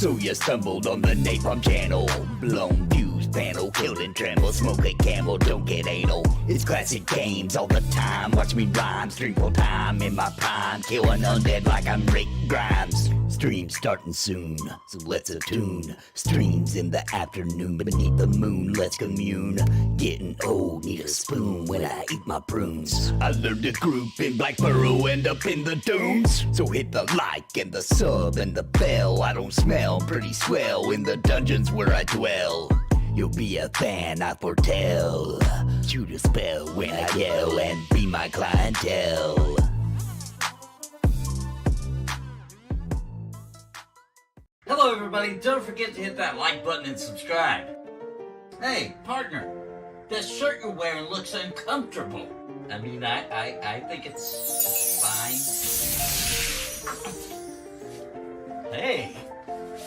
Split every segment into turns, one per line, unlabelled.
So you stumbled on the Napalm channel. Blown fuse panel, killed and tremble. Smoke a camel, don't get anal. It's classic games all the time. Watch me rhyme, stream full time in my prime. Kill an undead like I'm Rick Grimes. Stream starting soon, so let's attune. Streams in the afternoon beneath the moon. Let's commune. Getting old, need a spoon when I eat my prunes. I learned to group in Black Burrow, end up in the dunes. So hit the like and the sub and the bell. I don't smell pretty swell in the dungeons where I dwell. You'll be a fan, I foretell. Shoot a spell when I yell and be my clientele.
Hello everybody, don't forget to hit that like button and subscribe. Hey, partner, that shirt you're wearing looks uncomfortable. I mean, I think it's fine. Hey,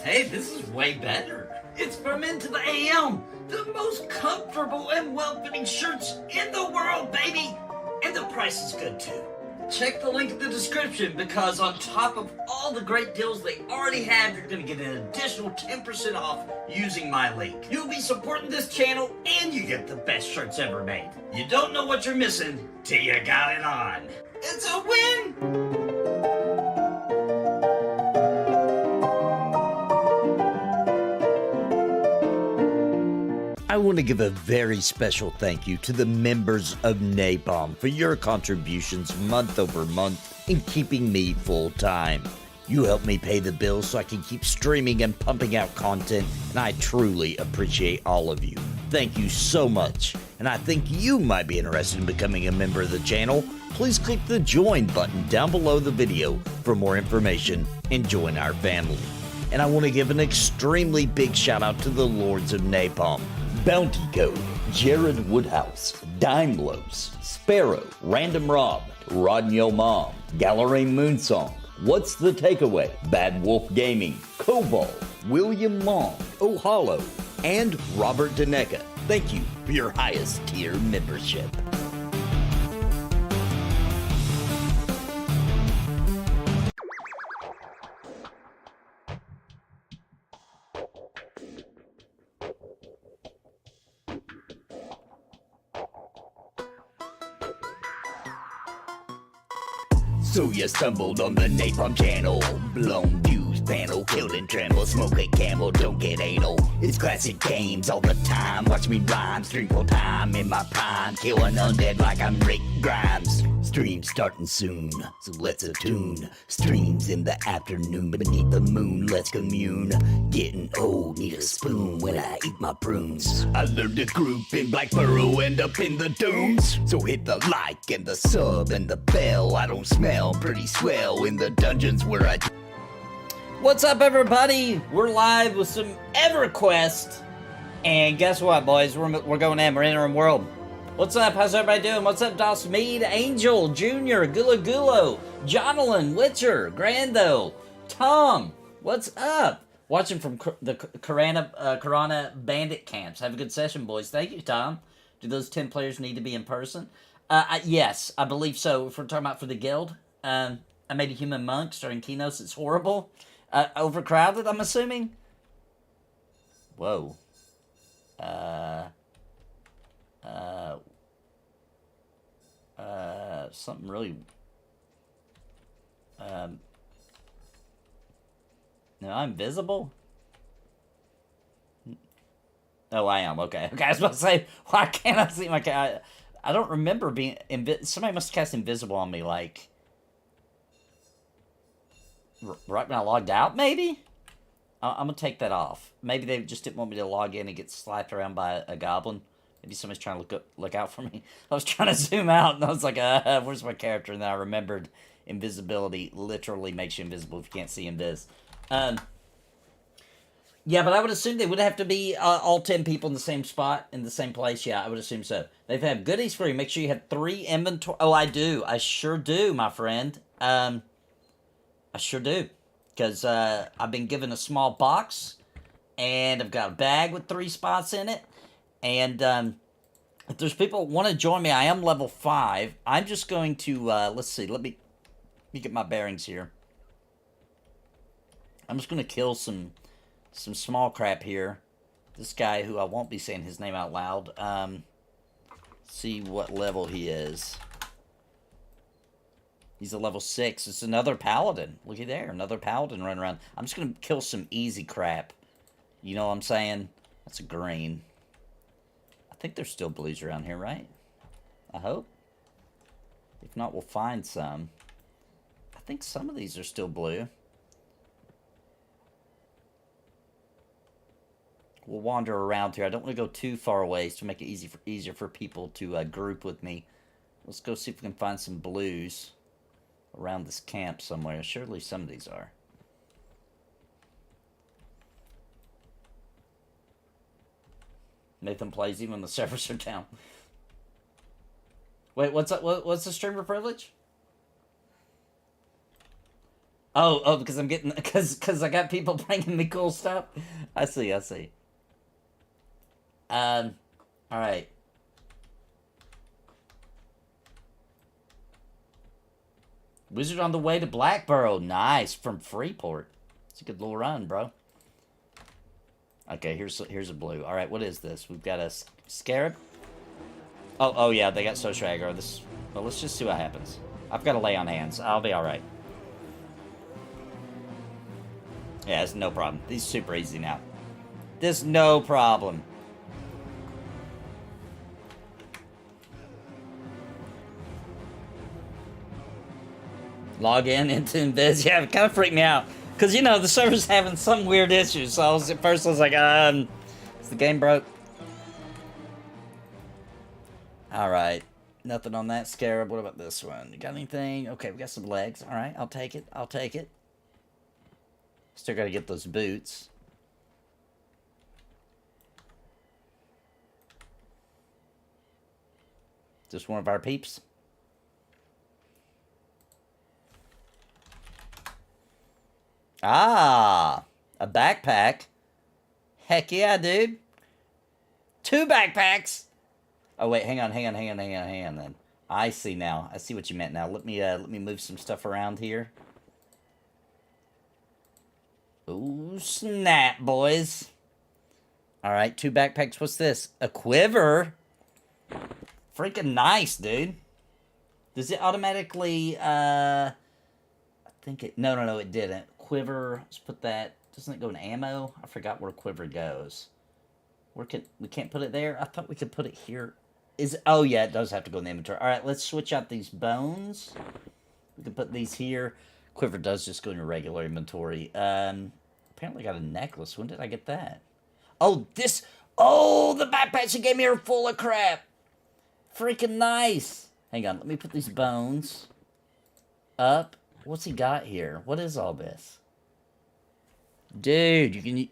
this is way better. It's from Into the AM, the most comfortable and well-fitting shirts in the world, baby. And the price is good too. Check the link in the description because on top of all the great deals they already have, you're going to get an additional 10% off using my link. You'll be supporting this channel and you get the best shirts ever made. You don't know what you're missing till you got it on. It's a win!
I want to give a very special thank you to the members of Napalm for your contributions month over month in keeping me full time. You help me pay the bills so I can keep streaming and pumping out content, and I truly appreciate all of you. Thank you so much, and I think you might be interested in becoming a member of the channel. Please click the join button down below the video for more information and join our family. And I want to give an extremely big shout out to the Lords of Napalm. Bounty Code, Jared Woodhouse, Dime Blows, Sparrow, Random Rob, Rodney Mom, Gallery Moonsong, What's the Takeaway, Bad Wolf Gaming, Cobalt, William Long, O'Hollow, and Robert Deneka. Thank you for your highest tier membership. So you stumbled on the Napalm channel. Blown fuse panel, killed and tremble. Smoke a camel, don't get anal. It's classic games all the time. Watch me rhyme, stream full time in my prime. Kill an undead like I'm Rick Grimes. Stream starting soon, so let's attune. Streams in the afternoon beneath the moon. Let's commune. Getting old, need a spoon when I eat my prunes. I learned to group in Black Burrow, end up in the dunes. So hit the like and the sub and the bell. I don't smell pretty swell in the dungeons where I...
What's up everybody? We're live with some EverQuest. And guess what boys? We're going in, we're entering world. What's up? How's everybody doing? What's up, Doss Mead, Angel, Junior, Gula Gulo, Jonathan, Witcher, Grando, Tom? What's up? Watching from the Karana Bandit camps. Have a good session, boys. Thank you, Tom. Do those 10 players need to be in person? Yes, I believe so. If we're talking about for the guild, I made a human monk starting Kinos. It's horrible. Overcrowded, I'm assuming? Whoa. Something really... No, I'm visible? Oh, I am. Okay. Okay, I was about to say, why can't I see my... I don't remember being... Somebody must have cast invisible on me, like... right when I logged out, maybe? I'm gonna take that off. Maybe they just didn't want me to log in and get slapped around by a goblin. Maybe somebody's trying to look out for me. I was trying to zoom out, and I was like, where's my character? And then I remembered invisibility literally makes you invisible if you can't see invis. Yeah, but I would assume they would have to be all 10 people in the same spot, in the same place. Yeah, I would assume so. They've had goodies for you. Make sure you have 3 inventory. Oh, I do. I sure do, my friend. I sure do. Because I've been given a small box, and I've got a bag with 3 spots in it. And if there's people who want to join me, I am level 5. I'm just going to, let's see, let me get my bearings here. I'm just going to kill some some small crap here. This guy, who I won't be saying his name out loud, see what level he is. He's a level 6. It's another paladin. Looky there, another paladin running around. I'm just gonna kill some easy crap. You know what I'm saying? That's a green. I think there's still blues around here, right? I hope. If not, we'll find some. I think some of these are still blue. We'll wander around here. I don't want to go too far away to make it easier for people to group with me. Let's go see if we can find some blues around this camp somewhere. Surely some of these are. Nathan plays even when the servers are down. Wait, what's up? What's the streamer privilege? Oh, because I'm getting because I got people bringing me cool stuff. I see. All right. Wizard on the way to Blackborough. Nice, from Freeport. It's a good little run, bro. Okay, here's a blue. All right, what is this? We've got a scarab. Oh yeah, they got social aggro. Well, let's just see what happens. I've got to lay on hands. I'll be all right. Yeah, it's no problem. These are super easy now. There's no problem. Log in into Invis. Yeah, it kind of freaked me out. Because, you know, the server's having some weird issues. So at first I was like, is the game broke? Alright. Nothing on that scarab. What about this one? You got anything? Okay, we got some legs. Alright, I'll take it. Still got to get those boots. Just one of our peeps. Ah, a backpack. Heck yeah, dude. 2 backpacks. Oh wait, hang on then. I see now. I see what you meant now. Let me move some stuff around here. Ooh, snap, boys. All right, 2 backpacks. What's this? A quiver. Freaking nice, dude. Does it automatically I think it no, it didn't. Quiver, let's put that. Doesn't it go in ammo? I forgot where quiver goes. We can't put it there? I thought we could put it here. Oh yeah, it does have to go in the inventory. Alright, let's switch out these bones. We can put these here. Quiver does just go in your regular inventory. Apparently got a necklace. When did I get that? Oh, the backpacks you gave me are full of crap. Freaking nice. Hang on, let me put these bones up. What's he got here? What is all this? Dude, you can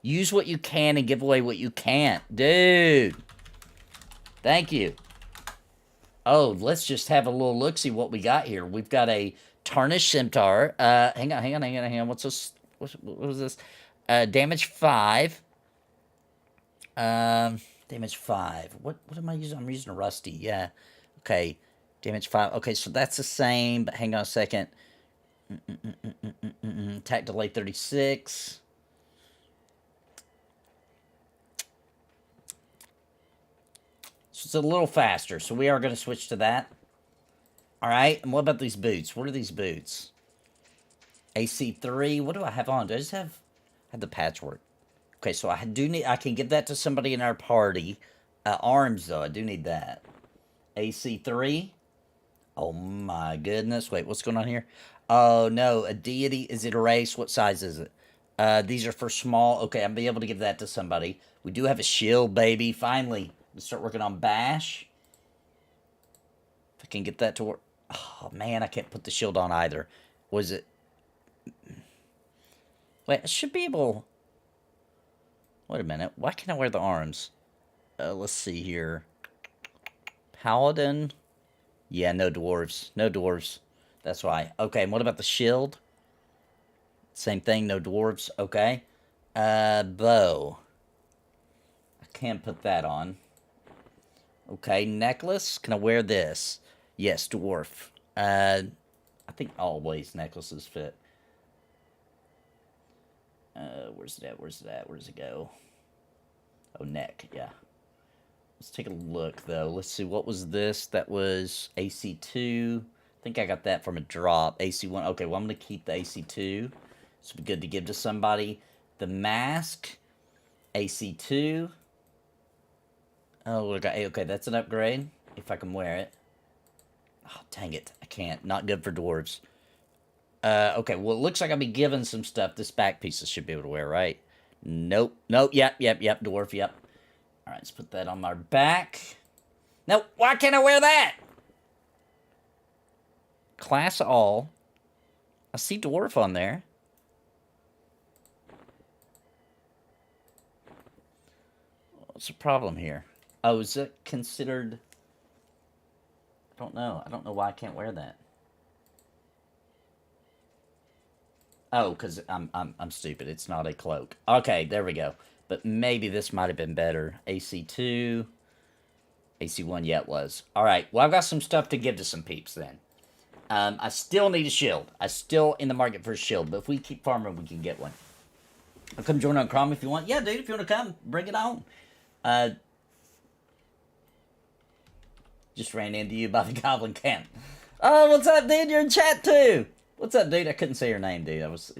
use what you can and give away what you can't. Dude. Thank you. Oh, let's just have a little look-see what we got here. We've got a tarnished centaur. Hang on. What's this? What was this? Damage 5. Damage 5. What am I using? I'm using a rusty. Yeah. Okay. Damage 5. Okay, so that's the same, but hang on a second. Attack delay 36. So it's a little faster, so we are going to switch to that. Alright, and what about these boots? What are these boots? AC 3. What do I have on? Do I just have the patchwork? Okay, so I can give that to somebody in our party. Arms, though, I do need that. AC 3. Oh my goodness. Wait, what's going on here? Oh no, a deity. Is it a race? What size is it? These are for small. Okay, I'll be able to give that to somebody. We do have a shield, baby. Finally. Let's start working on bash. If I can get that to work. Oh man, I can't put the shield on either. Was it? Wait, I should be able. Wait a minute. Why can't I wear the arms? Let's see here. Paladin. Yeah, no dwarves. No dwarves. That's why. Okay, and what about the shield? Same thing, no dwarves. Okay. Bow. I can't put that on. Okay, necklace. Can I wear this? Yes, dwarf. I think always necklaces fit. Where's it at? Where's it at? Where's it go? Oh, neck. Yeah. Let's take a look, though. Let's see. What was this? That was AC2. I think I got that from a drop. AC1. Okay, well, I'm going to keep the AC2. This would be good to give to somebody. The mask. AC2. Oh, okay, that's an upgrade. If I can wear it. Oh, dang it. I can't. Not good for dwarves. Okay, well, it looks like I'll be given some stuff. This back piece should be able to wear, right? Nope. Nope. Yep. Dwarf, yep. All right, let's put that on our back. No, why can't I wear that? Class all. I see dwarf on there. What's the problem here? Oh, is it considered... I don't know. I don't know why I can't wear that. Oh, because I'm stupid. It's not a cloak. Okay, there we go. But maybe this might have been better. AC2. AC1, yeah, it was. Alright, well, I've got some stuff to give to some peeps then. I still need a shield. I'm still in the market for a shield. But if we keep farming, we can get one. I'll come join on Chrome if you want. Yeah, dude, if you want to come, bring it on. Just ran into you by the goblin camp. Oh, what's up, dude? You're in chat too. What's up, dude? I couldn't say your name, dude. I was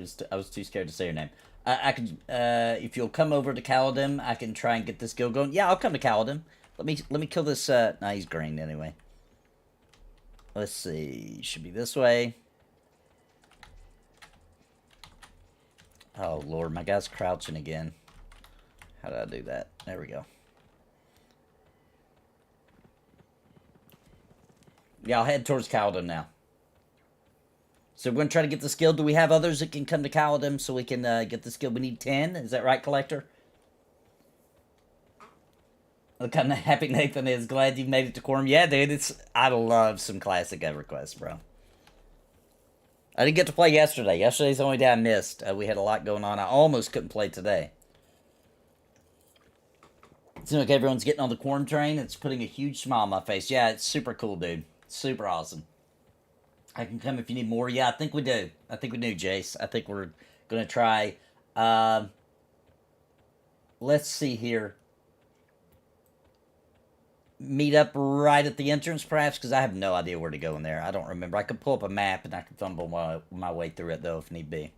too scared to say your name. I could, if you'll come over to Kaladin, I can try and get this guild going. Yeah, I'll come to Kaladin. Let me kill this. Nah, he's green anyway. Let's see. Should be this way. Oh Lord, my guy's crouching again. How did I do that? There we go. Yeah, I'll head towards Kaladin now. So we're going to try to get this guild. Do we have others that can come to Kaladin so we can get this guild? We need 10. Is that right, Collector? Look how happy Nathan is. Glad you made it to Quarm. Yeah, dude. I love some Classic EverQuest, bro. I didn't get to play yesterday. Yesterday's the only day I missed. We had a lot going on. I almost couldn't play today. It seems like everyone's getting on the Quarm train. It's putting a huge smile on my face. Yeah, it's super cool, dude. Super awesome. I can come if you need more. Yeah, I think we do. I think we do, Jace. I think we're going to try. Let's see here. Meet up right at the entrance, perhaps, because I have no idea where to go in there. I don't remember. I could pull up a map, and I could fumble my way through it, though, if need be.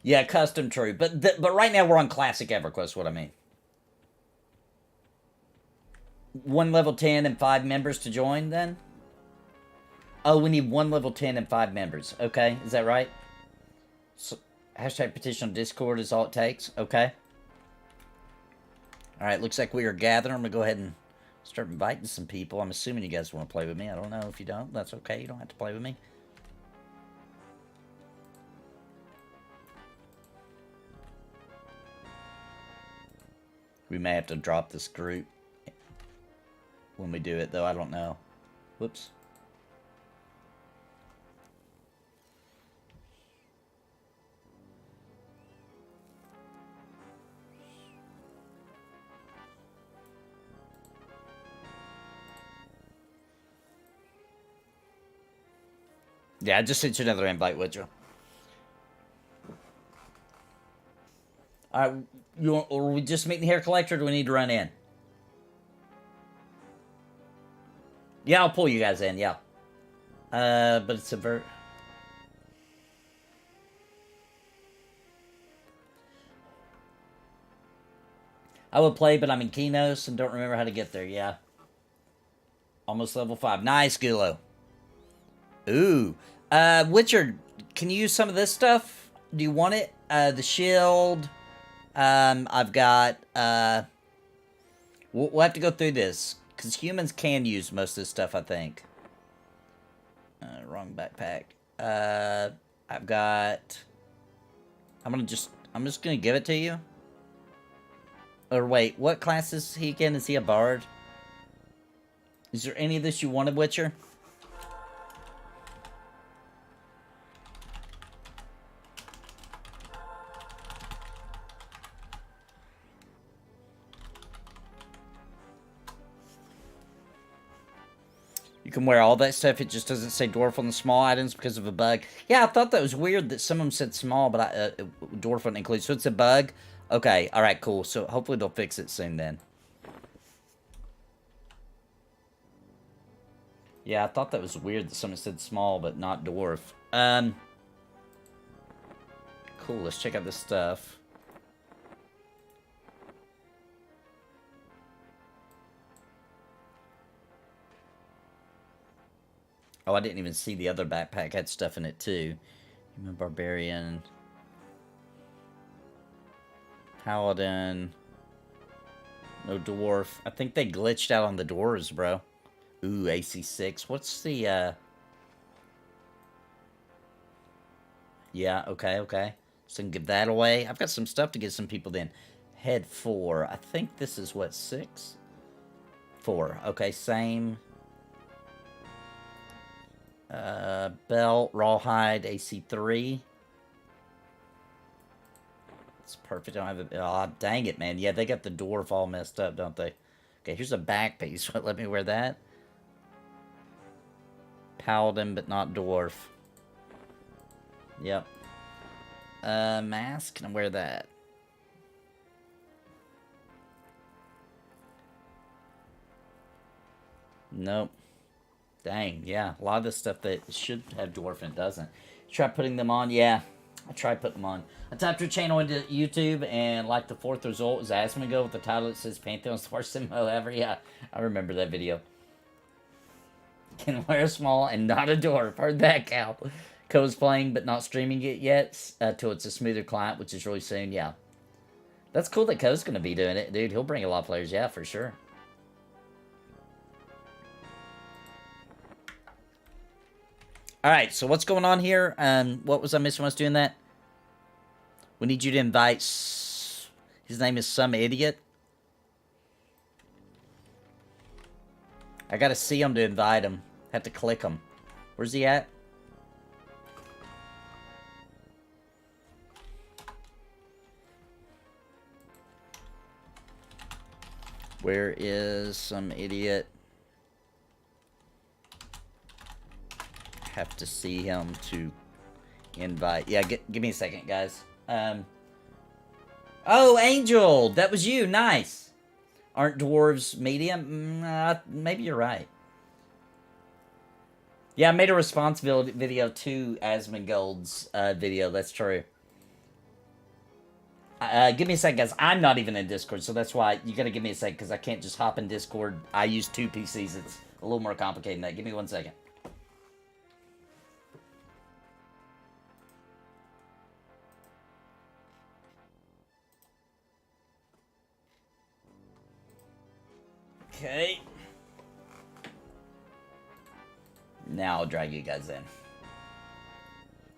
Yeah, custom true. But right now we're on Classic EverQuest, what I mean. 1 level 10 and 5 members to join, then? Oh, we need 1 level 10 and 5 members. Okay, is that right? So, hashtag petition on Discord is all it takes. Okay. Alright, looks like we are gathering. I'm going to go ahead and start inviting some people. I'm assuming you guys want to play with me. I don't know. If you don't, that's okay. You don't have to play with me. We may have to drop this group when we do it, though. I don't know. Whoops. Yeah, I just sent you another invite, would you? Alright, are we just meeting here, Collector, or do we need to run in? Yeah, I'll pull you guys in, yeah. But it's a I would play, but I'm in Kinos and don't remember how to get there, yeah. Almost level 5. Nice, Gulo. Ooh. Witcher, can you use some of this stuff? Do you want it? The shield. I've got, we'll have to go through this, because humans can use most of this stuff, I think. Wrong backpack. I've got, I'm just gonna give it to you. Or wait, what class is he again? Is he a bard? Is there any of this you wanted, Witcher? can wear all that stuff. It just doesn't say dwarf on the small items because of a bug. Yeah, I thought that was weird that some of them said small, but dwarf wasn't included. So it's a bug. Okay, all right, cool. So hopefully they'll fix it soon then. Yeah, I thought that was weird that someone said small, but not dwarf. Cool, let's check out this stuff. Oh, I didn't even see the other backpack had stuff in it, too. Human Barbarian. Paladin. No dwarf. I think they glitched out on the doors, bro. Ooh, AC6. What's the, Yeah, okay. So I can give that away. I've got some stuff to give some people then. Head 4. I think this is, what, 6? 4. Okay, same. Belt, rawhide, AC3. It's perfect. I don't have it. Oh, dang it, man. Yeah, they got the dwarf all messed up, don't they? Okay, here's a back piece. Let me wear that. Paladin, but not dwarf. Yep. Mask. Can I wear that? Nope. Dang, yeah. A lot of the stuff that should have dwarf and it doesn't. Try putting them on. Yeah, I tried putting them on. I typed your channel into YouTube, and like the 4th result is Asmongo with the title that says Pantheon's the worst MMO ever. Yeah, I remember that video. Can wear a small and not a dwarf. Heard that, Cal. Co's playing but not streaming it yet till it's a smoother client, which is really soon. Yeah. That's cool that Co's going to be doing it, dude. He'll bring a lot of players. Yeah, for sure. Alright, so what's going on here? What was I missing when I was doing that? We need you to invite... His name is Some Idiot. I gotta see him to invite him. Have to click him. Where's he at? Where is Some Idiot? Have to see him to invite. Yeah, give me a second, guys. Oh, Angel! That was you. Nice. Aren't dwarves medium? Maybe you're right. Yeah, I made a response video to Asmongold's video. That's true. Give me a second, guys. I'm not even in Discord, so that's why you gotta give me a second, because I can't just hop in Discord. I use 2 PCs. It's a little more complicated than that. Give me 1 second. Okay. Now I'll drag you guys in.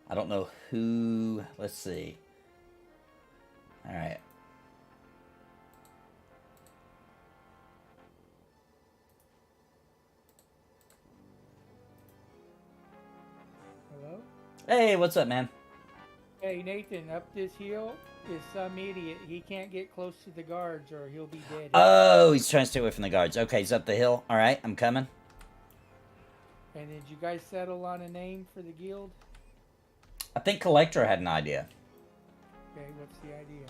I don't know who... Let's see. Alright.
Hello?
Hey, what's up, man?
Hey, Nathan, up this hill is some idiot. He can't get close to the guards or he'll be dead.
Oh, he's trying to stay away from the guards. Okay, he's up the hill. Alright, I'm coming.
And did you guys settle on a name for the guild?
I think Collector had an idea.
Okay, what's the idea?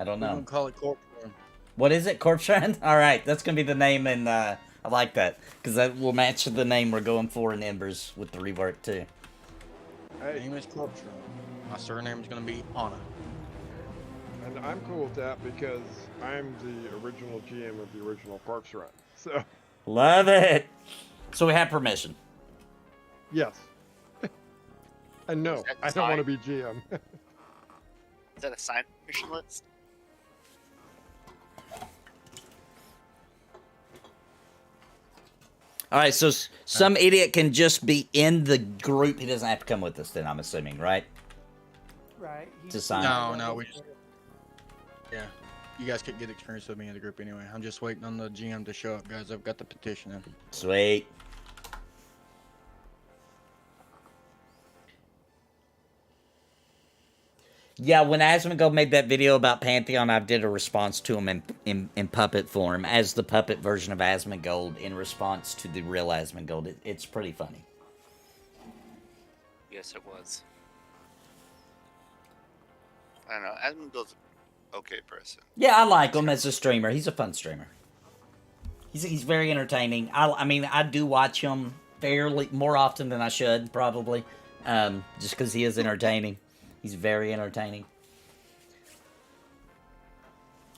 I don't
We're
know.
gonna call it Corp Run.
What is it? Corpse Run? Alright, that's gonna be the name, and I like that. Because that will match the name we're going for in Embers with the rework, too.
My name is Corpse Run. My surname is gonna be Anna.
And I'm cool with that because I'm the original GM of the original Corpse Run. So,
Love it! So we have permission.
yes. And no,
Is that
I don't want to
signed?
be GM.
Is that a signed permission list?
Alright, so some idiot can just be in the group. He doesn't have to come with us then, I'm assuming, right?
Right.
To sign.
No, we just... Yeah. You guys could get experience with me in the group anyway. I'm just waiting on the GM to show up, guys. I've got the petition in.
Sweet. Yeah, when Asmongold made that video about Pantheon, I did a response to him in puppet form as the puppet version of Asmongold in response to the real Asmongold. It's pretty funny.
Yes, it was. I don't know. Asmongold's an okay person.
Yeah, I like him as a streamer. He's a fun streamer. He's very entertaining. I mean, I do watch him fairly more often than I should, probably, just because he is entertaining. He's very entertaining.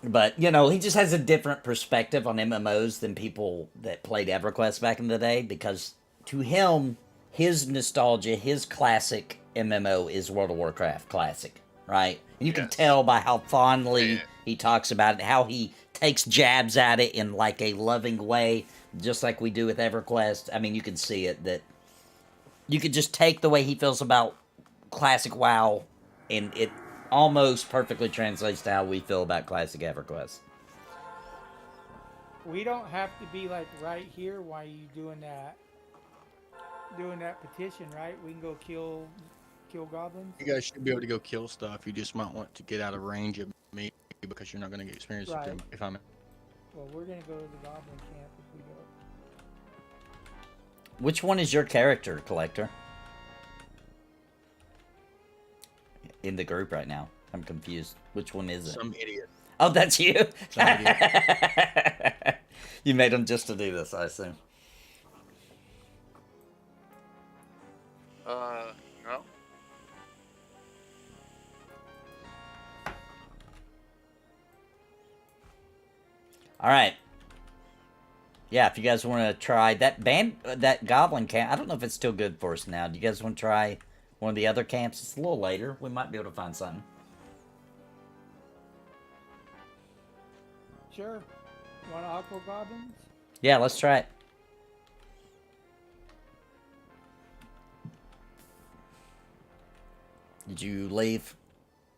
But, you know, he just has a different perspective on MMOs than people that played EverQuest back in the day, because to him, his nostalgia, his classic MMO is World of Warcraft Classic, right? And you can tell by how fondly he talks about it, how he takes jabs at it in like a loving way, just like we do with EverQuest. I mean, you can see it, that you could just take the way he feels about Classic WoW, and it almost perfectly translates to how we feel about Classic EverQuest.
We don't have to be like right here while you doing that petition, right? We can go kill goblins.
You guys should be able to go kill stuff. You just might want to get out of range of me because you're not going to get experience with them if I'm.
Well, we're gonna go to the goblin camp if we go.
Which one is your character, Collector? In the group right now. I'm confused. Which one is it?
Some idiot.
Oh, that's you?
Some idiot.
You made him just to do this, I assume.
No.
Alright. Yeah, if you guys want to try that goblin camp, I don't know if it's still good for us now. Do you guys want to try one of the other camps? It's a little later. We might be able to find something.
Sure. You want aqua goblins?
Yeah, let's try it. Did you leave?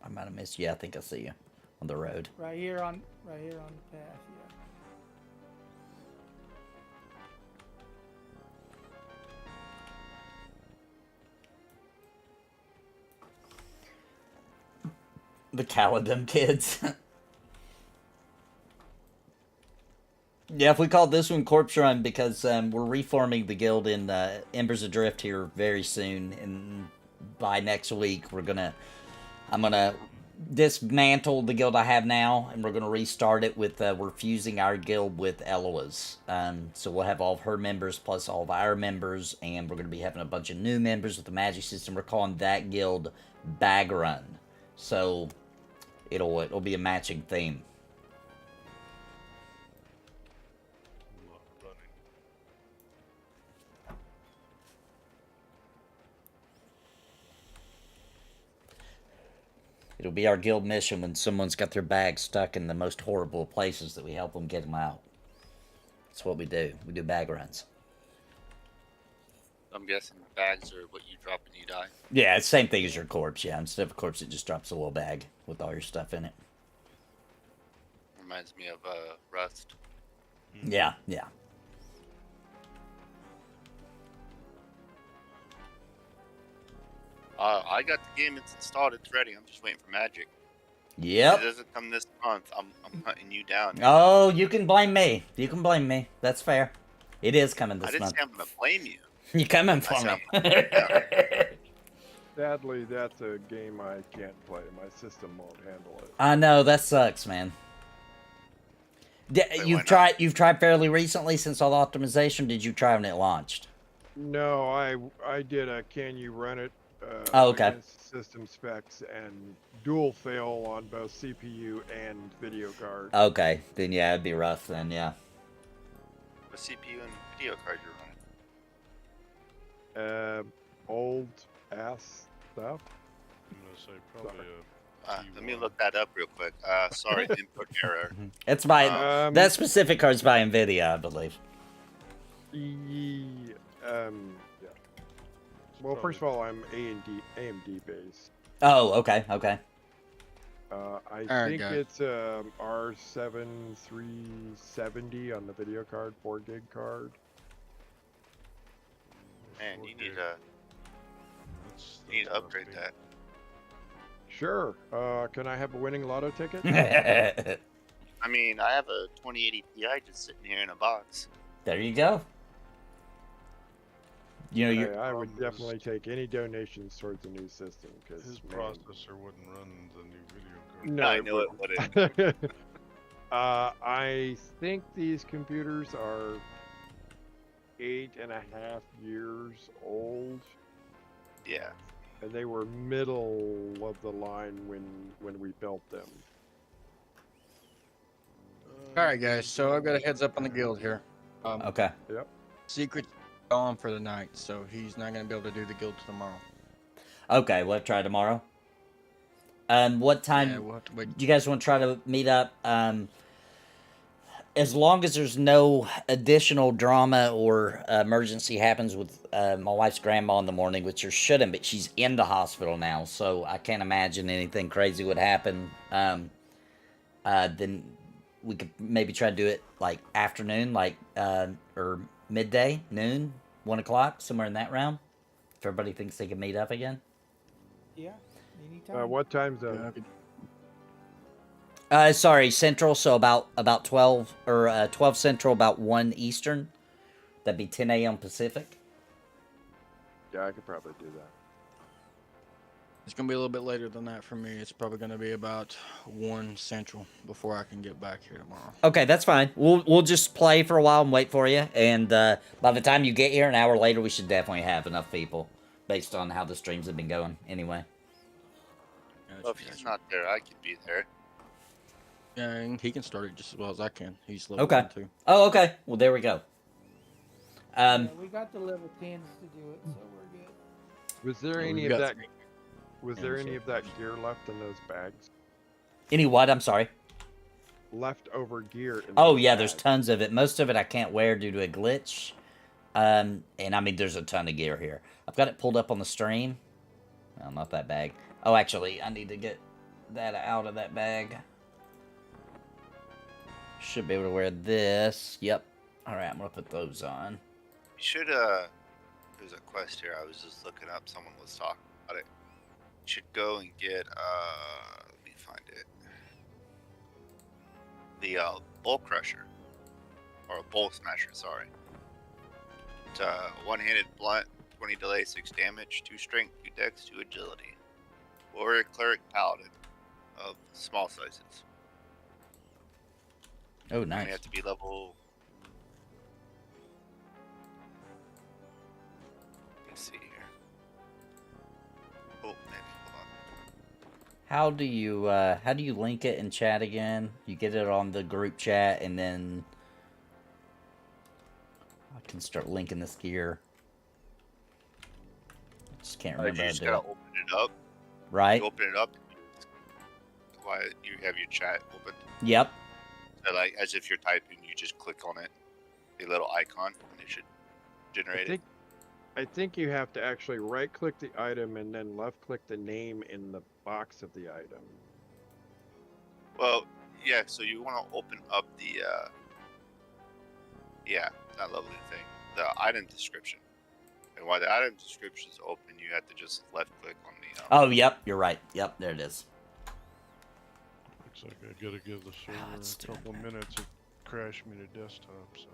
I might have missed you. Yeah, I think I see you on the road.
Right here on the path, yeah.
The Caledon kids. Yeah, if we call this one Corpse Run, because we're reforming the guild in Embers Adrift here very soon, and by next week I'm gonna dismantle the guild I have now, and we're gonna restart it with we're fusing our guild with Eloa's. So we'll have all of her members plus all of our members, and we're gonna be having a bunch of new members with the magic system. We're calling that guild Bag Run. So it'll be a matching theme. It'll be our guild mission when someone's got their bag stuck in the most horrible places, that we help them get them out. That's what we do. We do bag runs.
I'm guessing bags are what you drop when you die.
Yeah, it's the same thing as your corpse. Yeah, instead of a corpse, it just drops a little bag with all your stuff in it.
Reminds me of Rust.
Yeah, yeah.
I got the game. It's installed. It's ready. I'm just waiting for magic.
Yep.
If it doesn't come this month, I'm hunting you down.
Oh, you can blame me. You can blame me. That's fair. It is coming this
I didn't
month.
say I'm gonna blame you.
You're coming for
I
me.
Sadly, that's a game I can't play. My system won't handle it.
I know, that sucks, man. You've tried fairly recently since all the optimization. Did you try when it launched?
No, I did a can you run it
Oh, okay.
against system specs and dual fail on both CPU and video card.
Okay, then yeah, it'd be rough then, yeah.
The CPU and video card you're running.
Old ass stuff.
I'm gonna say probably
Let me look that up real quick. Sorry, input error.
It's by that specific card's by NVIDIA, I believe.
Yeah. Well, first of all, I'm AMD based.
Oh, okay, okay.
I think it's R7370 on the video card, 4 gig card.
Man, you need to upgrade that.
Sure. Can I have a winning lotto ticket?
I mean, I have a 2080 Ti just sitting here in a box.
There you go. You know,
Hey, I would definitely take any donations towards a new system because
His processor wouldn't run the new video card.
No,
I know it wouldn't.
I think these computers are 8.5 years old,
Yeah.
and they were middle of the line when we built them.
All right, guys. So I've got a heads up on the guild here.
okay.
Yep.
Secret's gone for the night, so he's not gonna be able to do the guild tomorrow.
Okay, we'll try tomorrow. What time
Yeah, we'll have to wait.
do you guys want to try to meet up? As long as there's no additional drama or emergency happens with my wife's grandma in the morning, which there shouldn't, but she's in the hospital now, so I can't imagine anything crazy would happen. Then we could maybe try to do it like afternoon, like or midday, noon, 1 o'clock, somewhere in that round. If everybody thinks they can meet up again.
Yeah, anytime.
What time zone?
Sorry, Central. So about 12 or 12 Central, about 1 Eastern. That'd be 10 a.m. Pacific.
Yeah, I could probably do that.
It's gonna be a little bit later than that for me. It's probably gonna be about 1 Central before I can get back here tomorrow.
Okay, that's fine. We'll just play for a while and wait for you. And by the time you get here, an hour later, we should definitely have enough people, based on how the streams have been going. Anyway.
Well, if he's not there, I could be there.
Yeah, and he can start it just as well as I can. He's level
Okay.
1 too.
Oh, okay. Well, there we go.
Yeah, we got the level 10s to do it, so we're good.
Was there
Well,
any
we've
of
got
that? Was there any of that gear left in those bags?
Any what? I'm sorry.
Leftover gear. In
Oh
those
yeah, there's
bags.
tons of it. Most of it I can't wear due to a glitch. And I mean, there's a ton of gear here. I've got it pulled up on the stream. Oh, not that bag. Oh, actually, I need to get that out of that bag. Should be able to wear this. Yep. All right, I'm gonna put those on.
You should, there's a quest here. I was just looking up. Someone was talking about it. You should go and get, let me find it. The, Bull Crusher. Or Bull Smasher, sorry. It's a one-handed blunt, 20 delay, 6 damage, 2 strength, 2 dex, 2 agility. Warrior Cleric Paladin of small sizes.
Oh,
You
nice.
have to be level. Let's see here. Oh, maybe. Hold on.
How do you link it in chat again? You get it on the group chat, and then I can start linking this gear. Just can't
You
remember how to
just
do
gotta
it.
open it up.
Right?
You open it up. Why you have your chat open?
Yep.
So like as if you're typing, you just click on it, the little icon, and it should generate it.
I think you have to actually right-click the item and then left-click the name in the box of the item.
Well, yeah. So you want to open up the, yeah, that lovely thing, the item description. And while the item description is open, you have to just left-click on the.
Oh, yep. You're right. Yep. There it is.
Looks like I gotta give the server
it's
a couple
doing
minutes. It crashed me to desktop, so.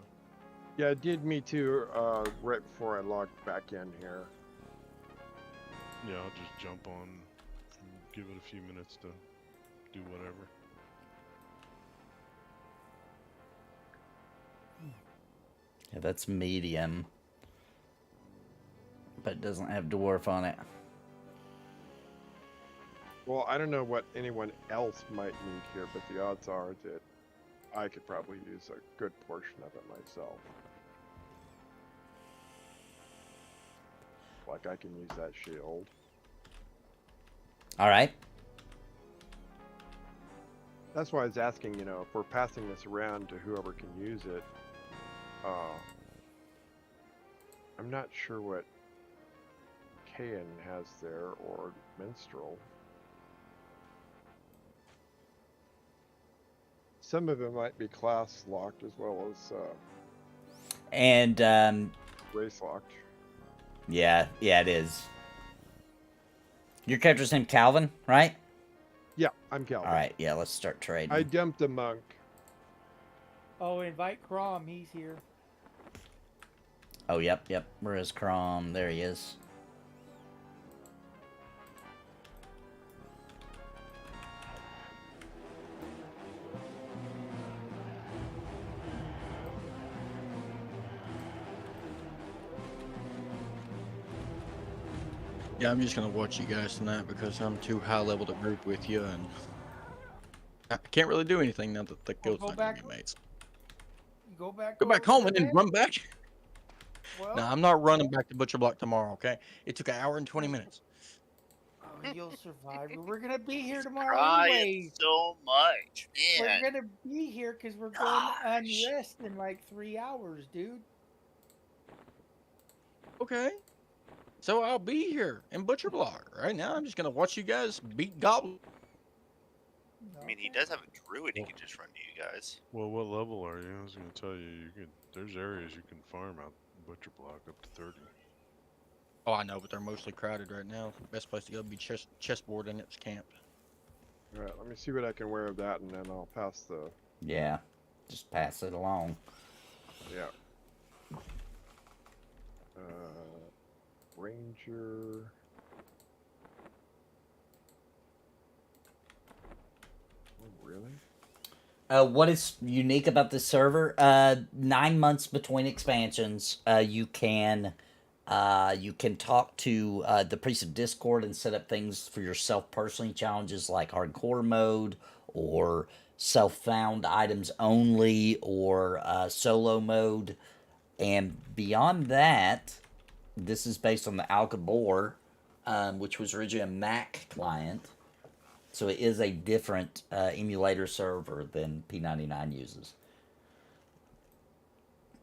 Yeah, it did me too, right before I logged back in here.
Yeah, I'll just jump on and give it a few minutes to do whatever.
Yeah, that's medium. But it doesn't have dwarf on it.
Well, I don't know what anyone else might need here, but the odds are that I could probably use a good portion of it myself. Like I can use that shield.
All right.
That's why I was asking, you know, if we're passing this around to whoever can use it. I'm not sure what Kayan has there or Minstrel. Some of them might be class locked as well as
And
race locked.
yeah, it is. Your character's named Calvin, right?
Yeah, I'm Calvin.
All right, yeah, let's start trading.
I dumped a monk.
Oh, invite Crom. He's here.
Oh, yep. Where is Crom? There he is.
Yeah, I'm just gonna watch you guys tonight because I'm too high level to group with you, and I can't really do anything now that the guild's
go
not gonna
back-
be mates.
You go back.
Go back
over
home
to
and then
bed?
run back.
Well,
No, I'm not running back to Butcher Block tomorrow. Okay, it took an hour and 20 minutes.
oh, you'll survive. We're gonna be here tomorrow
Crying
anyways.
so much,
We're
man.
gonna be here because we're going
Gosh.
unrest in like 3 hours, dude.
Okay, so I'll be here in Butcher Block right now. I'm just gonna watch you guys beat goblins.
I mean, he does have a druid he can just run to you guys.
Well, what level are you? I was gonna tell you, there's areas you can farm out Butcher Block up to 30.
Oh, I know, but they're mostly crowded right now. Best place to go would be chessboard and its camp.
All right, let me see what I can wear of that, and then I'll pass the.
Yeah, just pass it along.
Yeah. Ranger. Oh, really?
What is unique about this server? 9 months between expansions. You can talk to the priest of Discord and set up things for yourself personally. Challenges like hardcore mode or self-found items only or solo mode. And beyond that, this is based on the Alcabor, which was originally a Mac client. So it is a different emulator server than P99 uses.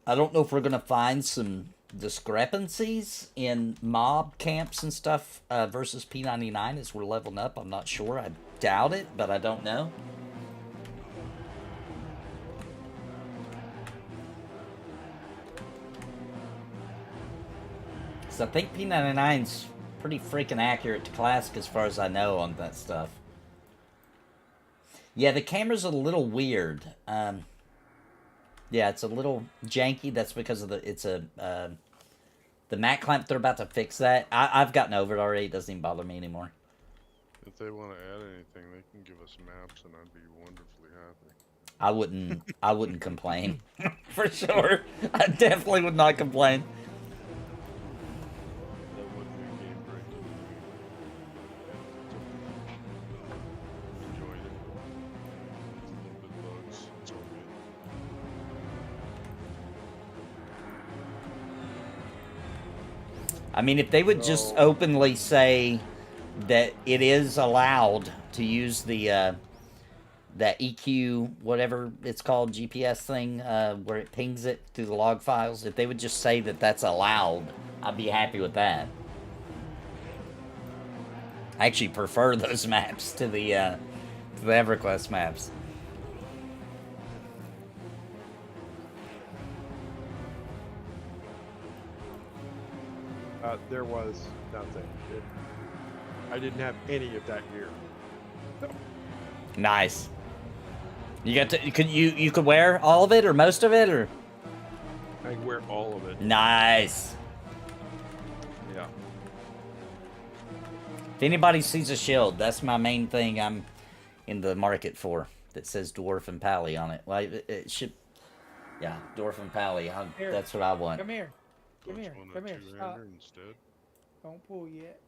I don't know if we're going to find some discrepancies in mob camps and stuff versus P99 as we're leveling up. I'm not sure. I doubt it, but I don't know. So I think P99's pretty freaking accurate to Classic as far as I know on that stuff. Yeah, the camera's a little weird. Yeah, it's a little janky. That's because of the Mac clamp. They're about to fix that. I've gotten over it already. It doesn't even bother me anymore.
If they want to add anything, they can give us maps, and I'd be wonderfully happy.
I wouldn't complain for sure. I definitely would not complain.
That would be game breaking. Enjoyed it. It's a little bit bugs. It's all good.
I mean, if they would just openly say that it is allowed to use the that EQ, whatever it's called, GPS thing, where it pings it through the log files, if they would just say that that's allowed, I'd be happy with that. I actually prefer those maps to the EverQuest maps.
There was nothing. I didn't have any of that gear.
Nice. You got to you could wear all of it or most of it or
I wear all of it.
nice.
Yeah.
If anybody sees a shield, that's my main thing I'm in the market for. That says Dwarf and Pally on it. Like it should, yeah, Dwarf and Pally.
Here.
That's what I want.
Come here. Come
Push
here.
one
Come
or
here.
two
Stop.
hander instead.
Don't pull yet.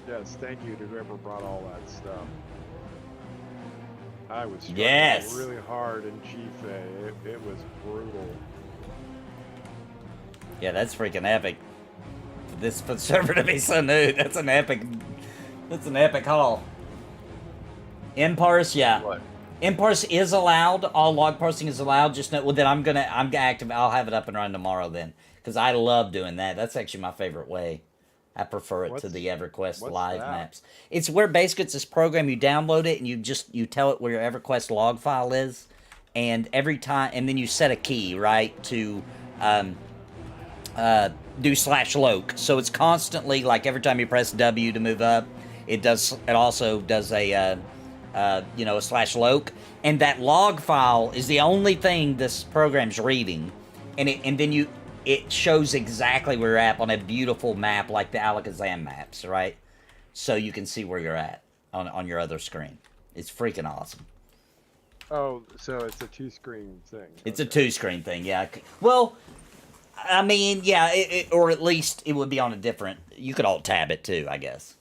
Yes, thank you to whoever brought all that stuff. I was struggling
Yes.
really hard in Chief. It was brutal.
Yeah, that's freaking epic. For the server to be so new, that's an epic haul. Imparse, yeah.
What?
Imparse is allowed. All log parsing is allowed. Just know, well, then I'm active. I'll have it up and running tomorrow then, because I love doing that. That's actually my favorite way I prefer it to
What's-
the EverQuest
what's
live
that?
maps. It's where basically it's this program, you download it and you tell it where your EverQuest log file is, and every time, and then you set a key, right, to do /loc. So it's constantly like every time you press W to move up, it also does a a /loc, and that log file is the only thing this program's reading, and it shows exactly where you're at on a beautiful map like the Alakazam maps, right? So you can see where you're at on your other screen. It's freaking awesome.
Oh, so it's a 2-screen thing.
It's a
Okay.
2-screen thing, yeah. Well, I mean, yeah, or at least it would be on a different. You could alt tab it too, I guess.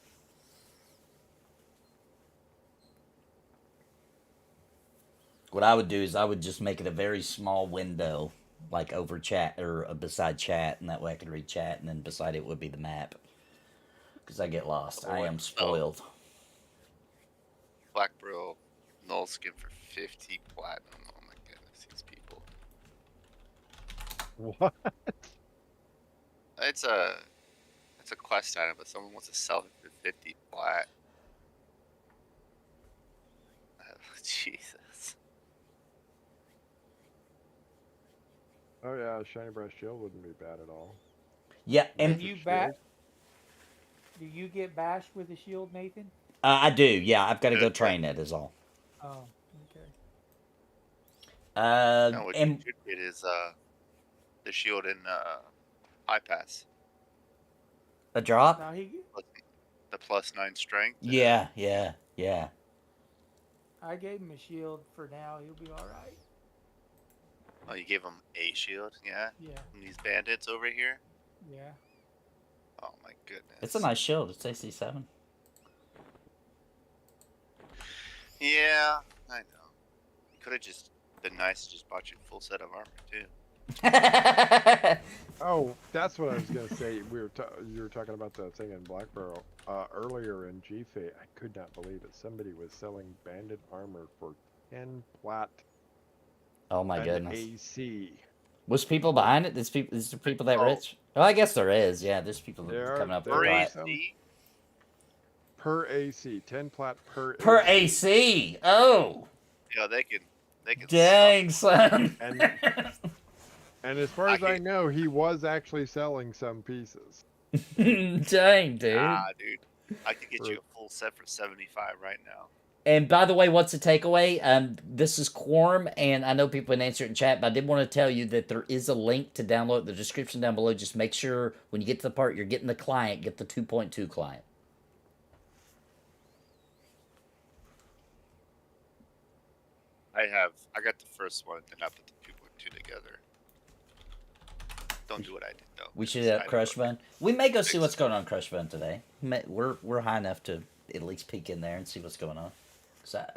What I would do is I would just make it a very small window, like over chat or beside chat, and that way I could read chat, and then beside it would be the map. Because I get lost. I am spoiled.
Black Bro, null skin for 50 platinum. Oh my goodness, these people.
What?
It's a quest item, but someone wants to sell it for 50 plat. Oh, Jesus.
Oh yeah, shiny brass shield wouldn't be bad at all.
Yeah,
Do
and
you bash? Do you get bashed with a shield, Nathan?
I do. Yeah, I've got to go train it. Is all.
Oh, okay.
No, what
And
you should get is the shield in high pass.
a drop.
Now
The +9 strength.
Yeah.
I gave him a shield for now. He'll be all right.
Oh, you gave him a shield, yeah.
Yeah,
From these bandits over here.
yeah.
Oh my goodness.
It's a nice shield. It's AC7.
Yeah, I know. You could have just been nice and just bought you a full set of armor too.
Oh, that's what I was gonna say. You were talking about the thing in Blackborough earlier in GFA. I could not believe it. Somebody was selling bandit armor for 10 plat.
Oh my
and
goodness.
AC.
Was people behind it? Is there people that rich? Oh, I guess there is. Yeah, there's people
There
coming up with
are
that.
some. Per AC, 10 plat per
AC. Oh,
Yeah, they can
dang, son.
And as far as I know, he was actually selling some pieces.
Dang, dude.
Ah, dude. I could get you a full set for 75 right now.
And by the way, what's the takeaway? This is Quarm, and I know people can answer it in chat, but I did want to tell you that there is a link to download the description down below. Just make sure when you get to the part you're getting the client, get the 2.2 client.
I got the first one, then I put the 2.2 together. Don't do what I did though.
We should have Crush Bun. We may go see what's going on Crush Bun today. We're high enough to at least peek in there and see what's going on.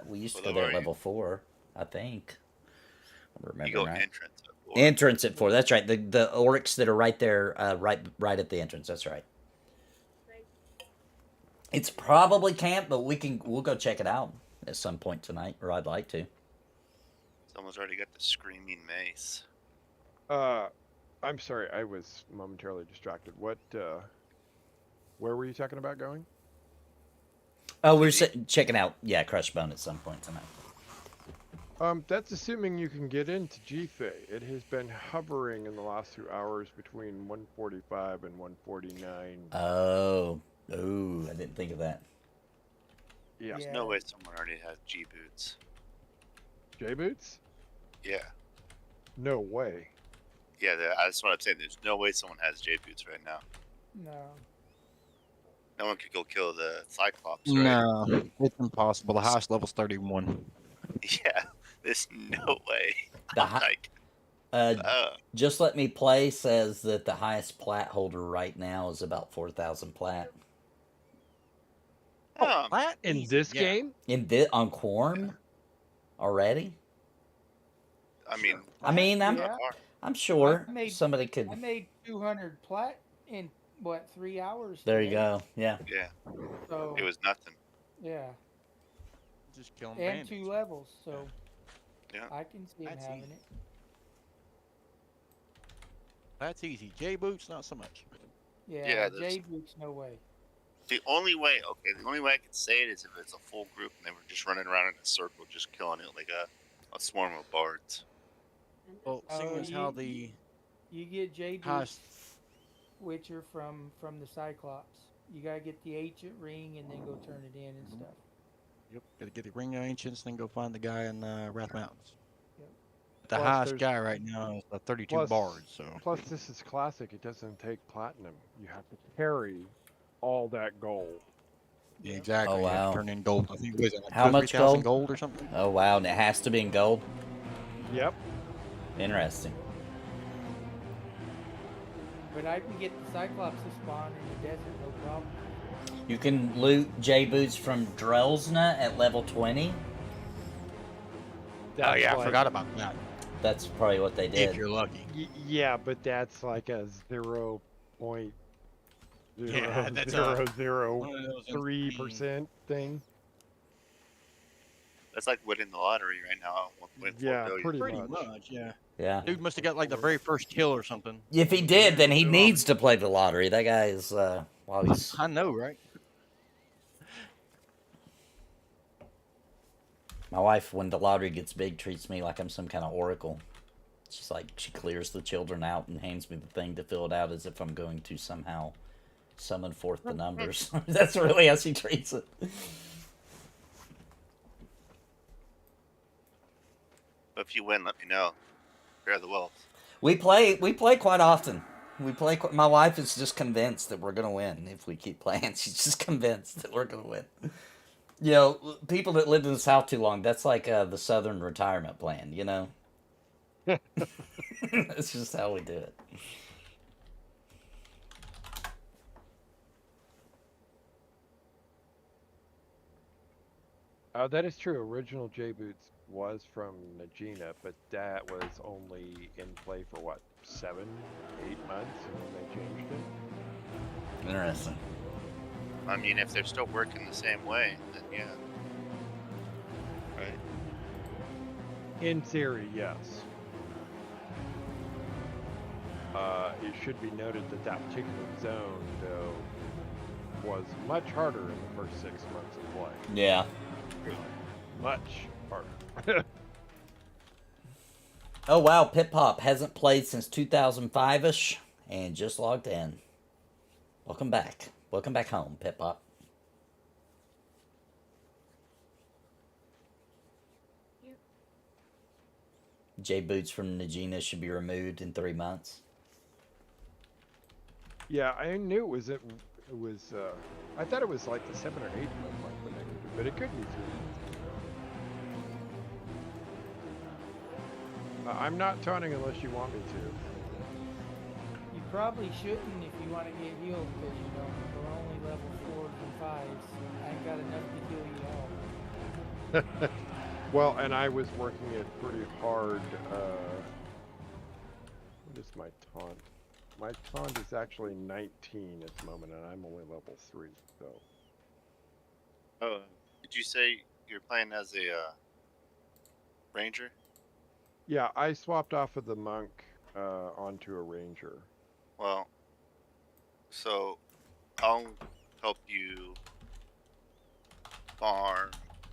We used to go there at level 4, I think. I remember,
you go
right?
entrance at 4.
Entrance at 4. That's right. The orcs that are right there, right at the entrance. That's right. It's probably camp, but we'll go check it out at some point tonight, or I'd like to.
Someone's already got the screaming mace.
I'm sorry, I was momentarily distracted. What, where were you talking about going?
Oh, we're checking out, Crush Bone at some point tonight.
That's assuming you can get into GFA. It has been hovering in the last 2 hours between 145 and 149.
Oh, I didn't think of that.
Yeah.
There's no way someone already has G boots.
J boots?
Yeah.
No way.
Yeah, that's what I'm saying. There's no way someone has J boots right now.
No.
No one could go kill the Cyclops, right?
No, it's impossible. The highest level's 31.
Yeah, there's no way.
Just Let Me Play says that the highest plat holder right now is about 4,000 plat.
Plat
in this game?
On Quarm? Already?
I mean,
I'm sure
somebody
could.
I made 200 plat in what 3 hours?
There you
today.
go. Yeah.
Yeah.
So
it was nothing.
yeah,
Just killing
and
bandits.
2 levels. So
Yeah.
I can see him
That's
having
easy.
it.
That's easy. J boots, not so much.
Yeah,
that's-
J Boots, no way.
The only way I could say it is if it's a full group and they were just running around in a circle, just killing it like a swarm of bards.
Well, seeing
Oh,
as how the
You get J
highest,
Boots, which are from the Cyclops. You gotta get the ancient ring and then go turn it in and stuff.
yep, gotta get the Ring of Ancients, then go find the guy in Wrath Mountains.
Yep.
The
Plus,
highest
there's-
guy right now is the 32
Plus-
bards. So
Plus, this is classic. It doesn't take platinum. You have to carry all that gold.
yeah, exactly.
Oh,
You have
wow.
to turn in gold. I think what is it, like
How much
3,000
gold?
gold or something.
Oh wow, and it has to be in gold.
Yep.
Interesting.
But I can get the Cyclops to spawn in the desert, no problem.
You can loot J Boots from Drelsna at level 20.
Oh
That's
yeah, I
like-
forgot about that.
That's probably what they
If
did.
you're lucky.
Yeah, but that's like a 0.00003%
Yeah, that's one of those
3% thing.
That's like winning the lottery right now. 1.4
Yeah,
billion.
pretty
Pretty
much.
much, yeah.
Yeah.
Dude must have got like the very first kill or something.
If he did, then he
Yeah.
needs to play the lottery. That guy is, well, he's...
I know, right?
My wife, when the lottery gets big, treats me like I'm some kind of oracle. She's like, she clears the children out and hands me the thing to fill it out as if I'm going to somehow summon forth the numbers. That's really how she treats it.
But if you win, let me know. Share the wealth.
We play quite often. My wife is just convinced that we're gonna win if we keep playing. She's just convinced that we're gonna win. You know, people that lived in the South too long, that's like the Southern retirement plan, you know? That's just how we do it.
That is true. Original J-Boots was from Najina, but that was only in play for what, 7, 8 months, and then they changed it.
Interesting.
I mean, if they're still working the same way, then yeah. Right?
In theory, yes. It should be noted that that particular zone, though, was much harder in the first 6 months of play.
Yeah.
Much harder.
Oh wow, Pip Pop hasn't played since 2005-ish and just logged in. Welcome back. Welcome back home, Pip Pop. J Boots from Najina should be removed in 3 months.
Yeah, I knew it was. I thought it was like the 7 or 8 month mark, but it could be 3 months. I'm not taunting unless you want me to.
You probably shouldn't if you want to get healed, because you know we're only level 4s and 5s. I ain't got enough to heal you all.
Well, and I was working it pretty hard. What is my taunt? My taunt is actually 19 at the moment, and I'm only level 3. So
Oh, did you say you're playing as a ranger?
yeah, I swapped off of the monk onto a ranger.
Well, so I'll help you farm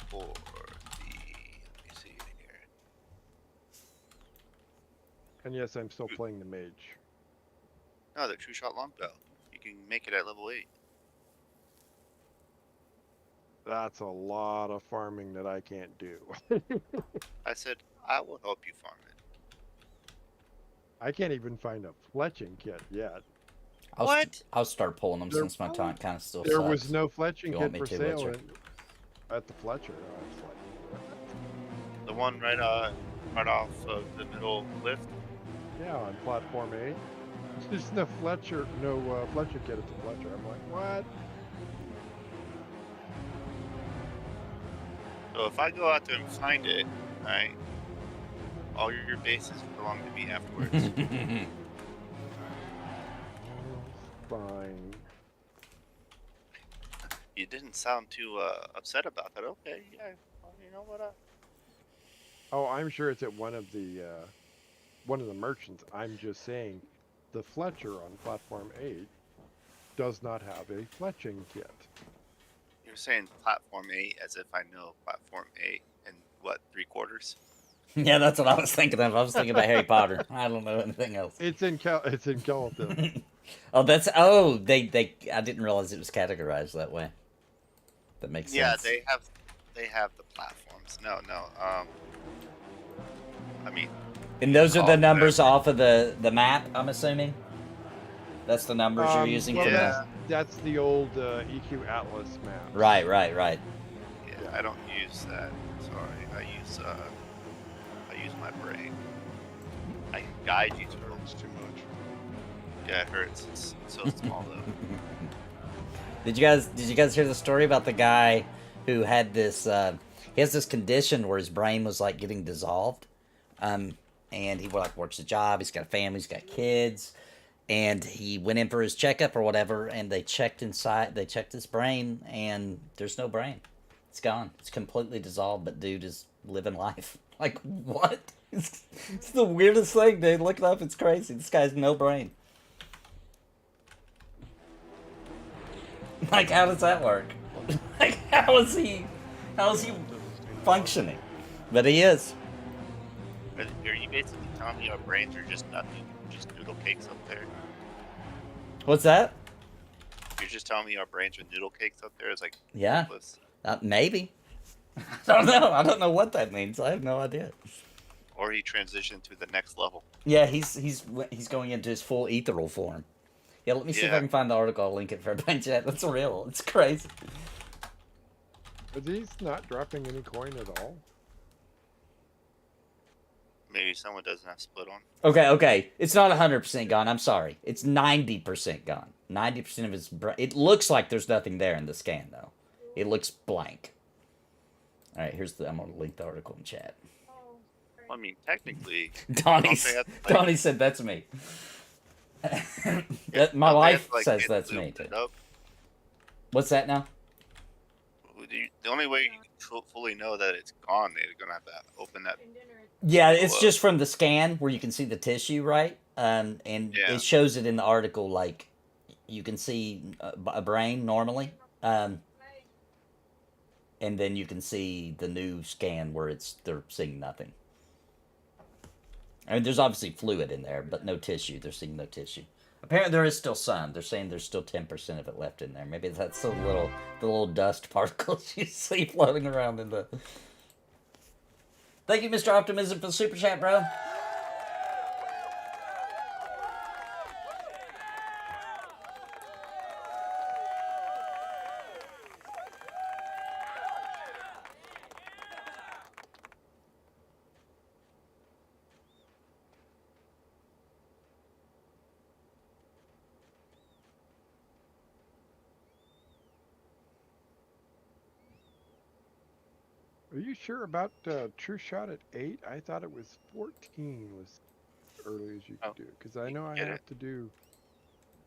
for the. Let me see here.
And yes, I'm still playing the mage.
No, the true shot longbow. You can make it at level 8.
That's a lot of farming that I can't do.
I said I will help you farm it.
I can't even find a fletching kit yet.
I'll start pulling them
There-
since my taunt kind of still
There
sucks.
was no fletching
You want
kit
me
for
to,
sale
Witcher?
at the Fletcher. I was like,
The one right off of the middle lift.
yeah, on platform 8. There's no Fletcher kit at the Fletcher. I'm like, what?
So if I go out there and find it, right, all your bases belong to me afterwards.
Fine.
You didn't sound too upset about that. Okay, yeah. Well, you know what?
Oh, I'm sure it's at one of the merchants. I'm just saying, the Fletcher on platform 8 does not have a fletching kit.
You're saying platform 8 as if I know platform 8 and what, 3/4?
Yeah, that's what I was thinking of. I was thinking about Harry Potter. I don't know anything else.
It's in Kelton.
They I didn't realize it was categorized that way. That makes
Yeah,
sense.
they have the platforms. No. I mean,
And those are the
Oh,
numbers off of the map, I'm assuming? That's the numbers you're using
Well,
for
yeah.
that's the old EQ Atlas map.
Right.
yeah, I don't use that. Sorry, I use my brain. I can guide you
It
to it.
hurts too much.
Yeah, it hurts. It's so small though.
Did you guys hear the story about the guy who had this he has this condition where his brain was like getting dissolved, and he like works a job, he's got a family, he's got kids, and he went in for his checkup or whatever, and they checked his brain, and there's no brain. It's gone. It's completely dissolved, but dude is living life. Like, what? It's the weirdest thing, dude. Look it up, it's crazy. This guy's no brain. Like, how does that work? Like, how is he functioning? But he is.
Are you basically telling me our brains are just nothing, just noodle cakes up there?
What's that?
You're just telling me our brains are noodle cakes up there? It's like
Yeah.
hopeless.
Maybe. I don't know. I don't know what that means. I have no idea.
Or he transitioned to the next level.
Yeah, he's going into his full ethereal form. Yeah, let me see if I
Yeah.
can find the article. I'll link it for everybody in chat. That's real. It's crazy.
But he's not dropping any coin at all.
Maybe someone doesn't have split on.
Okay. It's not 100% gone. I'm sorry. It's 90% gone. 90% of his it looks like there's nothing there in the scan, though. It looks blank. All right, I'm going to link the article in chat.
Well, I mean, technically,
Donnie
don't they have to, like-
Donnie said that's me. My
don't they have
wife
to, like,
says
get
that's me,
looped
too.
it up?
What's that now?
The only way you can fully know that it's gone, they're gonna have to open that.
Yeah, it's
Whoa.
just from the scan where you can see the tissue, right? And
Yeah.
it shows it in the article, like, you can see a brain normally. And then you can see the new scan where they're seeing nothing. I mean, there's obviously fluid in there, but no tissue. They're seeing no tissue. Apparently, there is still some. They're saying there's still 10% of it left in there. Maybe that's the little dust particles you see floating around in the. Thank you, Mr. Optimism, for the super chat, bro.
Are you sure about True Shot at 8? I thought it was 14 was as early as you could do. Because I know I
get
have
it.
to do.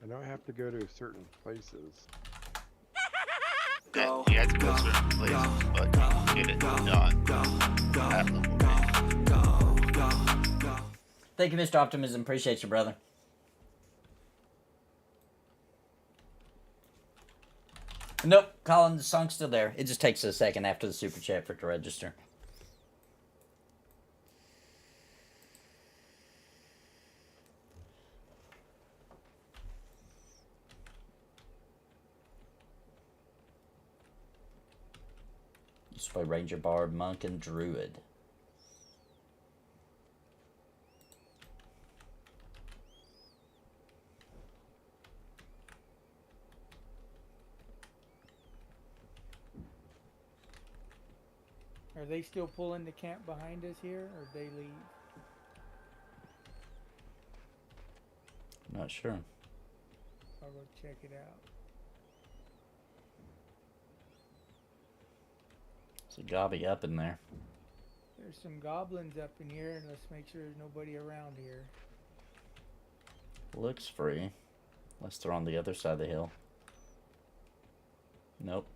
I know I have to go to certain places.
Yeah, you have to go to certain places, but you can get it done at level 8.
Thank you, Mr. Optimism. Appreciate you, brother. Nope, Colin, the song's still there. It just takes a second after the super chat for it to register. Used by Ranger, Bard, Monk, and Druid.
Are they still pulling the camp behind us here, or they leave?
Not sure.
I'll go check it out.
There's a gobby up in there.
There's some goblins up in here, and let's make sure there's nobody around here.
Looks free. Unless they're on the other side of the hill. Nope.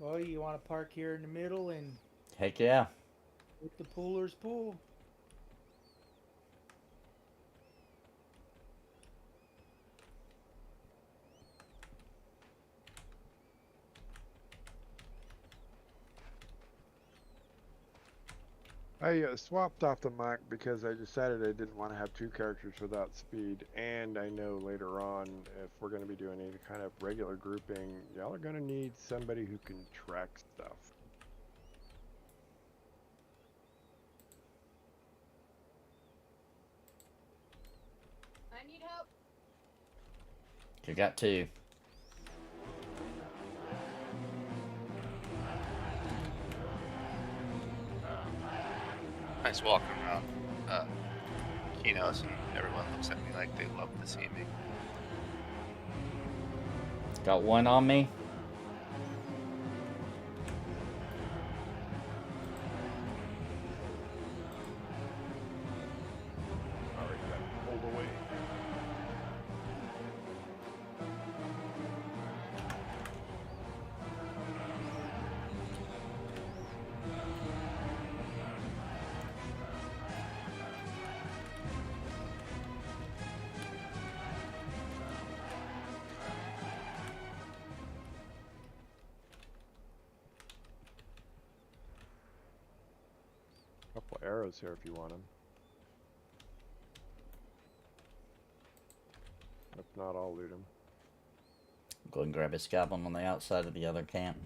Well, you want to park here in the middle and
Heck yeah.
let the pullers pull.
I swapped off the mic because I decided I didn't want to have two characters without speed, and I know later on if we're going to be doing any kind of regular grouping, y'all are going to need somebody who can track stuff.
I need help.
You got two.
Nice walking around Kinos, and everyone looks at me like they love to see me.
Got one on me.
Alright, got pulled away. Couple arrows here if you want them. If not, I'll loot them.
Go and grab a goblin on the outside of the other camp.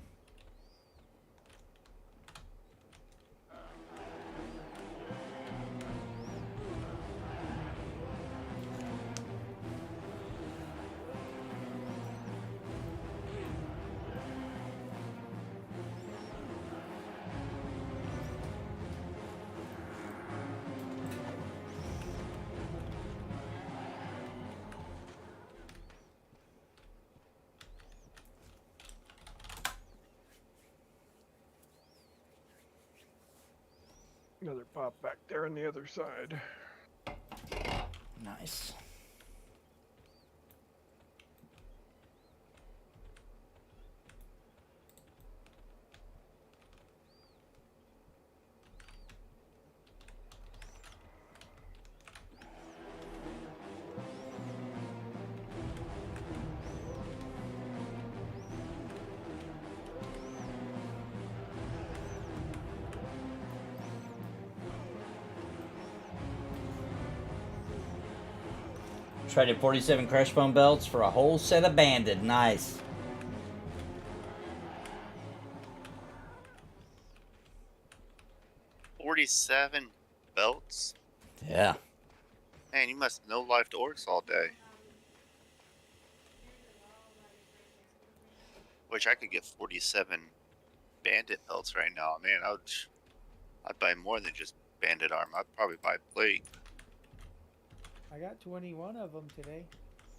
Another pop back there on the other side.
Nice. Traded 47 crush bone belts for a whole set of banded. Nice.
$47 belts?
Yeah.
Man, you must no life to orcs all day. Wish I could get 47 bandit belts right now. Man, I'd buy more than just bandit armor. I'd probably buy plate.
I got 21 of them today.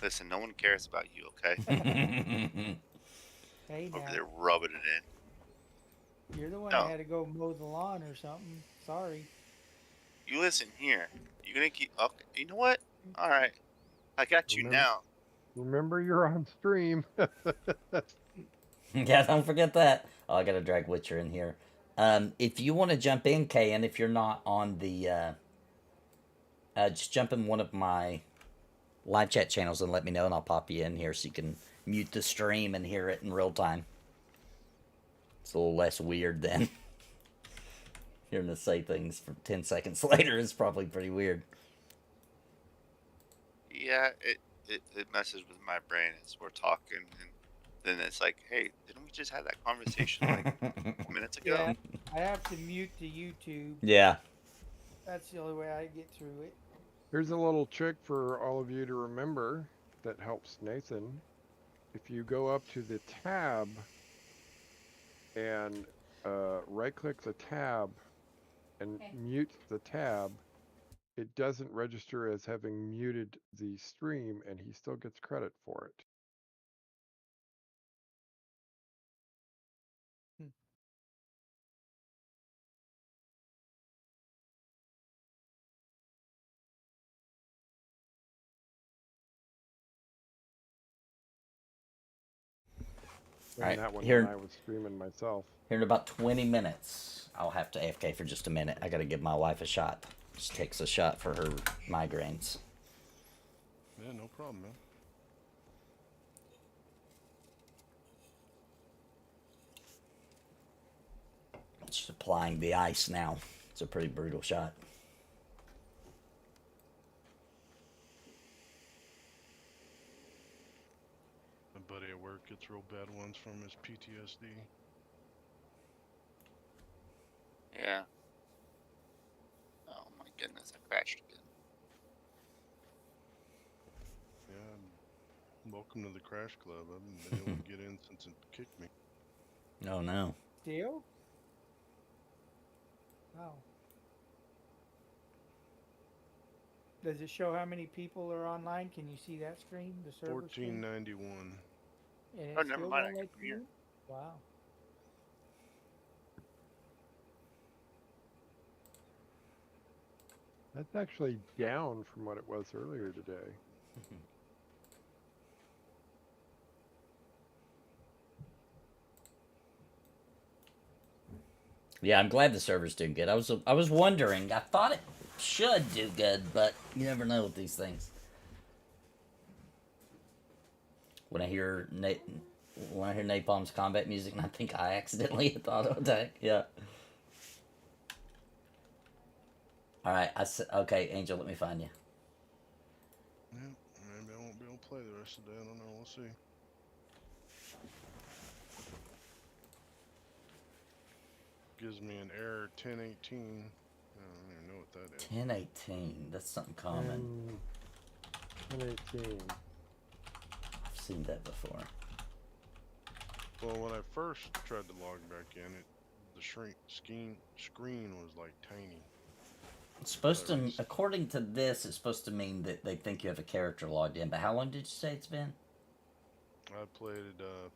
Listen, no one cares about you, okay?
Hey,
Over
now,
there rubbing it in.
you're the one
No.
that had to go mow the lawn or something. Sorry.
You listen here. You're gonna keep. Okay, you know what? All right, I got you
Remember-
now.
Remember, you're on stream.
Yeah, don't forget that. Oh, I gotta drag Witcher in here. If you want to jump in, Kayan, if you're not on the, just jump in one of my live chat channels and let me know, and I'll pop you in here so you can mute the stream and hear it in real time. It's a little less weird than hearing us say things for 10 seconds later is probably pretty weird.
Yeah, it messes with my brain as we're talking, and then it's like, hey, didn't we just have that conversation like minutes ago?
Yeah, I have to mute the YouTube.
Yeah.
That's the only way I get through it.
Here's a little trick for all of you to remember that helps Nathan. If you go up to the tab and right-click the tab and mute the tab, it doesn't register as having muted the stream, and he still gets credit for it. And
Alright,
that one
here-
when I was streaming myself.
Here in about 20 minutes, I'll have to AFK for just a minute. I gotta give my wife a shot. She takes a shot for her migraines.
Yeah, no problem, man.
She's applying the ice now. It's a pretty brutal shot.
My buddy at work gets real bad ones from his PTSD.
Yeah. Oh my goodness, I crashed again.
Yeah, welcome to the Crash Club. I haven't been able to get in since it kicked me.
Oh no.
Still? Wow. Does it show how many people are online? Can you see that screen? The server screen?
1491.
And
Oh,
it
never
still
mind,
won't
I
let
can
you
hear.
in? Wow.
That's actually down from what it was earlier today.
Yeah, I'm glad the server's doing good. I was wondering. I thought it should do good, but you never know with these things. When I hear Napalm's combat music, and I think I accidentally hit the auto attack. Yeah. All right. Okay, Angel. Let me find you.
Yeah, maybe I won't be able to play the rest of the day. I don't know. We'll see. Gives me an error 1018. I don't even know what that is.
1018. That's something common.
1018.
I've seen that before.
Well, when I first tried to log back in, the screen was like tiny.
It's supposed to, according to this, it's supposed to mean that they think you have a character logged in. But how long did you say it's been?
I played a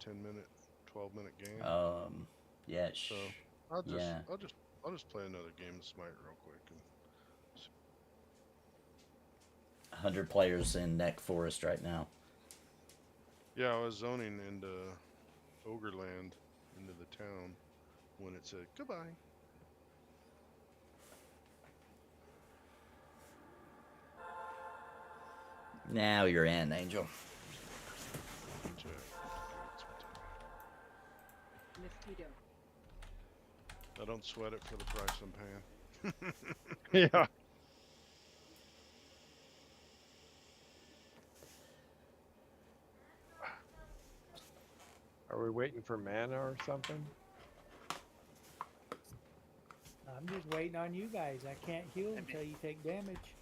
10-minute, 12-minute game.
Yeah.
So I'll just play another game of Smite real quick.
100 players in Neck Forest right now.
Yeah, I was zoning into Ogreland, into the town, when it said goodbye.
Now you're in, Angel.
Mosquito.
I don't sweat it for the price I'm paying.
Yeah. Are we waiting for mana or something?
I'm just waiting on you guys. I can't heal until you take damage.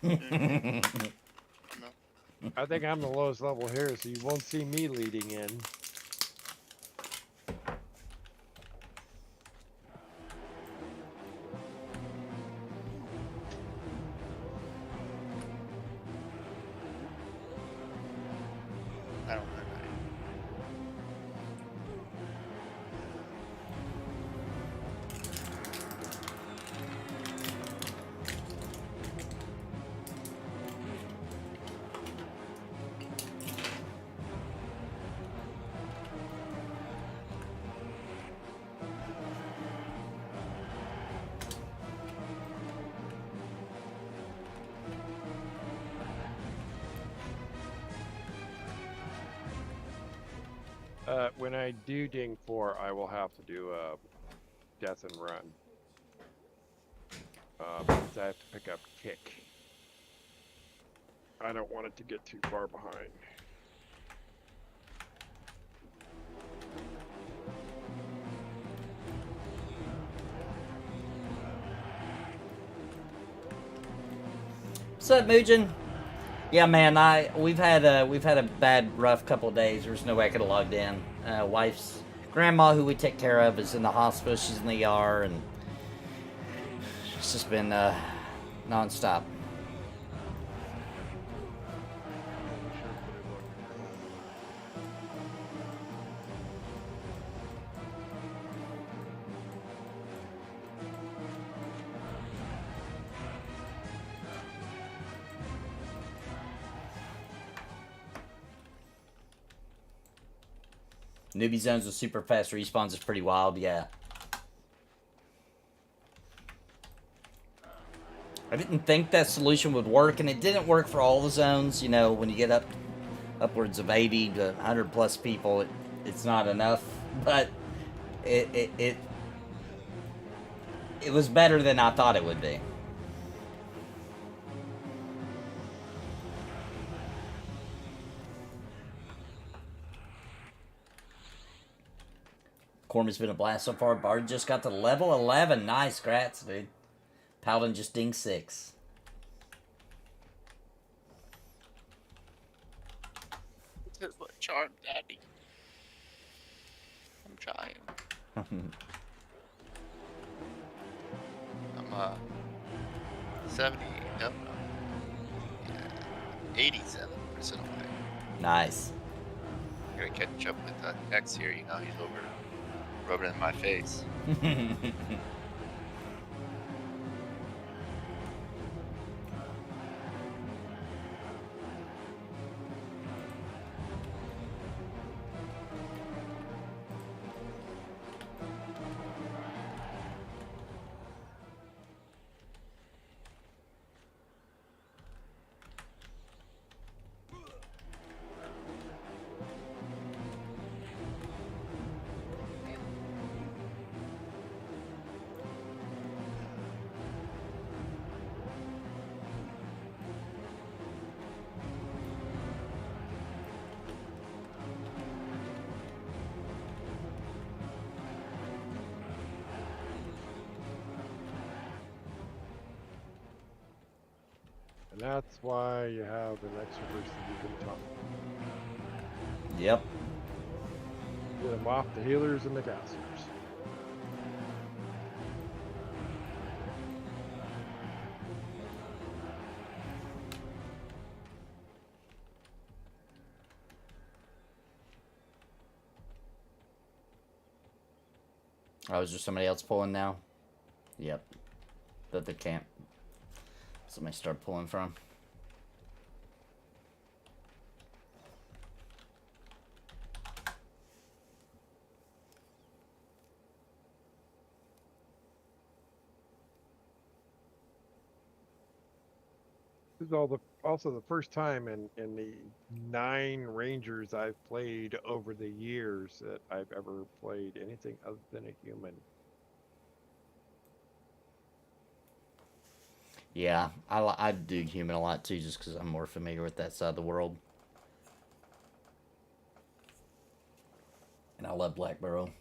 I think I'm the lowest level here, so you won't see me leading in.
I don't know.
When I do Ding 4, I will have to do a death and run. Because I have to pick up Kick. I don't want it to get too far behind.
What's up, Mugen? Yeah, man. We've had a bad, rough couple of days. There's no way I could have logged in. Wife's grandma, who we take care of, is in the hospital. She's in the ER, and it's just been non-stop. Newbie zones with super fast respawns is pretty wild, yeah. I didn't think that solution would work, and it didn't work for all the zones. You know, when you get upwards of 80 to 100 plus people, it's not enough. But it It was better than I thought it would be. Quarm has been a blast so far. Bard just got to level 11. Nice, grats, dude. Paladin just dinged 6.
This is what charm, Daddy. I'm trying. I'm 70. No, yeah, 87% away.
Nice.
Gotta catch up with X here. You know, he's over rubbing in my face.
And that's why you have an extra person you can talk.
Yep.
Get them off the healers and the casters.
Oh, is there somebody else pulling now? Yep. That the camp. Somebody start pulling from.
This is also the first time in the 9 Rangers I've played over the years that I've ever played anything other than a human.
Yeah, I do human a lot too, just because I'm more familiar with that side of the world. And I love Black Burrow.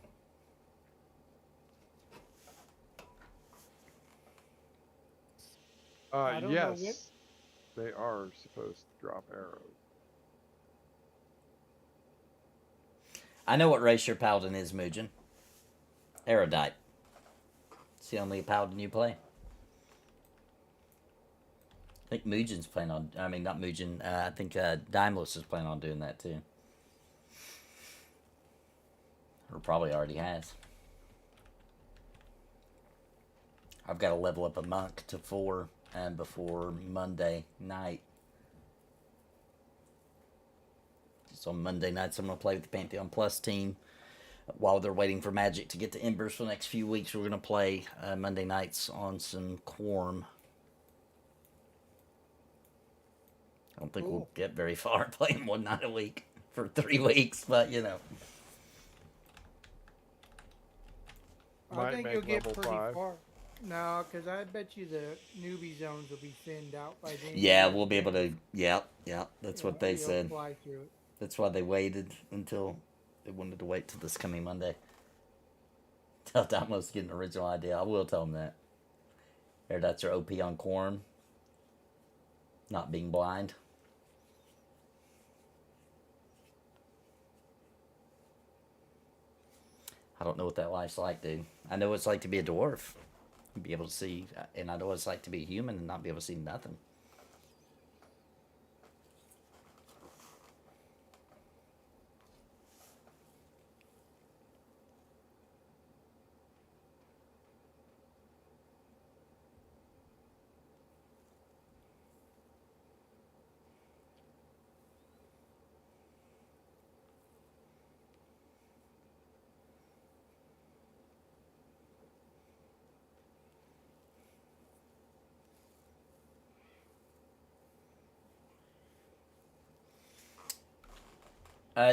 I don't know what-
Yes, they are supposed to drop arrows.
I know what race your paladin is, Mugen. Erudite. It's the only paladin you play. I think Mugen's planning on... I mean, not Mugen. I think Daimlos is planning on doing that, too. Or probably already has. I've got to level up a monk to 4 before Monday night. So on Monday nights, I'm going to play with the Pantheon Plus team. While they're waiting for Magic to get to Embers for the next few weeks, we're going to play Monday nights on some Quarm. I don't think we'll get very far playing one night a week for 3 weeks, but you know.
I
Might
think
make
you'll get
level
pretty
5.
far. No, because I bet you the newbie zones will be thinned out by then.
Yeah, we'll be able to. Yeah. That's what they
you'll
said.
fly through it.
That's why they waited until they wanted to wait till this coming Monday. Tell Damos to get an original idea. I will tell them that. That's our OP on Quarm. Not being blind. I don't know what that life's like, dude. I know what it's like to be a dwarf. Be able to see, and I know what it's like to be human and not be able to see nothing.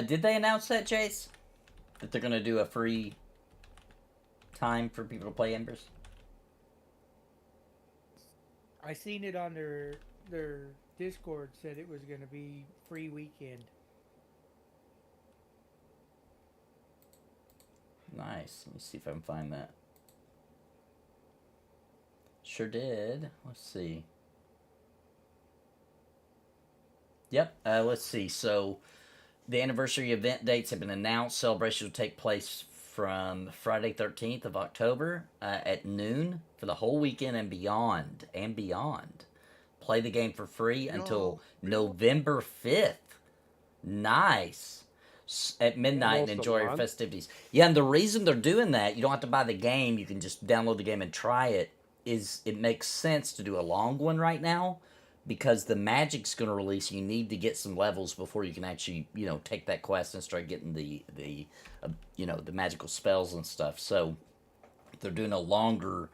Did they announce that, Chase? That they're gonna do a free time for people to play Embers?
I seen it on their Discord, said it was going to be free weekend.
Nice. Let me see if I can find that. Sure did. Let's see. Yep. Let's see. So the anniversary event dates have been announced. Celebration will take place from Friday 13th of October at noon for the whole weekend and beyond. And beyond. Play the game for free until November 5th. Nice. At midnight and enjoy your festivities. Yeah, and the reason they're doing that, you don't have to buy the game, you can just download the game and try it, is it makes sense to do a long one right now because the magic's going to release. You need to get some levels before you can actually, take that quest and start getting the magical spells and stuff. So they're doing a longer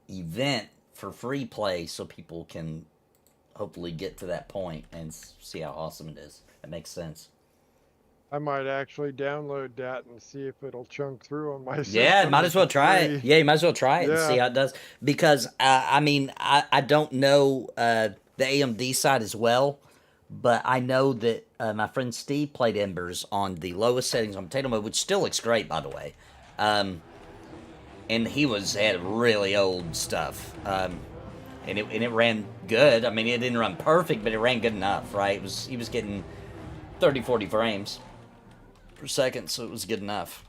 event for free play so people can hopefully get to that point and see how awesome it is. That makes sense.
I might actually download that and see if it'll chunk through on my system.
Yeah, might as well try it. Yeah, you might as well try it and see how it does. Because, I don't know the AMD side as well, but I know that my friend Steve played Embers on the lowest settings on potato mode, which still looks great, by the way. And he had really old stuff. And it ran good. I mean, it didn't run perfect, but it ran good enough, right? He was getting 30, 40 frames per second, so it was good enough.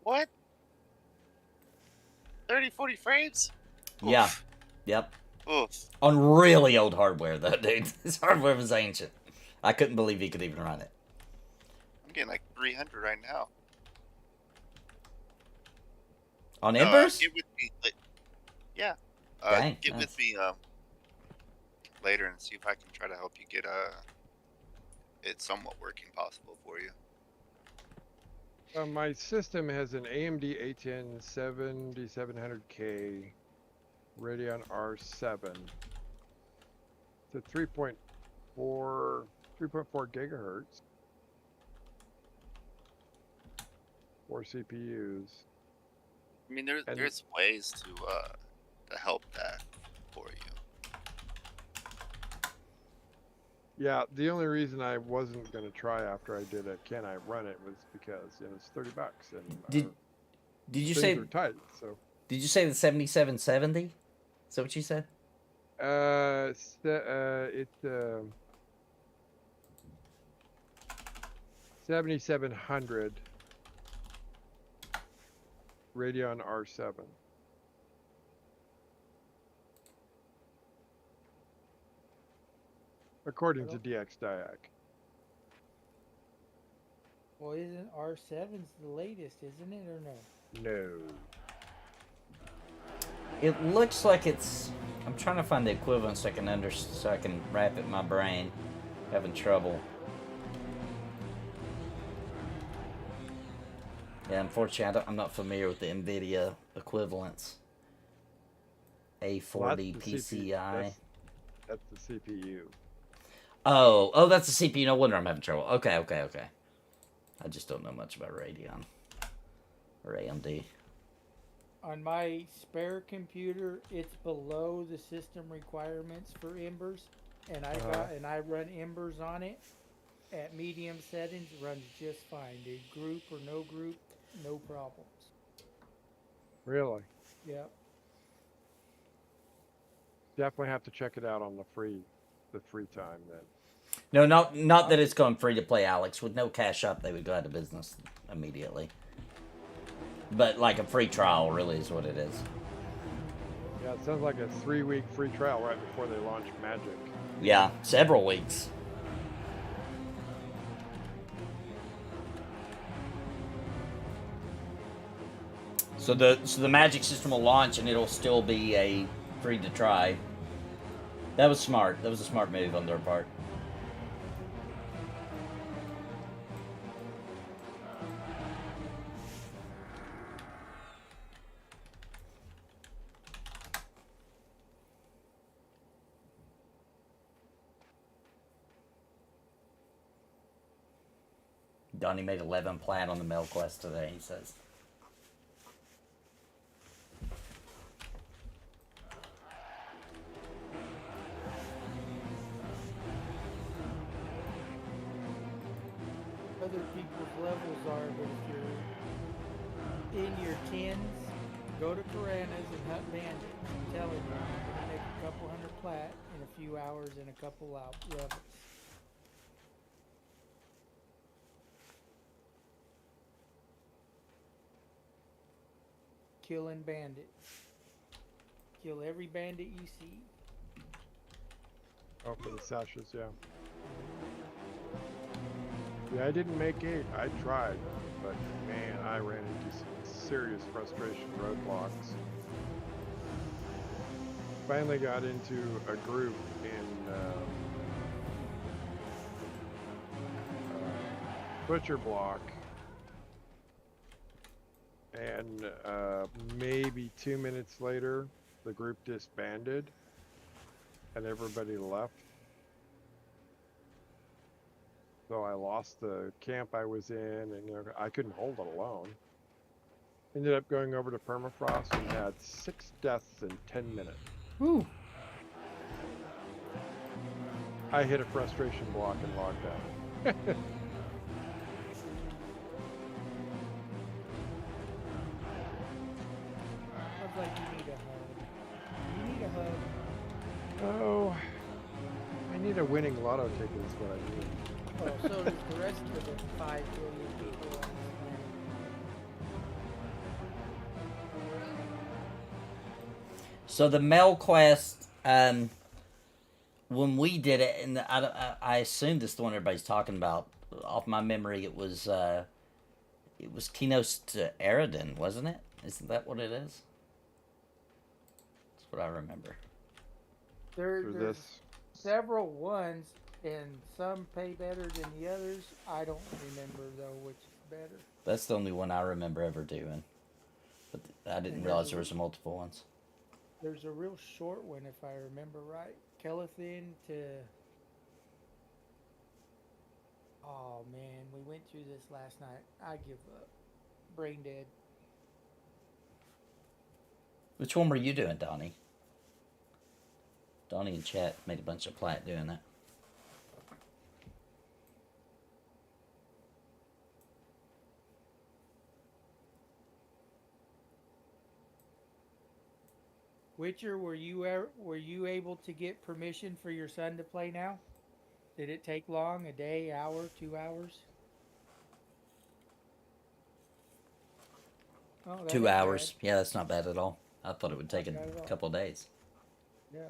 What? 30, 40 frames?
Yeah.
Oof.
Yep.
Oof.
On really old hardware, though, dude. His hardware was ancient. I couldn't believe he could even run it.
I'm getting like 300 right now.
On Embers?
Get with me. Yeah.
Dang,
get
nice.
with me later and see if I can try to help you get it somewhat working possible for you.
My system has an AMD A10 7700K Radeon R7. It's a 3.4 gigahertz. 4 CPUs.
I mean, there's ways to help that for you.
Yeah, the only reason I wasn't going to try after I did a Can I Run It was because it's $30 and
Did you
things
say
are tight, so
Did you say the 7770? Is that what you said?
it's 7700 Radeon R7. According to DX Diac.
Well, isn't R7's the latest, isn't it, or no?
No.
It looks like it's. I'm trying to find the equivalent so I can wrap it in my brain. Having trouble. Yeah, unfortunately, I'm not familiar with the NVIDIA equivalents. A40 PCI.
That's the CPU.
Oh, that's the CPU. No wonder I'm having trouble. Okay. I just don't know much about Radeon or AMD.
On my spare computer, it's below the system requirements for Embers, and I run Embers on it at medium settings. Runs just fine, dude. Group or no group, no problems.
Really?
Yep.
Definitely have to check it out on the free time then.
No, not that it's going free to play, Alex. With no cash up, they would go out of business immediately. But like a free trial, really, is what it is.
Yeah, it sounds like a 3-week free trial right before they launch Magic.
Yeah, several weeks. So the Magic system will launch and it'll still be a free to try. That was smart. That was a smart move on their part. Donnie made 11 plat on the mail quest today, he says.
other people's levels are, but if you're in your tens, go to Piranhas and hunt bandits. I'm telling you, you're gonna make a couple hundred plat in a few hours and a couple levels. Killing bandits. Kill every bandit you see.
Oh, for the sashes, yeah. Yeah, I didn't make 8. I tried, but man, I ran into some serious frustration roadblocks. Finally got into a group in Butcher Block, and maybe 2 minutes later, the group disbanded, and everybody left. So I lost the camp I was in, and I couldn't hold it alone. Ended up going over to Permafrost and had 6 deaths in 10 minutes.
Whew.
I hit a frustration block and logged out.
Sounds like you need a hug. You need a hug.
Oh, I need a winning lotto ticket is what I need.
Oh, so does the rest of the 5 billion people on this planet.
So the mail quest, when we did it, and I assume this is the one everybody's talking about. Off my memory, it was Kinos to Eridan, wasn't it? Isn't that what it is? That's what I remember.
For
There's
this,
several ones, and some pay better than the others. I don't remember though which is better.
That's the only one I remember ever doing. But I didn't realize there was multiple ones.
There's a real short one if I remember right. Kelethin to... Oh man, we went through this last night. I give up. Brain dead.
Which one were you doing, Donnie? Donnie and chat made a bunch of plat doing that.
Witcher, were you able to get permission for your son to play now? Did it take long? A day, hour, 2 hours? Oh, that
2
ain't
hours. Yeah, that's not bad at all. I thought it would take
Not bad at
a
all.
couple of days.
bad. Yeah.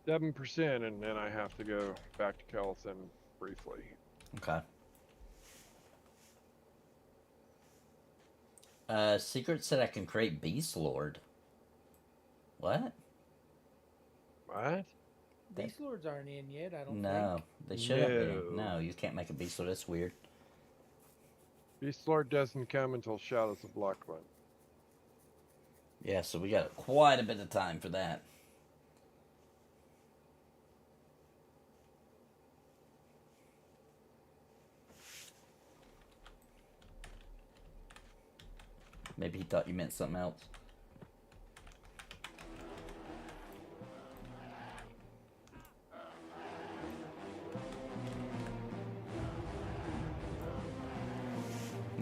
$7%, and then I have to go back to Kelethin briefly.
Okay. Secret said I can create Beast Lord. What?
What?
Beast Lords aren't in yet, I don't
No,
think.
they should have been.
No.
No, you can't make a Beast Lord. That's weird.
Beast Lord doesn't come until Shadows of Blackwood.
Yeah, so we got quite a bit of time for that. Maybe he thought you meant something else.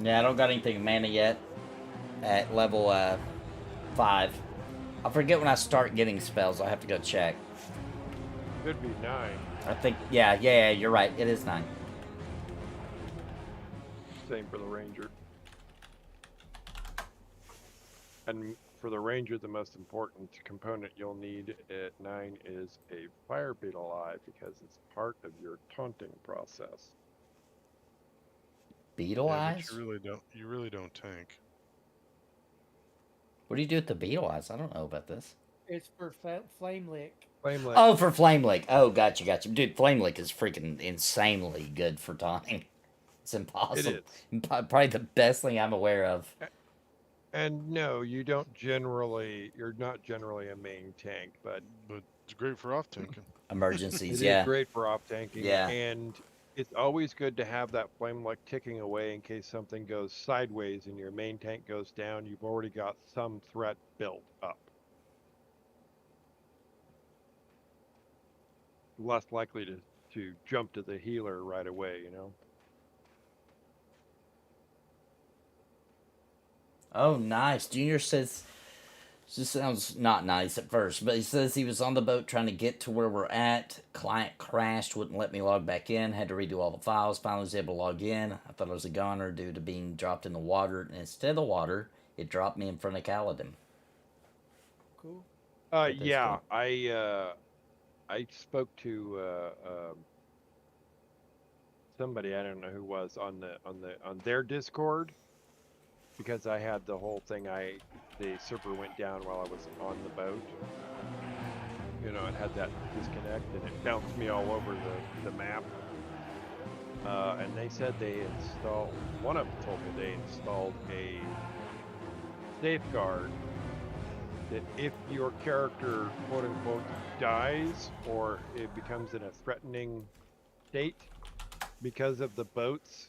Yeah, I don't got anything mana yet at level 5. I forget when I start getting spells. I have to go check.
Could be 9.
I think, yeah, you're right. It is 9.
Same for the Ranger. And for the Ranger, the most important component you'll need at 9 is a Fire Beetle Eye, because it's part of your taunting process.
Beetle
Yeah,
eyes?
but you really don't tank.
What do you do with the beetle eyes? I don't know about this.
It's for flame lick.
Flame lick.
Oh, for Flame Lick. Oh, gotcha. Dude, Flame Lick is freaking insanely good for taunting. It's impossible.
It is.
Probably the best thing I'm aware of.
And no, you don't generally. You're not generally a main tank, but
But it's great for off tanking.
Emergencies,
it
yeah.
is great for off tanking.
Yeah.
And it's always good to have that flame lick ticking away in case something goes sideways and your main tank goes down. You've already got some threat built up. Less likely to jump to the healer right away, you know.
Oh, nice. Junior says, this sounds not nice at first, but he says he was on the boat trying to get to where we're at. Client crashed, wouldn't let me log back in. Had to redo all the files. Finally was able to log in. I thought I was a goner due to being dropped in the water. And instead of the water, it dropped me in front of Paladin.
Cool.
Yeah, I spoke to somebody, I don't know who was on their Discord, because I had the whole thing. The server went down while I was on the boat. You know, it had that disconnect and it bounced me all over the map. And they said they installed. One of them told me they installed a safeguard that if your character, quote unquote, dies or it becomes in a threatening state because of the boats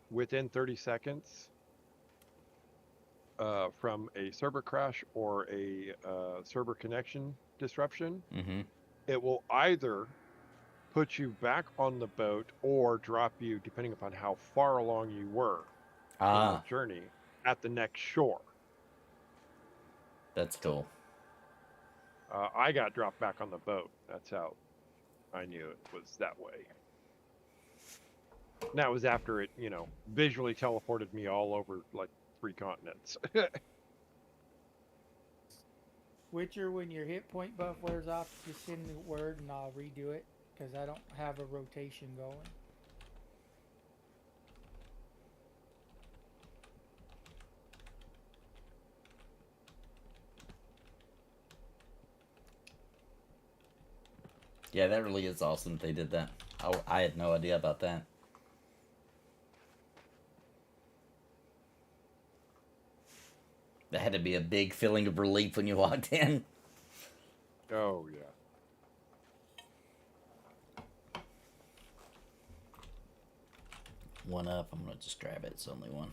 within 30 seconds from a server crash or a server connection disruption, it will either put you back on the boat or drop you, depending upon how far along you were in the journey, at the next shore.
That's cool.
I got dropped back on the boat. That's how I knew it was that way. And that was after it, you know, visually teleported me all over like 3 continents.
Witcher, when your hit point buff wears off, just send me word and I'll redo it, because I don't have a rotation going.
Yeah, that really is awesome they did that. I had no idea about that. That had to be a big feeling of relief when you walked in.
Oh, yeah.
One up. I'm going to just grab it. It's only one.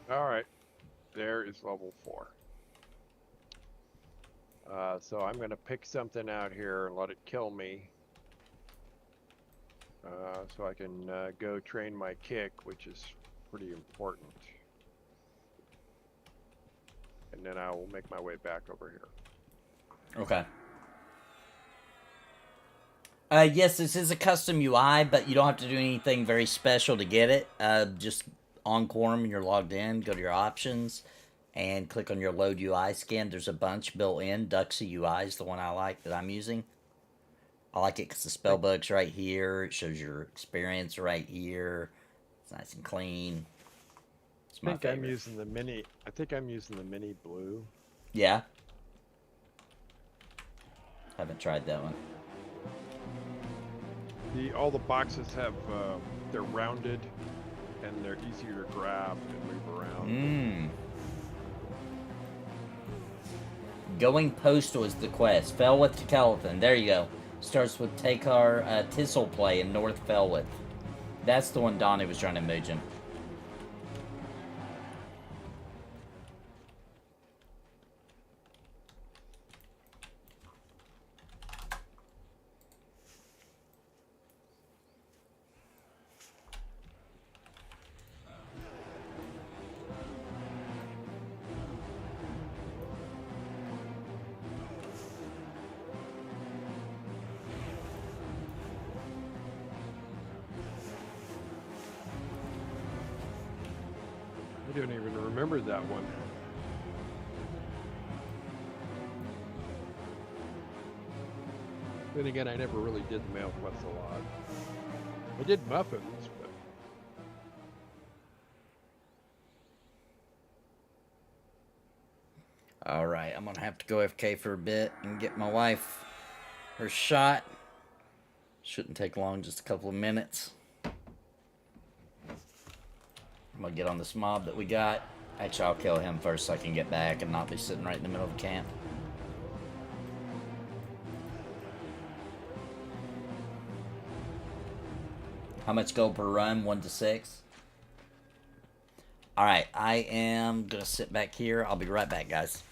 Alright. There is level 4. So I'm going to pick something out here and let it kill me. So I can go train my kick, which is pretty important. And then I will make my way back over here.
Okay. Yes, this is a custom UI, but you don't have to do anything very special to get it. Just on Quarm and you're logged in, go to your options and click on your load UI scan. There's a bunch built in. Duxie UI is the one I like that I'm using. I like it because the spellbook's right here. It shows your experience right here. It's nice and clean. It's my favorite.
I think I'm using the mini blue.
Yeah. Haven't tried that one.
All the boxes have they're rounded and they're easier to grab and move around.
Going postal is the quest. Felwith to Kelvin. There you go. Starts with Takar Thistle Play in North Felwith. That's the one Donnie was trying to move him.
don't even remember that one. Then again, I never really did the mail quests a lot. I did muffins, but
Alright, I'm gonna have to go AFK for a bit and get my wife her shot. Shouldn't take long, just a couple of minutes. I'm gonna get on this mob that we got. Actually, I'll kill him first so I can get back and not be sitting right in the middle of camp. How much gold per run? 1 to 6. Alright, I am gonna sit back here. I'll be right back, guys.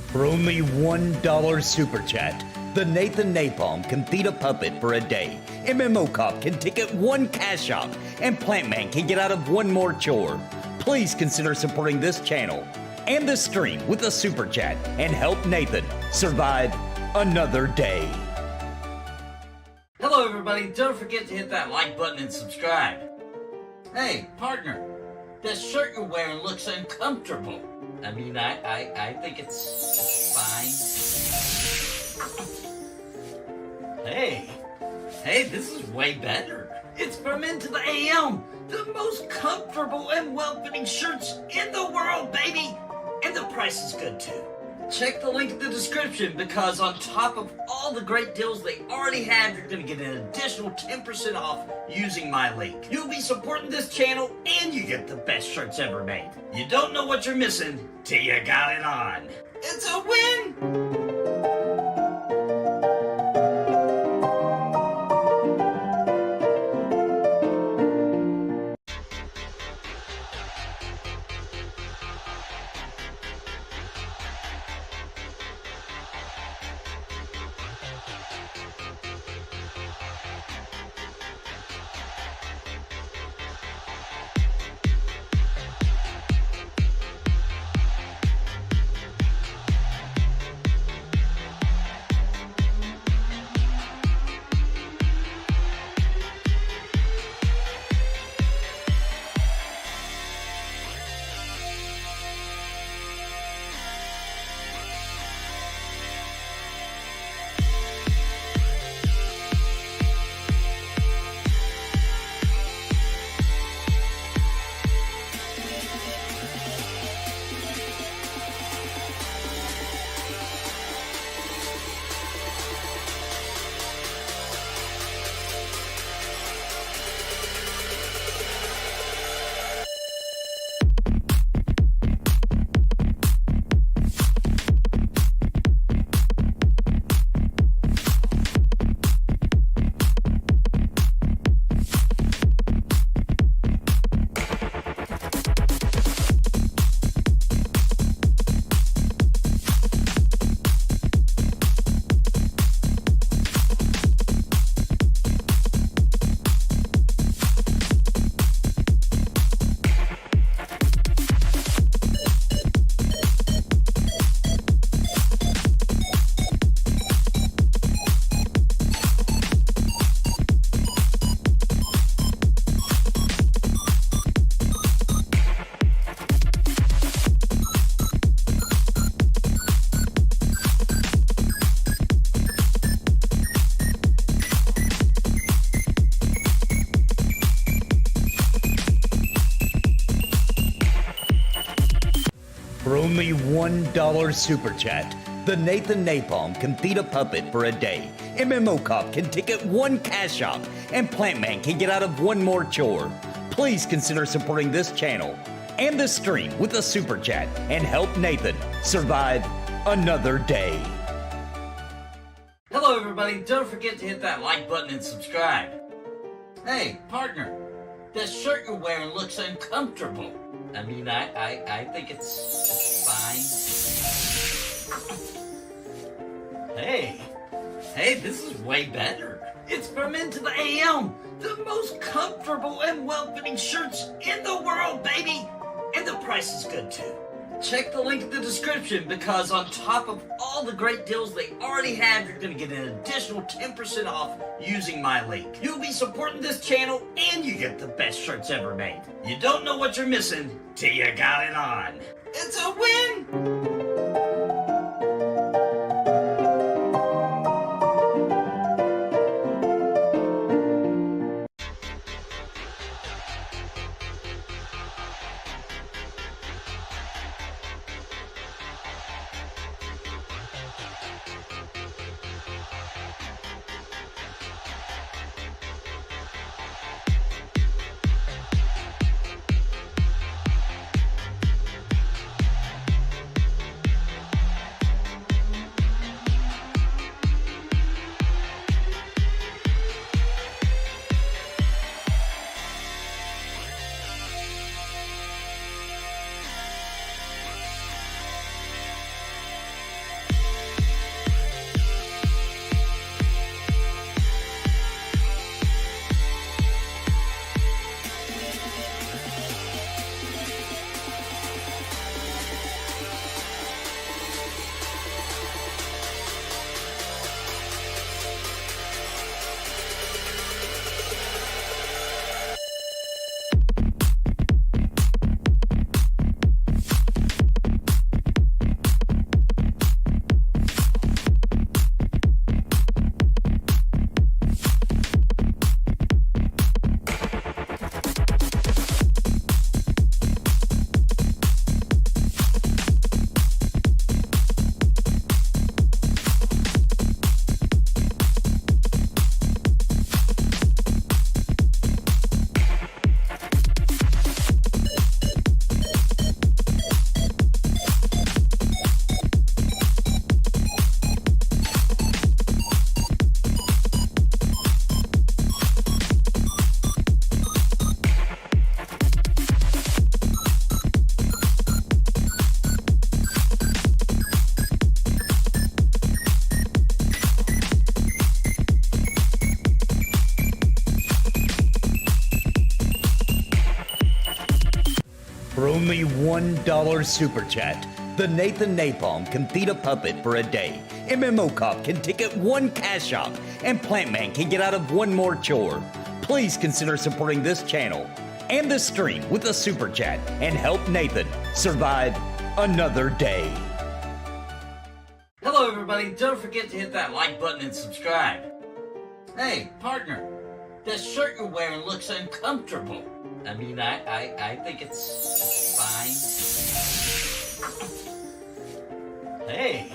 For only $1 super chat, the Nathan Napalm can feed a puppet for a day. MMO Cop can ticket 1 cash out, and Plant Man can get out of 1 more chore. Please consider supporting this channel and this stream with a super chat and help Nathan survive another day.
Hello everybody, don't forget to hit that like button and subscribe. Hey, partner, that shirt you're wearing looks uncomfortable. I mean, I think it's fine. Hey, this is way better. It's from Into the AM, the most comfortable and well-fitting shirts in the world, baby. And the price is good too. Check the link in the description because on top of all the great deals they already have, you're going to get an additional 10% off using my link. You'll be supporting this channel and you get the best shirts ever made. You don't know what you're missing till you got it on. It's a win!
For only $1 super chat, the Nathan Napalm can feed a puppet for a day. MMO Cop can ticket 1 cash out, and Plant Man can get out of 1 more chore. Please consider supporting this channel and this stream with a super chat and help Nathan survive another day.
Hello everybody, don't forget to hit that like button and subscribe. Hey, partner, that shirt you're wearing looks uncomfortable. I mean, I think it's fine. Hey, this is way better. It's from Into the AM, the most comfortable and well-fitting shirts in the world, baby. And the price is good too. Check the link in the description because on top of all the great deals they already have, you're going to get an additional 10% off using my link. You'll be supporting this channel and you get the best shirts ever made. You don't know what you're missing till you got it on. It's a win!
For only $1 super chat, the Nathan Napalm can feed a puppet for a day, MMO Cop can ticket one cash shop, and Plant Man can get out of one more chore. Please consider supporting this channel and this stream with a super chat and help Nathan survive another day.
Hello everybody, don't forget to hit that like button and subscribe. Hey, partner, that shirt you're wearing looks uncomfortable. I mean, I think it's fine. Hey,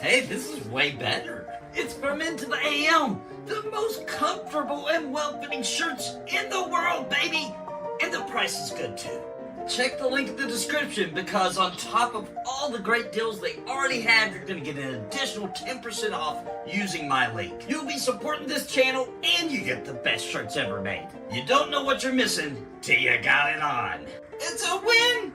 this is way better. It's from Into the AM, the most comfortable and well-fitting shirts in the world, baby. And the price is good too. Check the link in the description because on top of all the great deals they already have, you're going to get an additional 10% off using my link. You'll be supporting this channel and you get the best shirts ever made. You don't know what you're missing till you got it on. It's a win!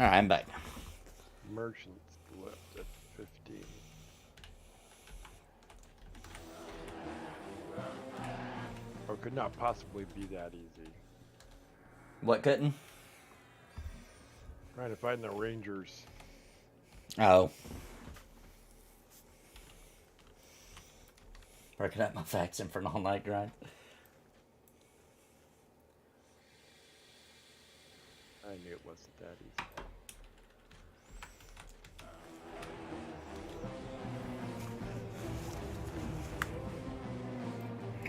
Alright, I'm back.
Merchants left at 15. Oh, could not possibly be that easy.
What couldn't?
Trying to find the Rangers.
Oh. Working out my faction for an all-night grind.
I knew it wasn't that easy.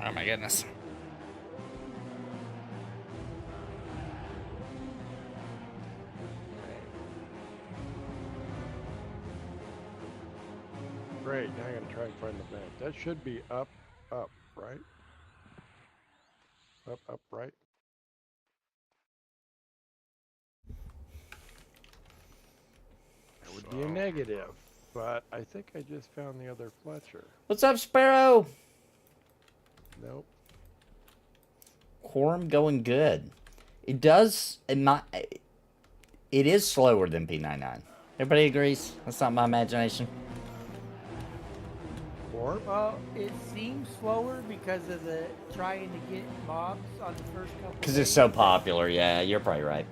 Oh my goodness.
Great, now I gotta try and find the map. That should be up, right? Up, right? That would be a negative, but I think I just found the other Fletcher.
What's up, Sparrow?
Nope.
Quorum going good. It does. It is slower than P99. Everybody agrees? That's not my imagination.
Or
Well, it seems slower because of the trying to get mobs on the first couple.
Because it's so popular. Yeah, you're probably right.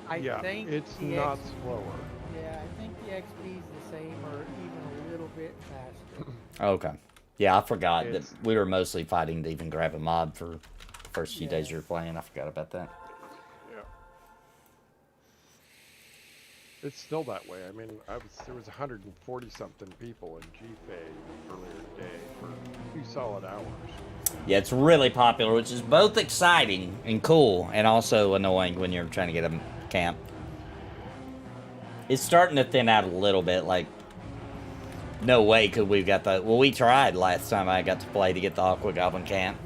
I
yeah,
think
it's
the
not
X,
slower.
Yeah, I think the XP is the same or even a little bit faster.
Okay. Yeah, I forgot
It's-
that we were mostly fighting to even grab a mob for the first few days
Yeah.
you were playing. I forgot about that.
Yeah. It's still that way. I mean, there was 140 something people in GFA earlier today for 2 solid hours.
Yeah, it's really popular, which is both exciting and cool, and also annoying when you're trying to get a camp. It's starting to thin out a little bit, like, no way could we got the... Well, we tried last time I got to play to get the Aqua Goblin camp.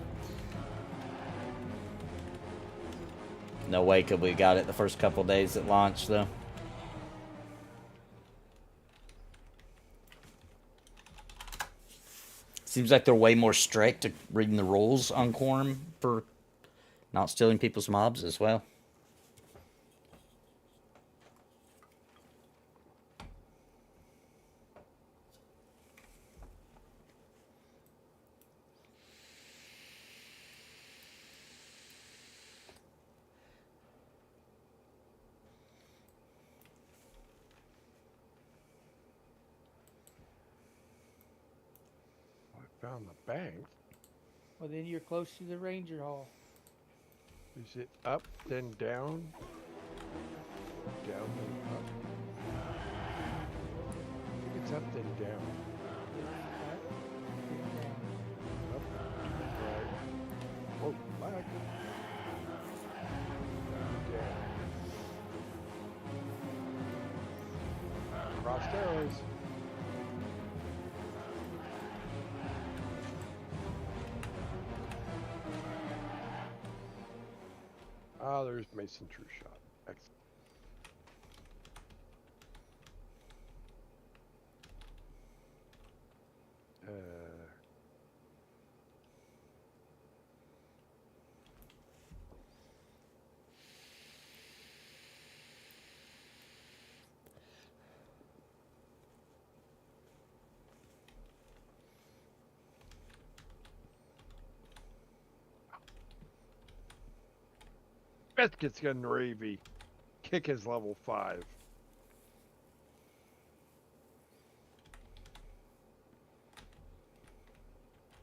No way could we got it the first couple days at launch, though. Seems like they're way more strict at reading the rules on Quorum for not stealing people's mobs as well.
I found the bank.
Well, then you're close to the Ranger Hall.
Is it up, then down? Down, then up? It's up, then down. Up, right. Whoa, lag. Down. Crossed arrows. Ah, there's Mason True Shot. Excellent. Biscuit's gonna Ravy. Kick is level 5.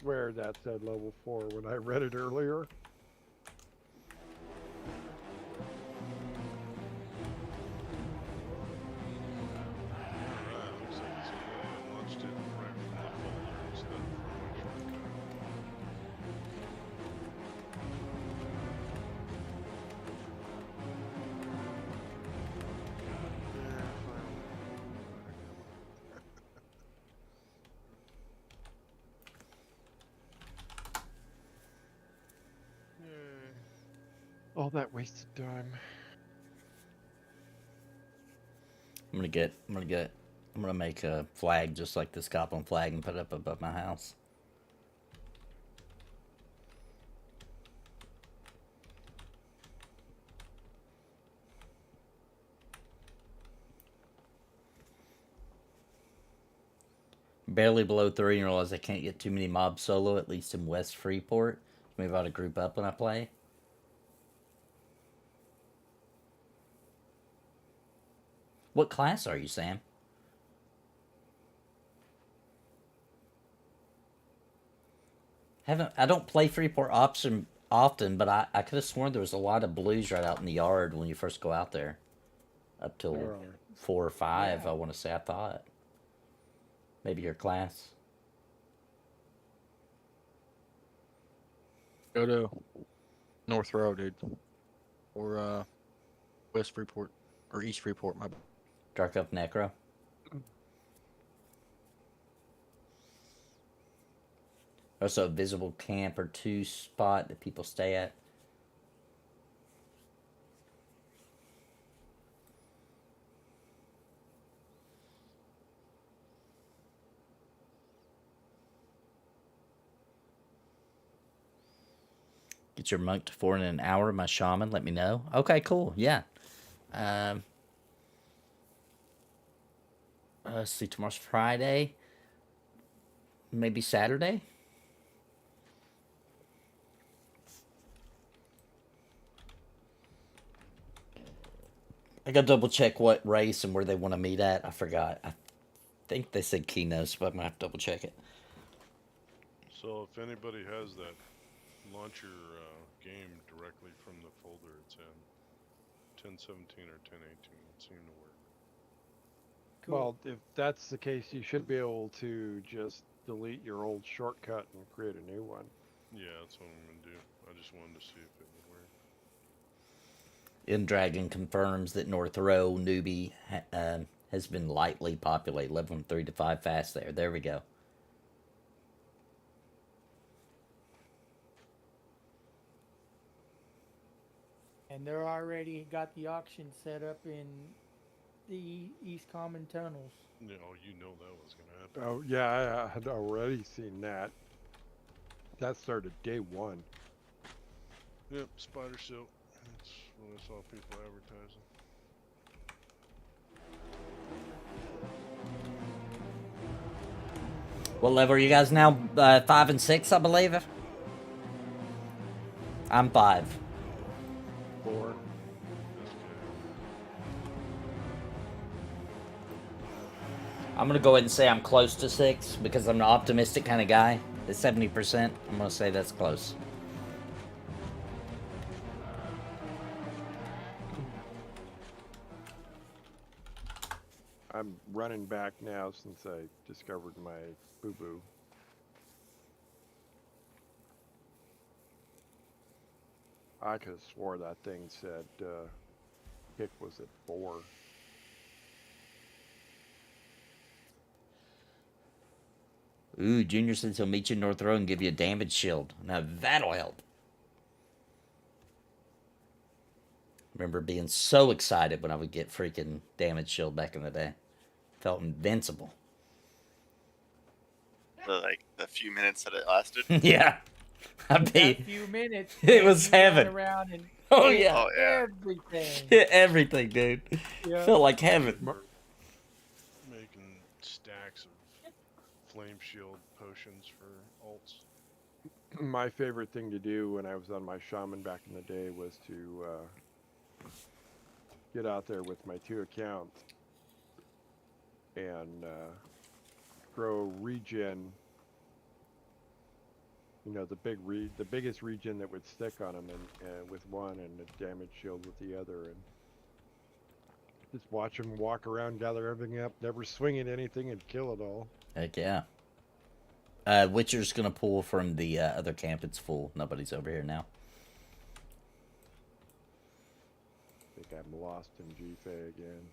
Where that said level 4 when I read it earlier.
Alright, looks like it's I launched it right from the folder instead of from my shortcut. Yeah, finally. Yay.
All that wasted time.
I'm gonna make a flag just like this goblin flag and put it up above my house. Barely below 3 and realize I can't get too many mobs solo, at least in West Freeport. Maybe I ought to group up when I play. What class are you, Sam? I don't play Freeport option often, but I could have sworn there was a lot of blues right out in the yard when you first go out there. Up till
There are.
4 or 5,
Yeah.
I want to say, I thought. Maybe your class.
Go to North Row, dude. Or West Freeport. Or East Freeport, my bad.
Dark Elf Necro. Also a visible camp or 2 spot that people stay at. Get your monk to 4 in an hour. My shaman, let me know. Okay, cool. Yeah. Let's see. Tomorrow's Friday. Maybe Saturday. I gotta double check what race and where they want to meet at. I forgot. I think they said Keynotes, but I'm gonna have to double check it.
So if anybody has that, launch your game directly from the folder it's in. 1017 or 1018 it seemed to work.
Cool.
Well, if that's the case, you should be able to just delete your old shortcut and create a new one.
Yeah, that's what I'm gonna do. I just wanted to see if it would work.
Dragon confirms that North Row newbie has been lightly populated. 11 3 to 5 fast there. There we go.
And they're already got the auction set up in the East Common tunnels.
You know, that was gonna happen.
Oh, yeah, I had already seen that. That started day 1.
Yep, spider silk. That's what I saw people advertising.
What level are you guys now? 5 and 6, I believe. I'm 5.
4.
I'm gonna go ahead and say I'm close to 6 because I'm an optimistic kind of guy. At 70%, I'm gonna say that's close.
I'm running back now since I discovered my boo-boo. I could have swore that thing said kick was at 4.
Ooh, Junior says he'll meet you in North Row and give you a damage shield. Now that'll help. Remember being so excited when I would get freaking damage shield back in the day. Felt invincible.
Like the few minutes that it lasted.
Yeah.
That few minutes.
It was
you ran
heaven.
around and
Oh
hit
yeah.
Oh, yeah.
everything.
Hit everything, dude.
Yeah.
Felt like heaven.
Making stacks of flame shield potions for alts.
My favorite thing to do when I was on my shaman back in the day was to get out there with my 2 accounts and throw regen. You know, the biggest regen that would stick on them, and with one, and a damage shield with the other, and just watch them walk around, gather everything up, never swing at anything, and kill it all.
Heck yeah. Witcher's gonna pull from the other camp. It's full. Nobody's over here now.
I think I'm lost in GFA again.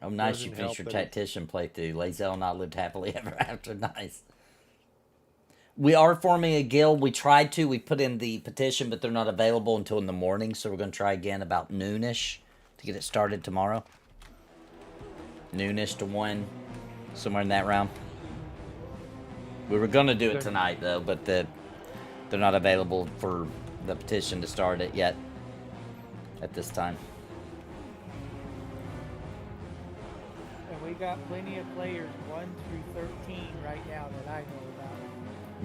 Oh, nice. You
Doesn't
finished
help
your
that it's-
tactician playthrough. Lazel and I lived happily ever after. Nice. We are forming a guild. We tried to. We put in the petition, but they're not available until in the morning. So we're going to try again about noonish to get it started tomorrow. Noonish to 1. Somewhere in that round. We were going to do it tonight, though, but they're not available for the petition to start it yet at this time.
And we got plenty of players 1 through 13 right now that I know about.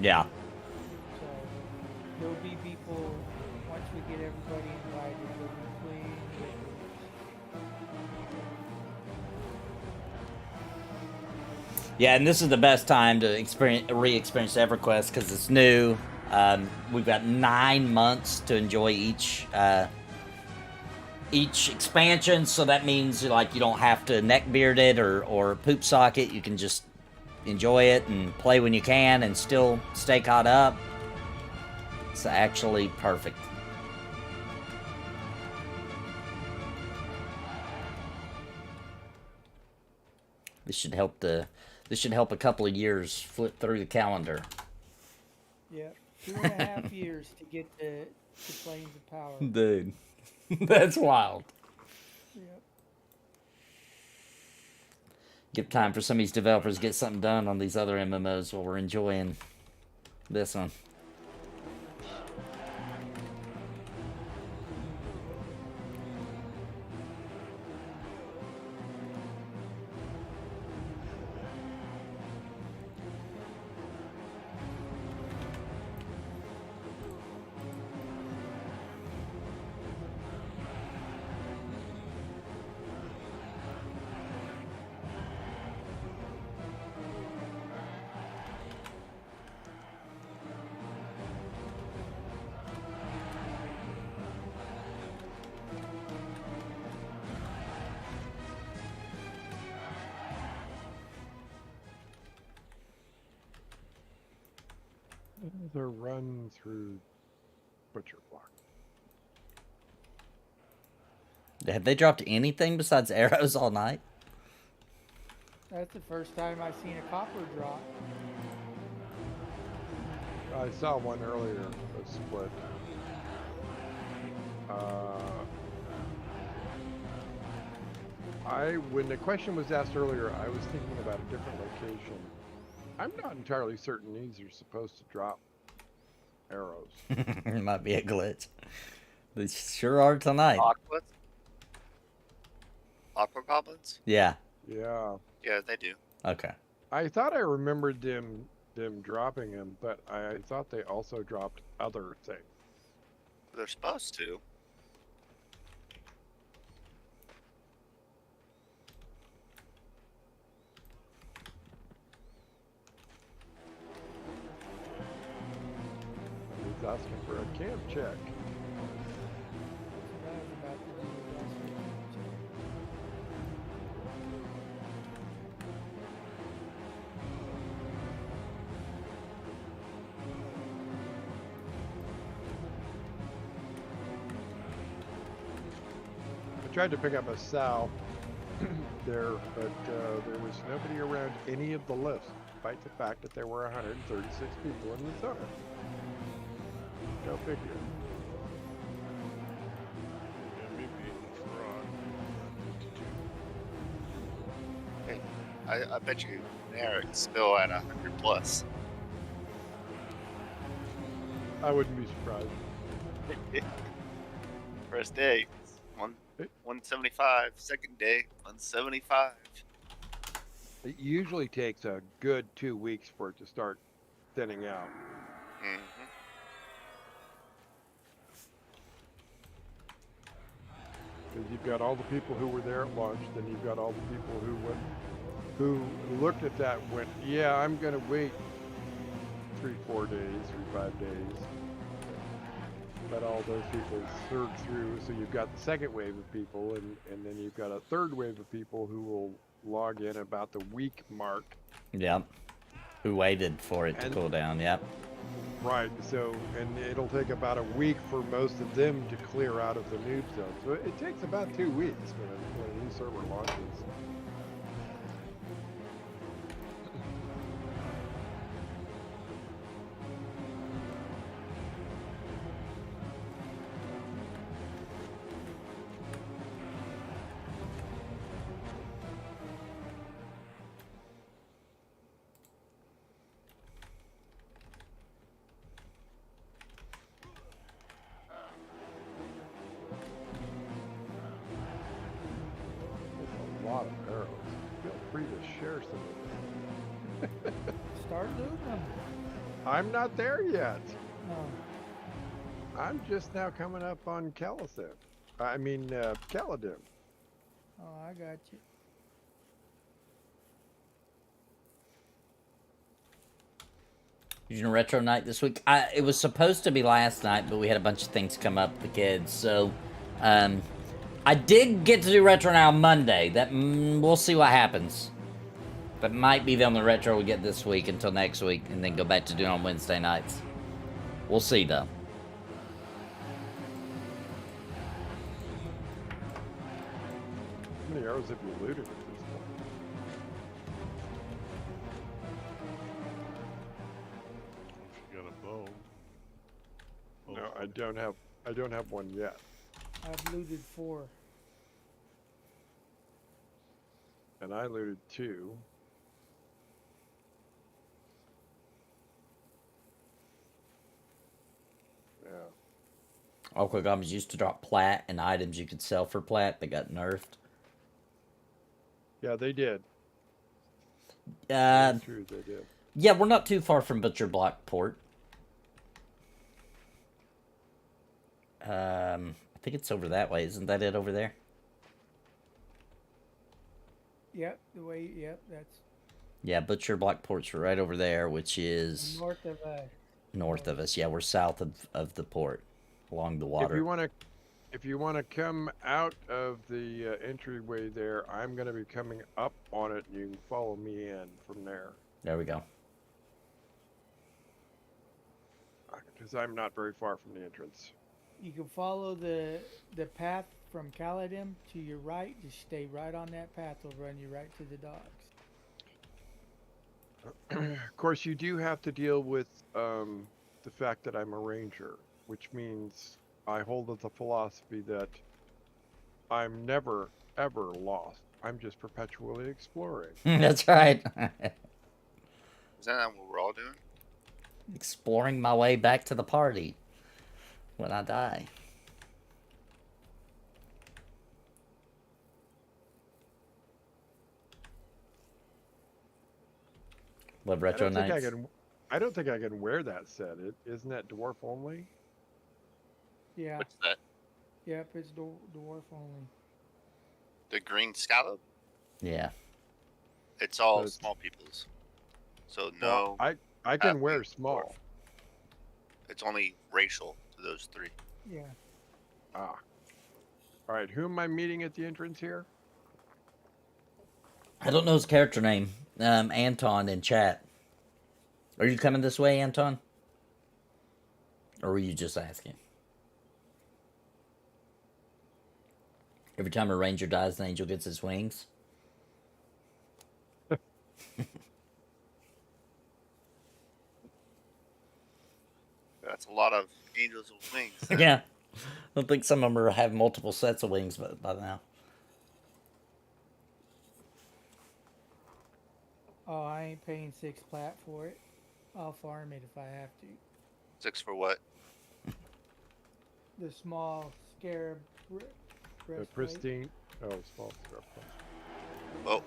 Yeah.
So there'll be people, once we get everybody invited, there'll be plenty of groups.
Yeah, and this is the best time to re-experience EverQuest because it's new. We've got 9 months to enjoy each expansion, so that means like you don't have to neckbeard it or poop sock it. You can just enjoy it and play when you can and still stay caught up. It's actually perfect. This should help a couple of years flip through the calendar.
Yeah, 2.5 years to get to Plains of Power.
Dude, that's wild.
Yep.
Give time for some of these developers to get something done on these other MMOs while we're enjoying This one.
The run through Butcher Block.
Have they dropped anything besides arrows all night?
That's the first time I've seen a copper drop.
I saw one earlier, a split. When the question was asked earlier, I was thinking about a different location. I'm not entirely certain these are supposed to drop arrows.
It might be a glitch. They sure are tonight.
Aquas? Aqua goblins?
Yeah.
Yeah.
Yeah, they do.
Okay.
I thought I remembered them dropping them, but I thought they also dropped other things.
They're supposed to.
He's asking for a camp check.
So that was about to do the rest of it.
I tried to pick up a sow there, but there was nobody around any of the lists, despite the fact that there were 136 people in the zone. Go figure.
Yeah, me beating Frog.
Hey, I bet you Eric's still at 100 plus.
I wouldn't be surprised.
First day, 175. Second day, 175.
It usually takes a good 2 weeks for it to start thinning out.
Mm-hmm.
Because you've got all the people who were there at launch, then you've got all the people who looked at that and went, yeah, I'm going to wait 3-4 days, 3-5 days. But all those people surge through, so you've got the second wave of people, and then you've got a third wave of people who will log in about the week mark.
Yep. Who waited for it to cool down, yep.
Right, so, and it'll take about a week for most of them to clear out of the noob zone. So it takes about 2 weeks when a new server launches. A lot of arrows. Feel free to share some of them.
Start looting them.
I'm not there yet.
Oh,
I'm just now coming up on Kaladin. Kaladin.
oh, I got you.
Using a retro night this week. It was supposed to be last night, but we had a bunch of things come up with the kids. So, I did get to do retro now on Monday. That we'll see what happens. That might be the only retro we get this week until next week, and then go back to doing on Wednesday nights. We'll see though.
How many arrows have you looted at this point?
If you got a bow.
No, I don't have one yet.
I've looted 4.
And I looted 2.
Aquagums used to drop plat and items you could sell for plat. They got nerfed.
Yeah, they did.
Uh,
That's true, they did.
yeah, we're not too far from Butcher Block Port. I think it's over that way. Isn't that it over there?
Yep, the way. Yep, that's
Yeah, Butcher Block Port's right over there, which is
north of us.
north of us. Yeah, we're south of the port, along the water.
If you wanna come out of the entryway there, I'm gonna be coming up on it, and you can follow me in from there.
There we go.
Because I'm not very far from the entrance.
You can follow the path from Kaladin to your right. Just stay right on that path. It'll run you right to the docks.
Of course, you do have to deal with the fact that I'm a ranger, which means I hold the philosophy that I'm never, ever lost. I'm just perpetually exploring.
That's right.
Is that not what we're all doing?
Exploring my way back to the party when I die. Love Retro Nights.
I don't think I can wear that set. Isn't that dwarf only?
Yeah.
What's that?
Yep, it's dwarf only.
The green scallop?
Yeah.
It's all
Those-
small peoples. So no.
Well, I can wear
athlete
small.
dwarf. It's only racial to those three.
Yeah.
Ah. All right, who am I meeting at the entrance here?
I don't know his character name. Anton in chat. Are you coming this way, Anton? Or were you just asking? Every time a ranger dies, an angel gets his wings.
That's a lot of angels with wings.
Yeah. I don't think some of them have multiple sets of wings by now.
Oh, I ain't paying 6 plat for it. I'll farm it if I have to.
6 for what?
The small scarab
The
breastplate.
pristine. Oh, small stuff.
Well,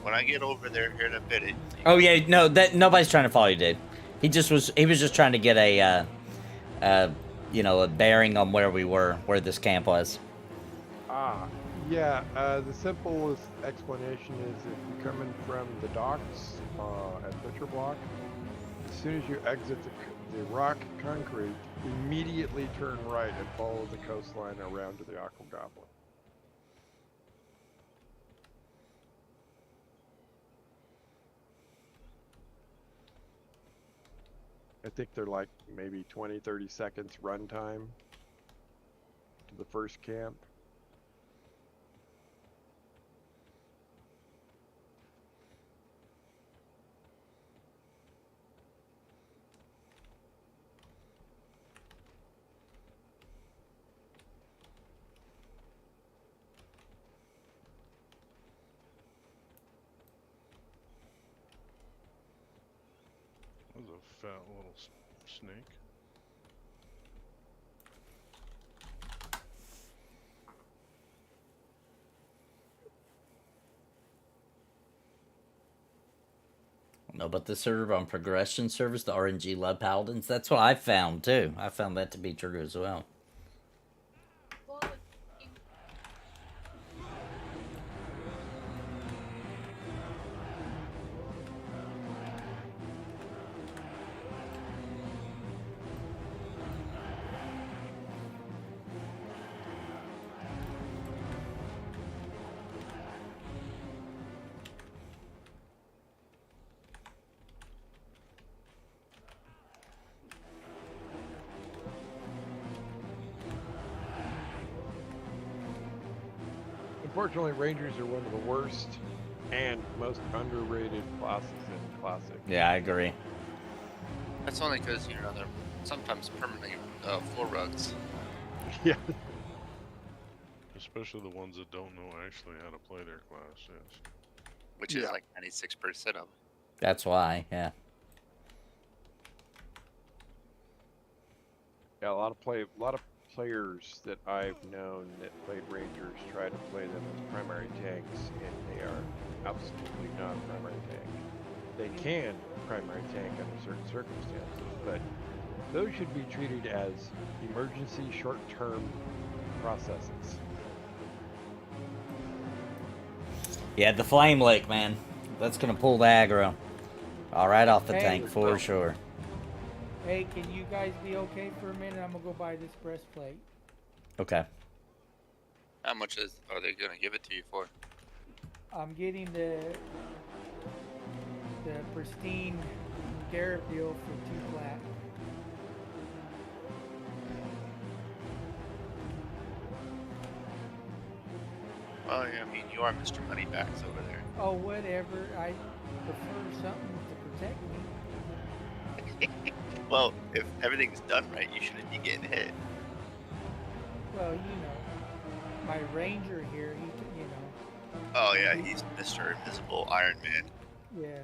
when I get over there here in a bit,
Oh yeah, no, that nobody's trying to follow you, dude. He was just trying to get a a bearing on where we were, where this camp was.
Ah, yeah. The simplest explanation is if you're coming from the docks at Butcher Block, as soon as you exit the rock concrete, immediately turn right and follow the coastline around to the Aqua Goblin. I think they're like maybe 20-30 seconds run time to the first camp.
That was a fat little snake.
No, but the server on progression servers, the RNG love paladins, that's what I found too. I found that to be true as well.
Well,
Unfortunately, Rangers are one of the worst and most underrated classes in Classic.
Yeah, I agree.
that's only because they're sometimes permanently floor rugs.
Yeah.
Especially the ones that don't know actually how to play their class, yes.
Which is
Yeah.
like 96% of them.
That's why, yeah.
Yeah, a lot of players that I've known that played Rangers try to play them as primary tanks, and they are absolutely not primary tank. They can primary tank under certain circumstances, but those should be treated as emergency short-term processes.
Yeah, the flame lick, man. That's gonna pull the aggro. All right off the
Hey.
tank for sure.
Hey, can you guys be okay for a minute? I'm gonna go buy this breastplate.
Okay.
How much are they gonna give it to you for?
I'm getting the pristine Garrett deal for 2 flat.
Well, yeah, I mean, you are Mr. Moneybacks over there.
Oh, whatever. I prefer something to protect me.
Well, if everything's done right, you shouldn't be getting hit.
Well, you know, my ranger here, he, you know.
Oh yeah, he's Mr. Invisible Iron Man.
Yeah.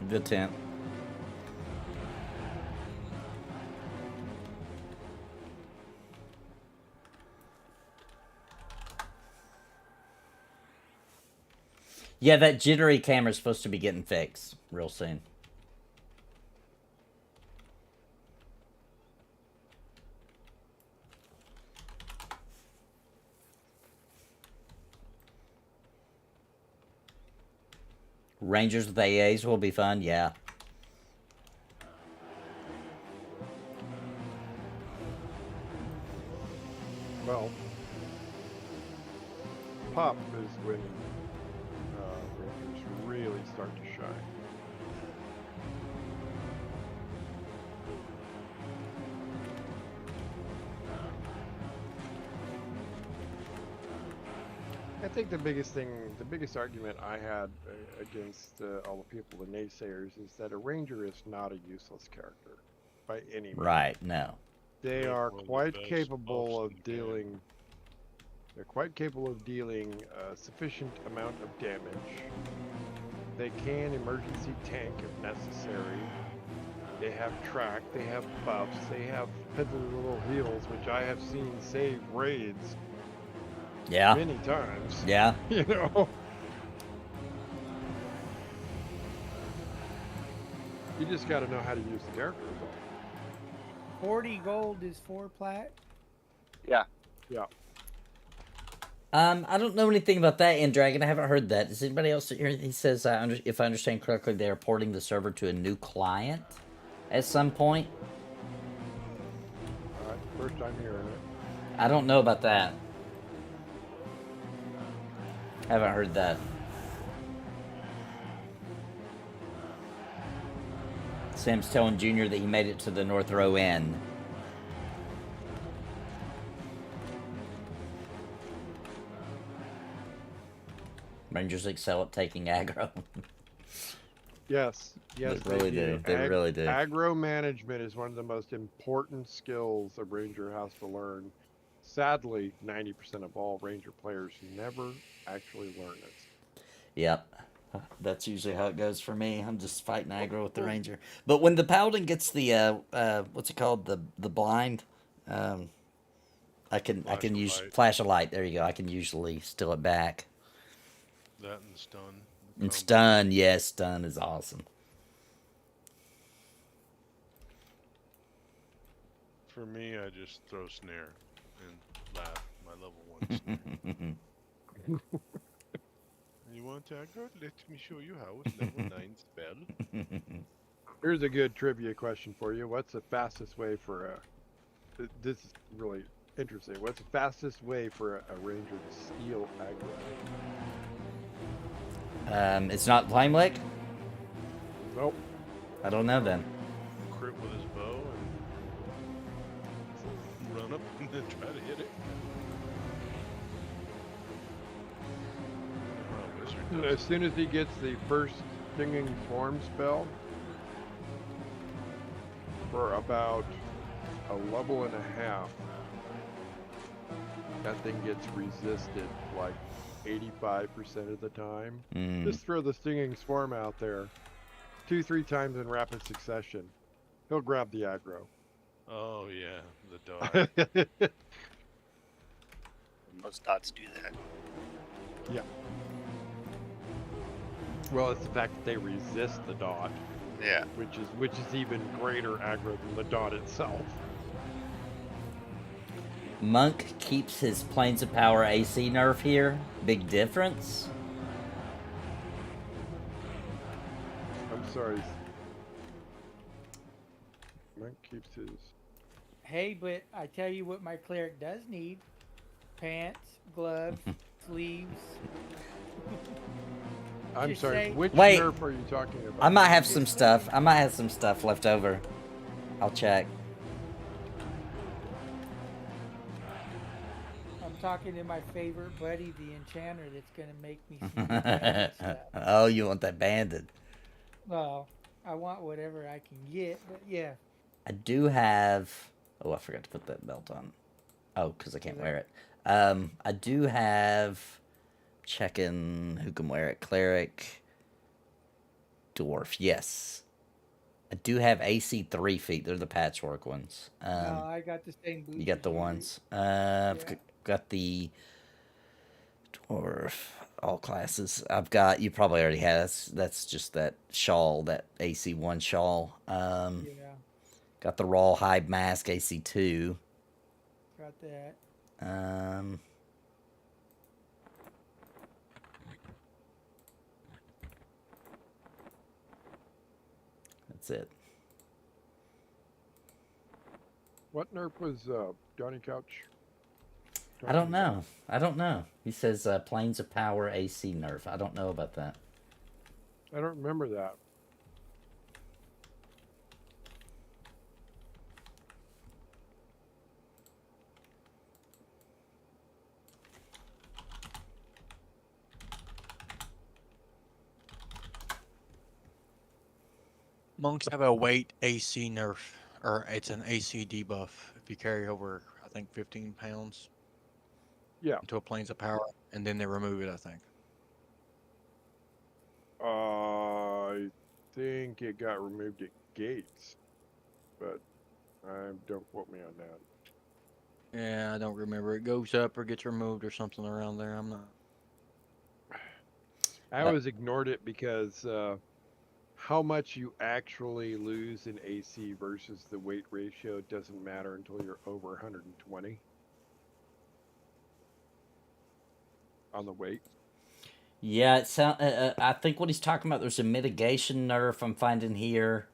Good tent. Yeah, that jittery camera's supposed to be getting fixed real soon. Rangers with AAs will be fun, yeah.
Well, pop is when Rangers really start to shine. I think the biggest argument I had against all the people, the naysayers, is that a ranger is not a useless character by any means.
Right, no.
They
They're
are
one of the
quite
best
capable
buffs
of
in the game.
dealing. They're quite capable of dealing a sufficient amount of damage. They can emergency tank if necessary. They have track. They have buffs. They have piddly little heals, which I have seen save raids
Yeah.
many times.
Yeah.
You know. You just got to know how to use the character.
40 gold is 4 plat.
Yeah.
I don't know anything about that, Dragon. I haven't heard that. Does anybody else hear? He says, if I understand correctly, they are porting the server to a new client at some point.
All right. First time hearing it.
I don't know about that. Haven't heard that. Sam's telling Junior that he made it to the North Row Inn. Rangers excel at taking aggro.
Yes,
They really do. They really do.
Aggro management is one of the most important skills a ranger has to learn. Sadly, 90% of all ranger players never actually learn it.
Yep. That's usually how it goes for me. I'm just fighting aggro with the ranger. But when the paladin gets the what's it called? The blind, I can use flash a light. There you go. I can usually steal it back.
That and stun.
And stun, yes, stun is awesome.
For me, I just throw snare and laugh. My level 1 snare. You want to aggro? Let me show you how. Level 9 spell.
Here's a good trivia question for you. What's the fastest way for a... This is really interesting. What's the fastest way for a ranger to steal aggro?
It's not flame lick?
Nope.
I don't know then.
Crit with his bow and run up and then try to hit it. does.
As soon as he gets the first stinging swarm spell, for about a level and a half, that thing gets resisted like 85% of the time. Just throw the stinging swarm out there 2-3 times in rapid succession. He'll grab the aggro.
Oh yeah, the dot.
Most dots do that.
Yeah. Well, it's the fact that they resist the dot,
Yeah.
which is even greater aggro than the dot itself.
Monk keeps his Planes of Power AC nerf here. Big difference.
I'm sorry. Monk keeps his.
Hey, but I tell you what my cleric does need. Pants, gloves, sleeves.
I'm
Just
sorry.
say-
Which
Wait.
nerf are you talking about?
I might have some stuff. I might have some stuff left over. I'll check.
I'm talking to my favorite buddy, the enchanter, that's gonna make me some bandit stuff.
Oh, you want that banded?
Well, I want whatever I can get, but yeah.
I do have. Oh, I forgot to put that belt on. Oh, because I can't wear it. I do have. Checking who can wear it. Cleric. Dwarf. Yes. I do have AC 3 feet. They're the patchwork ones.
No, I got the same boots.
You got
as
the
do.
ones.
Yeah.
Got the dwarf. All classes. I've got. You probably already had. That's just that shawl. That AC 1 shawl.
Yeah,
Got the raw hide mask AC 2.
got that.
That's it.
What nerf was Johnny Couch?
I don't know. I don't know. He says Planes of Power AC nerf. I don't know about that.
I don't remember that.
Monks have a weight AC nerf, or it's an AC debuff if you carry over, I think, 15 pounds.
Yeah.
Into a Planes of Power, and then they remove it, I think.
I think it got removed at Gates, but don't quote me on that.
Yeah, I don't remember. It goes up or gets removed or something around there. I'm not.
I always ignored it because how much you actually lose in AC versus the weight ratio doesn't matter until you're over 120 on the weight.
Yeah, it sound. I think what he's talking about. There's a mitigation nerf I'm finding here,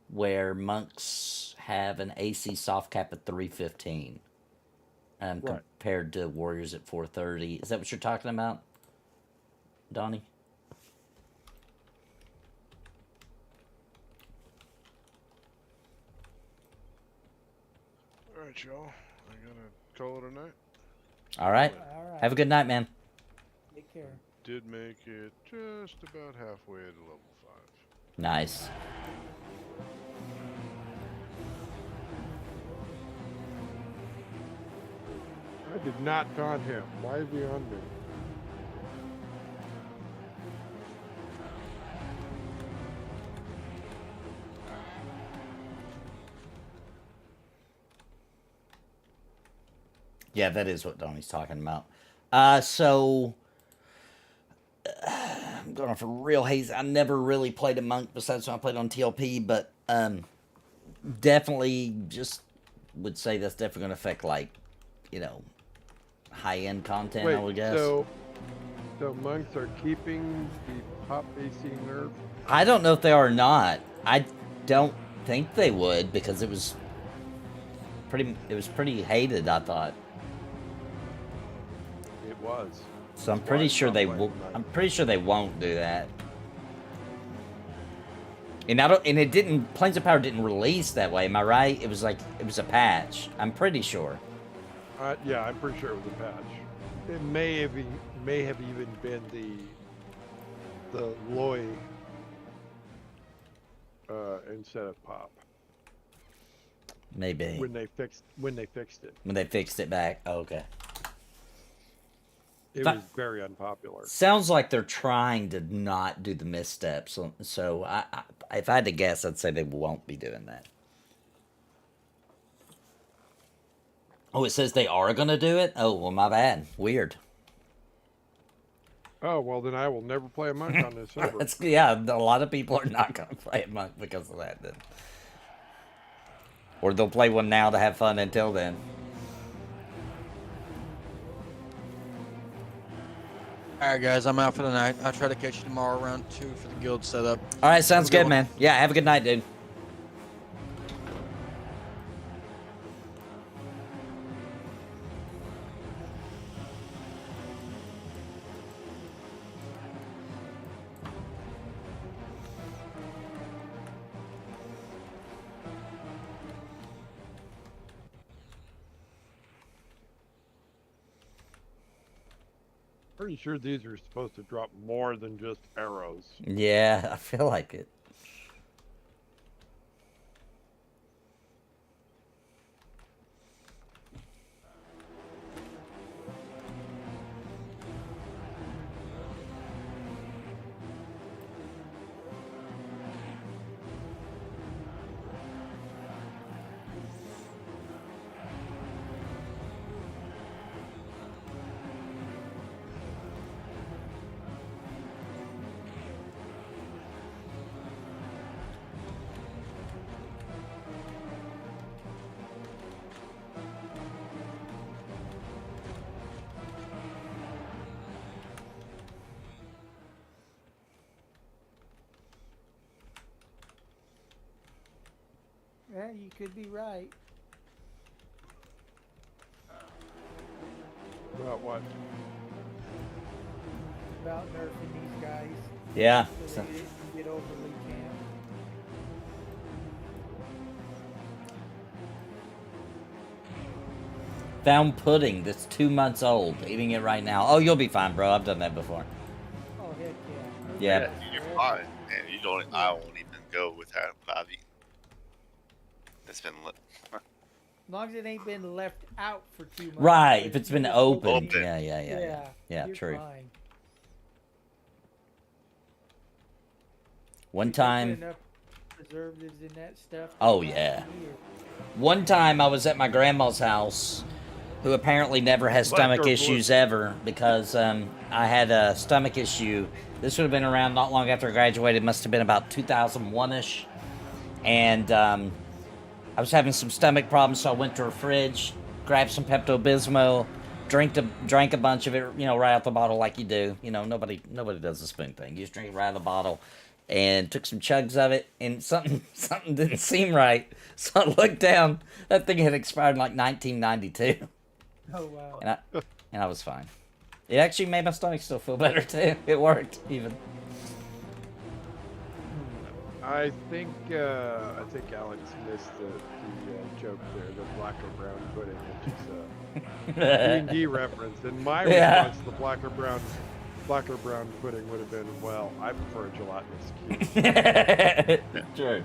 where monks have an AC soft cap at 315,
Right.
compared to warriors at 430. Is that what you're talking about, Donnie?
Alright, y'all. I gotta call it a night.
All right.
All right.
Have a good night, man.
Take care.
Did make it just about halfway to level 5.
Nice.
I did not taunt him. Why is he on me?
Yeah, that is what Donnie's talking about. So I'm going for real hazy. I never really played a monk besides when I played on TLP, but definitely just would say that's definitely going to affect, like, you know, high-end content, I would guess.
So monks are keeping the pop AC nerf?
I don't know if they are or not. I don't think they would, because it was pretty hated, I thought.
It was.
So I'm pretty sure they will. I'm pretty sure they won't do that. And I don't. And it didn't. Planes of Power didn't release that way. Am I right? It was like it was a patch. I'm pretty sure.
Yeah, I'm pretty sure it was a patch. It may have even been the the Loy instead of Pop
Maybe.
when they fixed it.
When they fixed it back. Oh, okay.
It was very unpopular.
Sounds like they're trying to not do the missteps. So if I had to guess, I'd say they won't be doing that. Oh, it says they are going to do it? Oh, well, my bad. Weird.
Oh, well, then I will never play a monk on this server.
Yeah, a lot of people are not going to play a monk because of that then. Or they'll play one now to have fun until then.
Alright, guys, I'm out for the night. I'll try to catch you tomorrow around 2 for the guild setup.
All right, sounds
Have a
good,
good
man. Yeah, have a good night, dude.
Pretty sure these are supposed to drop more than just arrows.
Yeah, I feel like it.
Yeah, you could be right.
About what?
About nerfing these guys.
Yeah.
So they didn't get overly camped.
Found pudding that's 2 months old. Eating it right now. Oh, you'll be fine, bro. I've done that before.
Oh, heck yeah.
Yeah.
You're fine. Man, you don't. I won't even go with that. I've eaten. It's been lit.
As long as it ain't been left out for 2 months.
Right. If it's been open.
Open.
Yeah,
you're
true.
Fine.
One
You put
time.
enough preservatives in that stuff. to
Oh,
last
yeah.
a year.
One time I was at my grandma's house, who apparently never has stomach
Leftover
issues ever, because I had a stomach issue. This would have been around not long after I graduated. Must have been about 2001-ish. And I was having some stomach problems, so I went to her fridge, grabbed some Pepto-Bismol, drank a bunch of it, you know, right out the bottle like you do. You know, nobody does the spoon thing. You just drink it right out of the bottle. And took some chugs of it, and something didn't seem right. So I looked down. That thing had expired in like 1992,
Oh, wow.
and I was fine. It actually made my stomach still feel better too. It worked even.
I think Alex missed the joke there, the black or brown pudding, which is a D&D reference. And my response to the black or brown pudding would have been, well, I prefer a gelatinous cube.
True.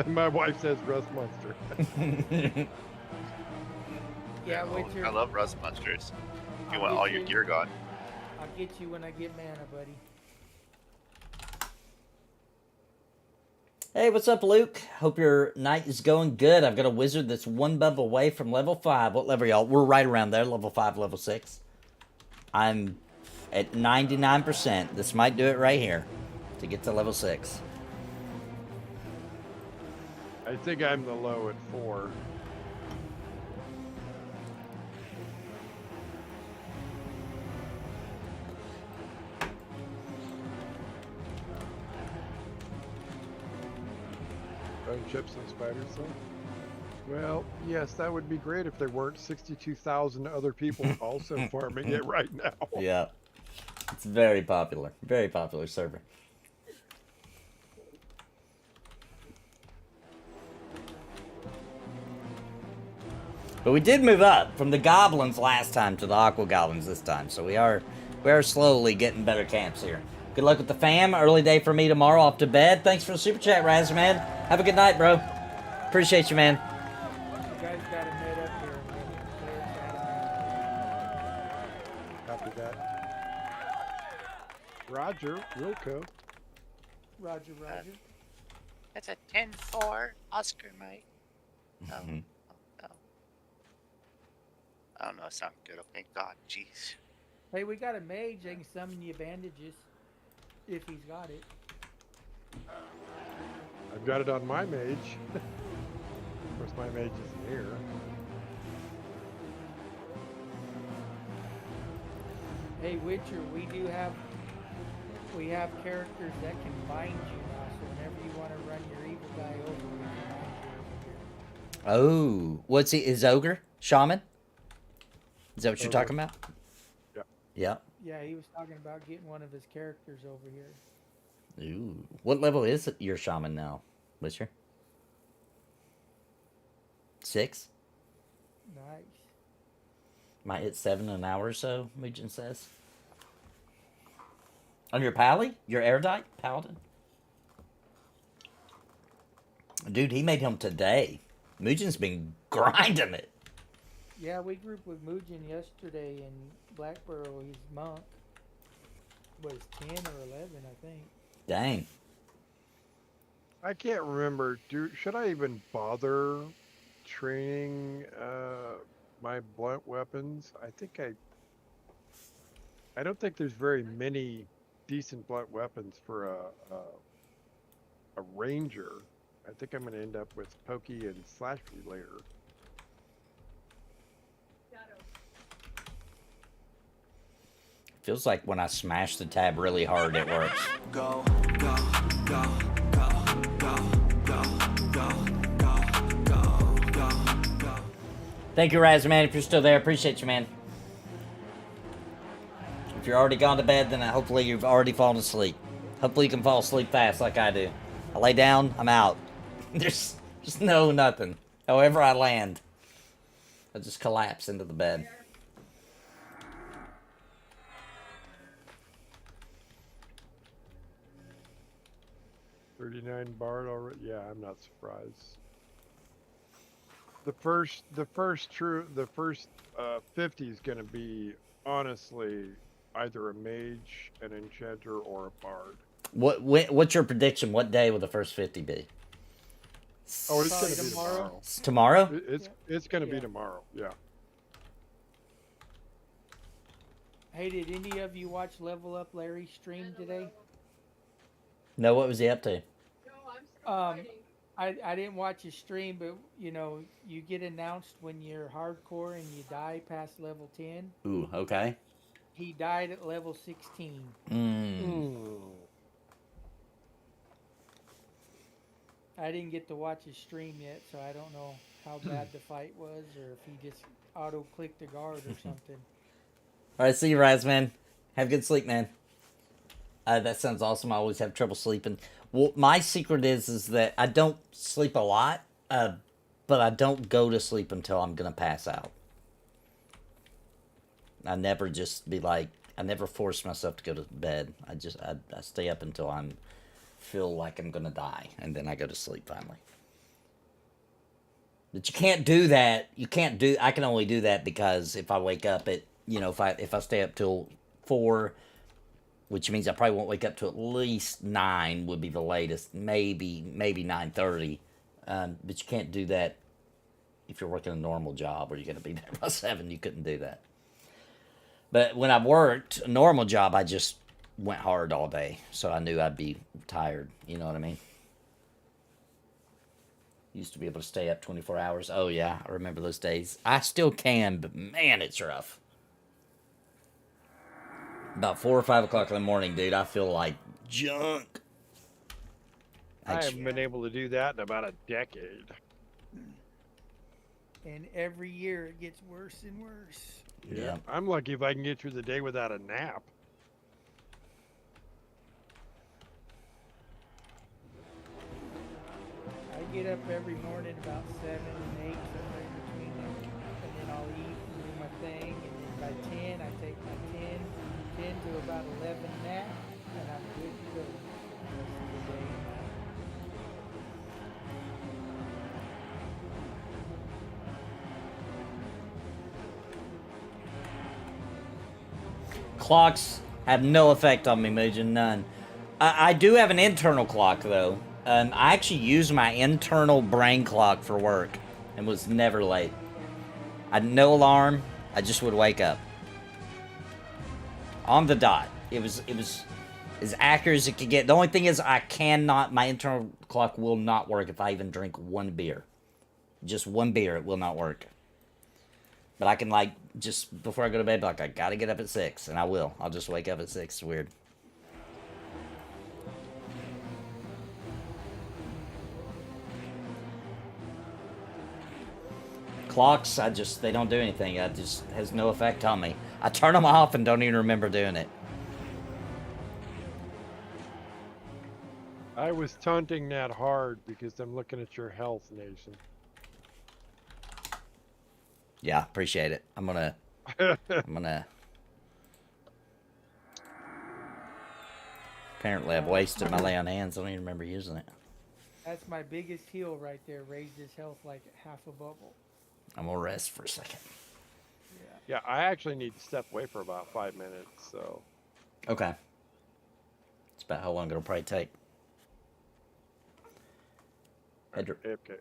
My wife says Russ Munster.
Yeah, wait your,
I love rust monsters. You
I'll
want
get
all your
you-
gear gone.
I'll get you when I get mana, buddy.
Hey, what's up, Luke? Hope your night is going good. I've got a wizard that's one buff away from level 5. What level, y'all? We're right around there, level 5, level 6. I'm at 99%. This might do it right here to get to level 6.
I think I'm the low at 4. Bone chips and spiders, though? Well, yes, that would be great if there weren't 62,000 other people also farming it right now.
Yeah. It's very popular. Very popular server. But we did move up from the goblins last time to the aqua goblins this time, so we are slowly getting better camps here. Good luck with the fam. Early day for me tomorrow. Off to bed. Thanks for the super chat, Raz, man. Have a good night, bro. Appreciate you, man.
You guys got to meet up here.
Copy that. Roger, Wilco.
Roger, Roger.
That's a 10-4 Oscar, Mike. No.
Mhm.
No. I don't know. It sounds good. Oh, thank God. Jeez.
Hey, we got a mage. They can summon you bandages if he's got it.
I've got it on my mage. Of course, my mage isn't here.
Hey, Witcher, we have characters that can bind you now. So whenever you want to run your evil guy over, we can bind you over here.
Oh, what's he? Is ogre shaman? Is that what you're
Ogre.
talking about?
Yeah.
Yeah.
Yeah, he was talking about getting one of his characters over here.
Ooh. What level is your shaman now, Witcher? 6?
Nice.
Might hit 7 in an hour or so, Mugen says. On your pally? Your erudite paladin? Dude, he made him today. Mugen's been grinding it.
Yeah, we grouped with Mugen yesterday in Blackborough. He's monk. Was 10 or 11, I think.
Dang.
I can't remember. Should I even bother training my blunt weapons? I don't think there's very many decent blunt weapons for a ranger. I think I'm going to end up with pokey and slash later.
Feels like when I smash the tab really hard, it works.
Go, go, go, go, go, go, go, go, go, go, go.
Thank you, Raz, man. If you're still there, appreciate you, man. If you're already gone to bed, then hopefully you've already fallen asleep. Hopefully you can fall asleep fast like I do. I lay down, I'm out. There's just no nothing. However I land, I just collapse into the bed.
39 Bard already. Yeah, I'm not surprised. The first 50 is going to be honestly either a mage, an enchanter, or a bard.
What's your prediction? What day will the first 50 be?
Oh, it's
Probably
going to be
tomorrow.
tomorrow.
It's tomorrow?
It's going to
Yeah.
be tomorrow. Yeah.
Hey, did any of you watch Level Up Larry's stream today?
No, what was he up to?
I didn't watch his stream, but you know, you get announced when you're hardcore and you die past level 10.
Ooh, okay.
He died at level 16. I didn't get to watch his stream yet, so I don't know how bad the fight was, or if he just auto-clicked a guard or something.
Alright, see you, Raz, man. Have good sleep, man. That sounds awesome. I always have trouble sleeping. Well, my secret is that I don't sleep a lot, but I don't go to sleep until I'm gonna pass out. I never just be like, I never force myself to go to bed. I stay up until I'm feel like I'm gonna die, and then I go to sleep finally. But you can't do that. I can only do that because if I wake up at, if I stay up till 4, which means I probably won't wake up till at least 9 would be the latest, maybe 9:30. But you can't do that if you're working a normal job where you're gonna be there by 7. You couldn't do that. But when I worked a normal job, I just went hard all day, so I knew I'd be tired. You know what I mean? Used to be able to stay up 24 hours. Oh yeah, I remember those days. I still can, but man, it's rough. About 4 or 5 o'clock in the morning, dude, I feel like junk.
I haven't been able to do that in about a decade.
And every year it gets worse and worse.
Yeah.
I'm lucky if I can get through the day without a nap.
I get up every morning about 7 and 8, somewhere in between there. I'll eat and do my thing, and then by 10, I take my 10 to about 11 nap, and I'm good to go for the rest of the day and night.
Clocks have no effect on me, Mujin, none. I do have an internal clock, though. I actually use my internal brain clock for work and was never late. I had no alarm. I just would wake up. On the dot. It was as accurate as it could get. The only thing is my internal clock will not work if I even drink one beer. Just one beer, it will not work. But I can, like, just before I go to bed, like, I gotta get up at 6, and I will. I'll just wake up at 6. It's weird. Clocks, they don't do anything. It just has no effect on me. I turn them off and don't even remember doing it.
I was taunting that hard because I'm looking at your health, Nathan.
Yeah, appreciate it. I'm gonna... Apparently I've wasted my lay on hands. I don't even remember using it.
That's my biggest heal right there. Raised his health like half a bubble.
I'm gonna rest for a second.
Yeah, I actually need to step away for about 5 minutes, so...
Okay. It's about how long it'll probably take.
Okay.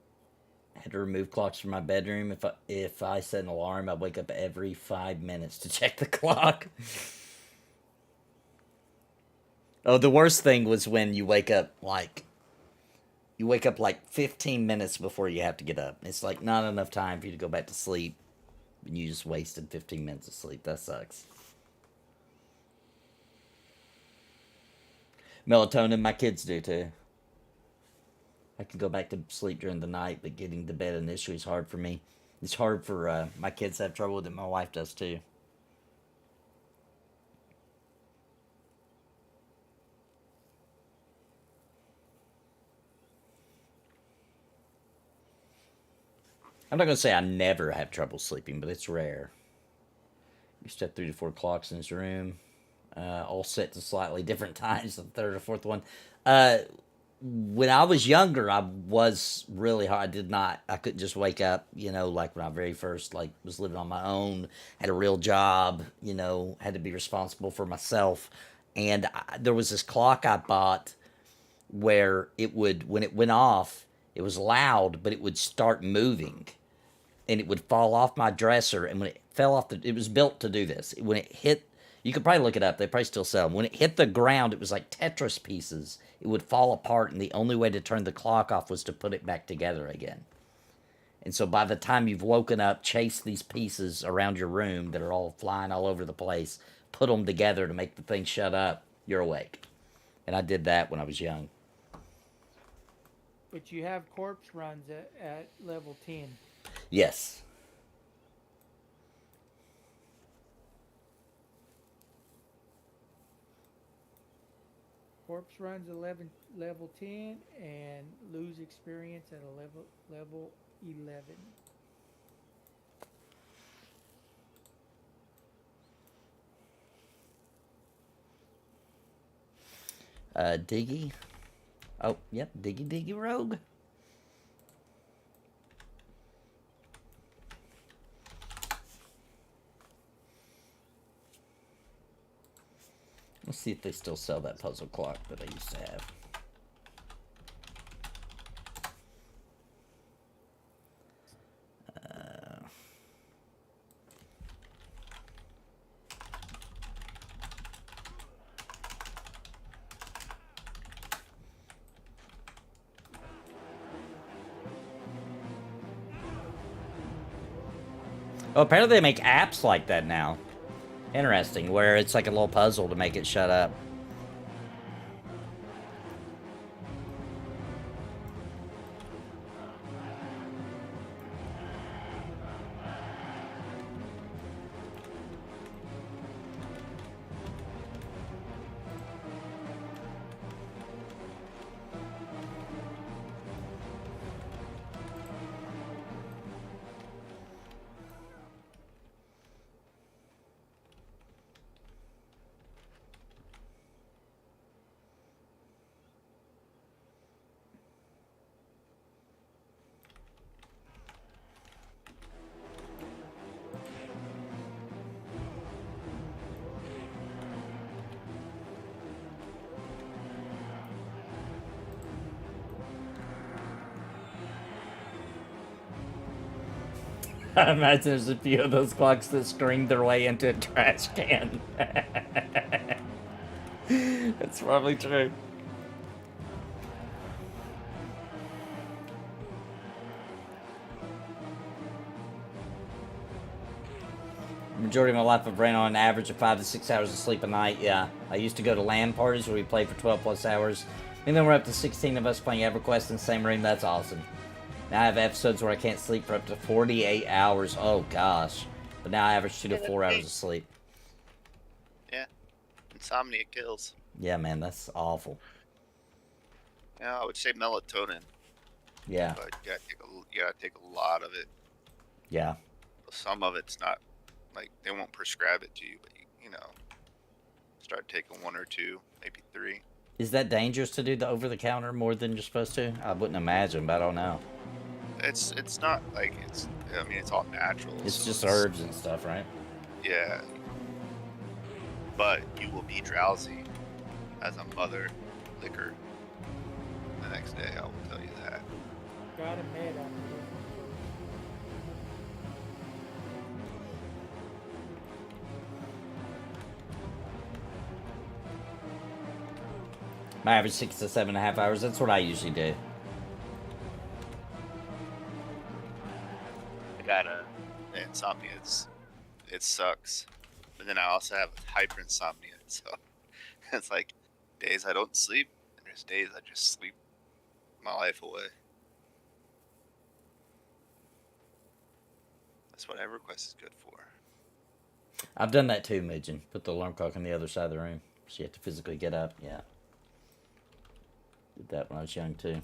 Had to remove clocks from my bedroom. If I set an alarm, I'd wake up every 5 minutes to check the clock. Oh, the worst thing was when you wake up like 15 minutes before you have to get up. It's like not enough time for you to go back to sleep. And you just wasted 15 minutes of sleep. That sucks. Melatonin, my kids do too. I can go back to sleep during the night, but getting to bed initially is hard for me. It's hard for my kids have trouble with it. My wife does too. I'm not going to say I never have trouble sleeping, but it's rare. You step 3 to 4 clocks in his room, all set to slightly different times, the third or fourth one. When I was younger, I was really hard. I couldn't just wake up, like when I very first, was living on my own, had a real job, had to be responsible for myself. And there was this clock I bought where when it went off, it was loud, but it would start moving. And it would fall off my dresser. And when it fell off, it was built to do this. When it hit, you could probably look it up. They probably still sell them. When it hit the ground, it was like Tetris pieces. It would fall apart, and the only way to turn the clock off was to put it back together again. And so by the time you've woken up, chased these pieces around your room that are all flying all over the place, put them together to make the thing shut up, you're awake. And I did that when I was young.
But you have corpse runs at level 10.
Yes.
Corpse runs level 10 and lose experience at a level 11.
Diggy. Oh, yep, Diggy Rogue. Let's see if they still sell that puzzle clock that I used to have. Oh, apparently they make apps like that now. Interesting, where it's like a little puzzle to make it shut up. I imagine there's a few of those clocks that screamed their way into a trash can. That's probably true. Majority of my life I've ran on an average of 5 to 6 hours of sleep a night. Yeah, I used to go to LAN parties where we played for 12 plus hours. And then we're up to 16 of us playing EverQuest in the same room. That's awesome. Now I have episodes where I can't sleep for up to 48 hours. Oh gosh. But now I average 2 to 4 hours of sleep.
Yeah. Insomnia kills.
Yeah, man, that's awful.
Yeah, I would say melatonin.
Yeah.
But you gotta take a lot of it.
Yeah.
Some of it's not, like, they won't prescribe it to you, but you know, start taking 1 or 2, maybe 3.
Is that dangerous to do the over-the-counter more than you're supposed to? I wouldn't imagine, but I don't know.
It's not like I mean, it's all natural.
It's
so
just herbs and stuff, right?
Yeah. But you will be drowsy as a mother liquor the next day, I will tell you that.
Got it made up.
My average 6 to 7.5 hours. That's what I usually do.
I got insomnia. It sucks. But then I also have hyper insomnia, so it's like days I don't sleep, and there's days I just sleep my life away. That's what EverQuest is good for.
I've done that too, Midgen. Put the alarm clock on the other side of the room, so you have to physically get up. Yeah. Did that when I was young too.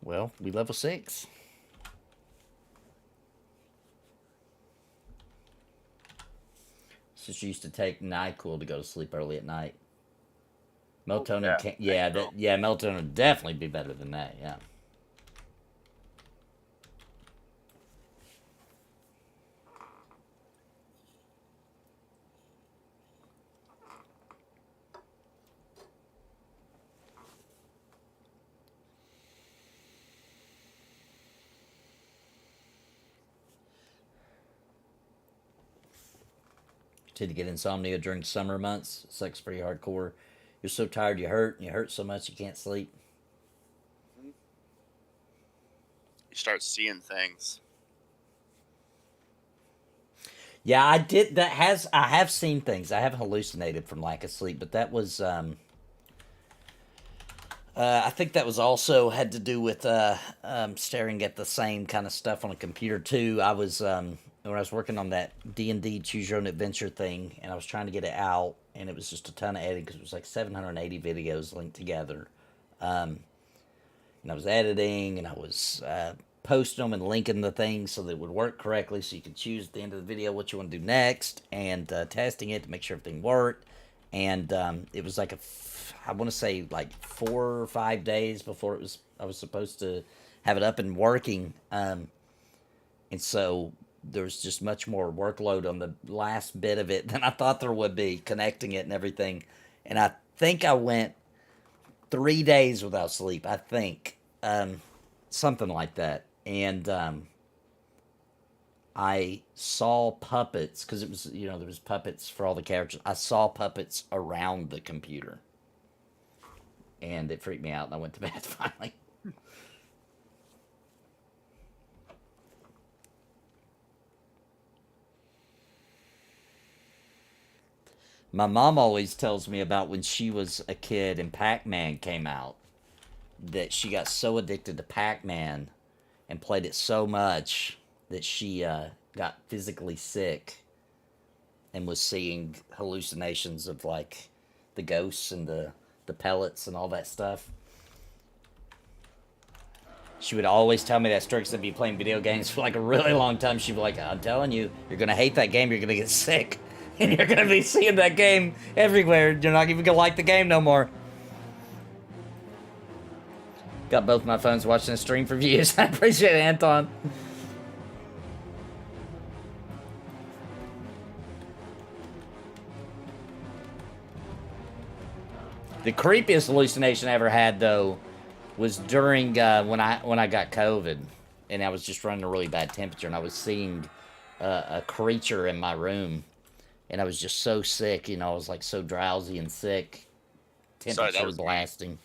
Well, we level 6. Just used to take NyQuil to go to sleep early at night. Melatonin can't. Yeah, melatonin would definitely be better than that. Yeah. To get insomnia during summer months. It sucks pretty hardcore. You're so tired you hurt, and you hurt so much you can't sleep.
You start seeing things.
Yeah, I did. I have seen things. I have hallucinated from lack of sleep, but that was I think that was also had to do with staring at the same kind of stuff on a computer too. I was when I was working on that D&D Choose Your Own Adventure thing, and I was trying to get it out, and it was just a ton of editing because it was like 780 videos linked together. And I was editing, and I was posting them and linking the things so that it would work correctly, so you could choose at the end of the video what you want to do next, and testing it to make sure everything worked. And it was like I want to say like 4 or 5 days before I was supposed to have it up and working. And so there was just much more workload on the last bit of it than I thought there would be, connecting it and everything. And I think I went 3 days without sleep, I think. Something like that. And I saw puppets, because it was, there was puppets for all the characters. I saw puppets around the computer. And it freaked me out, and I went to bed finally. My mom always tells me about when she was a kid and Pac-Man came out, that she got so addicted to Pac-Man and played it so much that she got physically sick and was seeing hallucinations of like the ghosts and the pellets and all that stuff. She would always tell me that story because I'd be playing video games for like a really long time. She'd be like, I'm telling you, you're going to hate that game, you're going to get sick. And you're going to be seeing that game everywhere. You're not even going to like the game no more. Got both my phones watching the stream for views. I appreciate it, Anton. The creepiest hallucination I ever had, though, was during when I got COVID, and I was just running a really bad temperature, and I was seeing a creature in my room, and I was just so sick, you know, I was like so drowsy and sick.
Sorry,
Temperature
that was
blasting.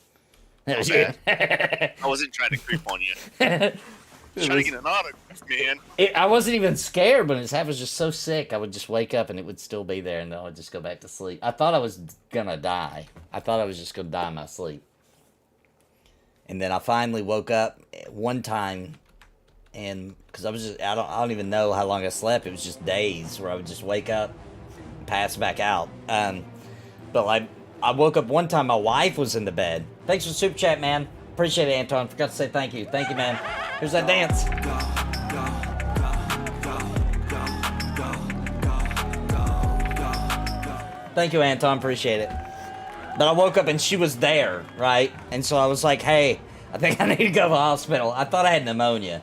That was
bad.
it.
I wasn't trying to creep on you. Trying to get an autograph, man.
I wasn't even scared, but I was just so sick. I would just wake up and it would still be there, and then I'd just go back to sleep. I thought I was gonna die. I thought I was just gonna die in my sleep. And then I finally woke up one time, and because I don't even know how long I slept. It was just days where I would just wake up, and pass back out. But I woke up one time. My wife was in the bed. Thanks for the super chat, man. Appreciate it, Anton. Forgot to say thank you. Thank you, man. Here's that dance. Thank you, Anton. Appreciate it. But I woke up and she was there, right? And so I was like, hey, I think I need to go to the hospital. I thought I had pneumonia.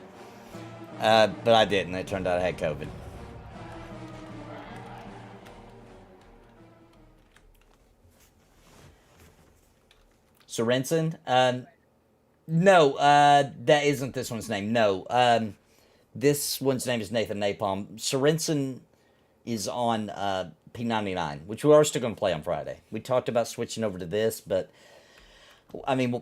But I didn't. It turned out I had COVID. Sorensen? No, that isn't this one's name. No, this one's name is Nathan Napalm. Sorensen is on P99, which we are still going to play on Friday. We talked about switching over to this, but I mean,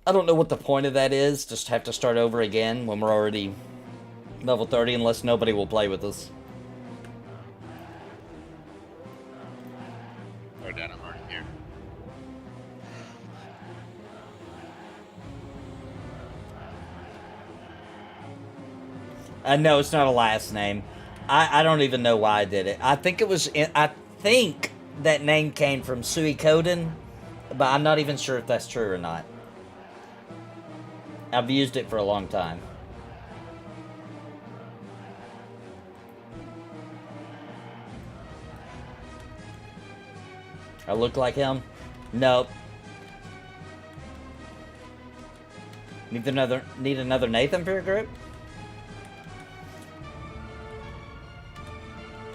I don't know what the point of that is. Just have to start over again when we're already level 30, unless nobody will play with us.
Oh, Dad, I'm already here.
No, it's not a last name. I don't even know why I did it. I think it was. I think that name came from Suikoden, but I'm not even sure if that's true or not. I've used it for a long time. I look like him? Nope. Need another Nathan for your group?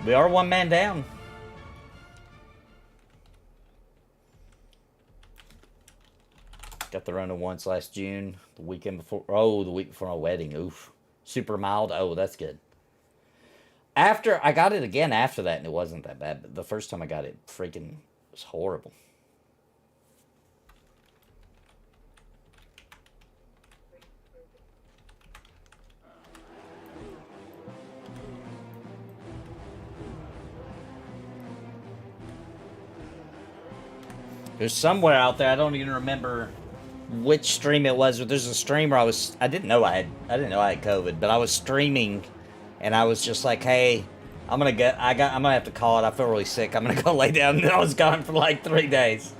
We are one man down. Got the Rona once last June. The weekend before. Oh, the week before my wedding. Oof. Super mild. Oh, that's good. I got it again after that, and it wasn't that bad. But the first time I got it, freaking was horrible. There's somewhere out there, I don't even remember which stream it was, but there's a streamer I didn't know I had COVID, but I was streaming and I was just like, hey, I'm gonna have to call it. I feel really sick. I'm gonna go lay down, and I was gone for like 3 days.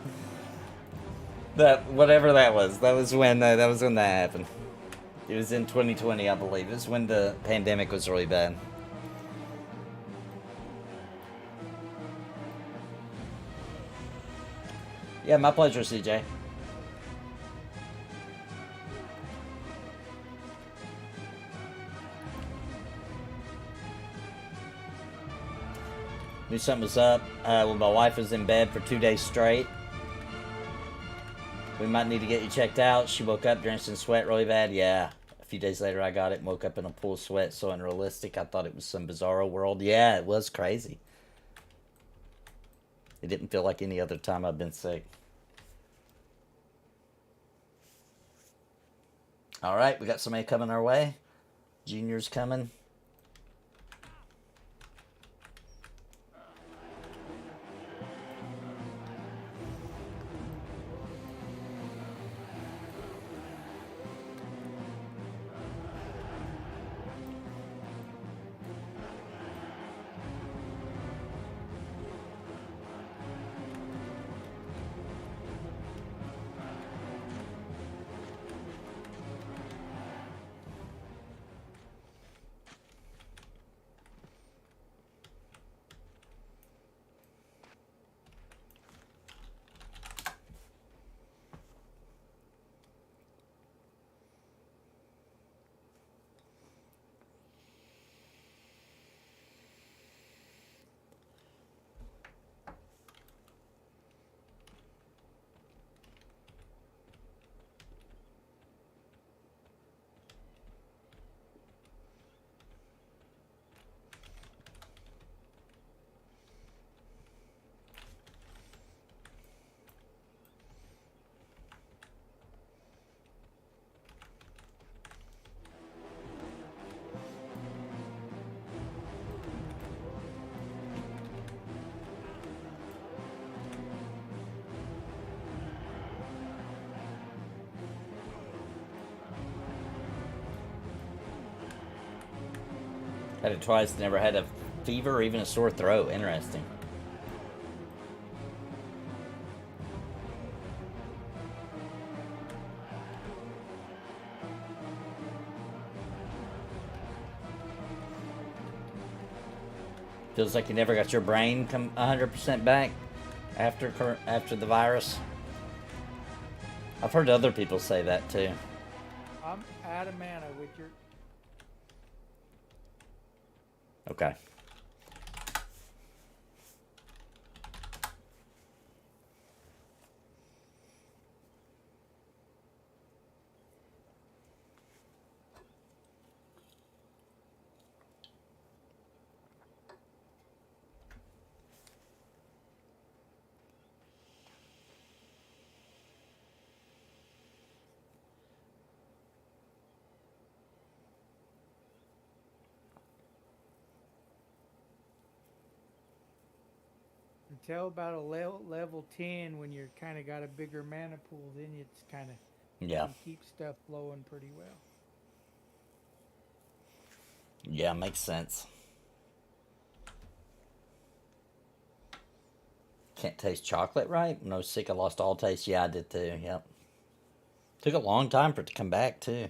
Whatever that was when that happened. It was in 2020, I believe. It was when the pandemic was really bad. Yeah, my pleasure, CJ. Knew something was up when my wife was in bed for 2 days straight. We might need to get you checked out. She woke up drenched in sweat really bad. Yeah. A few days later, I got it and woke up in a pool of sweat, so unrealistic. I thought it was some bizarro world. Yeah, it was crazy. It didn't feel like any other time I've been sick. All right, we got somebody coming our way. Junior's coming. Had it twice, never had a fever or even a sore throat. Interesting. Feels like you never got your brain come 100% back after the virus. I've heard other people say that too.
I'm out of mana, Witcher.
Okay.
Until about a level 10, when you're kind of got a bigger mana pool, then it's kind of
Yeah.
keep stuff flowing pretty well.
Yeah, makes sense. Can't taste chocolate, right? No, sick. I lost all taste. Yeah, I did too. Yep. Took a long time for it to come back too.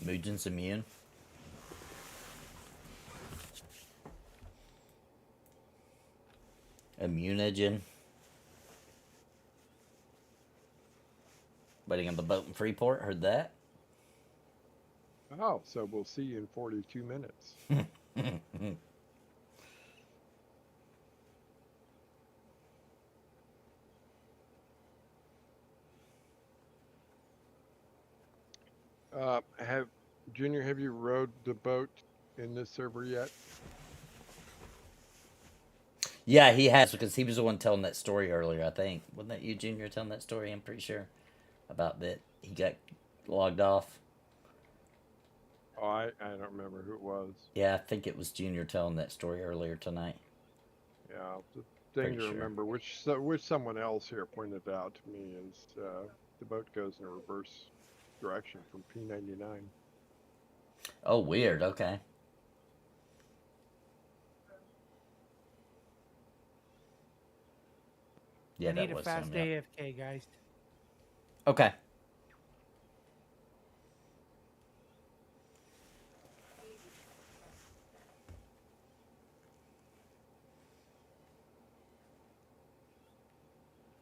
Mugen's immune. Immunogen. Waiting on the boat in Freeport. Heard that.
Oh, so we'll see you in 42 minutes. Junior, have you rowed the boat in this server yet?
Yeah, he has, because he was the one telling that story earlier, I think. Wasn't that you, Junior, telling that story? I'm pretty sure. About that he got logged off.
Oh, I don't remember who it was.
Yeah, I think it was Junior telling that story earlier tonight.
Yeah, the thing
Pretty
to
sure.
remember, which someone else here pointed out to me, is the boat goes in a reverse direction from P99.
Oh, weird. Okay. Yeah,
I
that
need a
was
fast
him. Yeah.
AFK, guys.
Okay.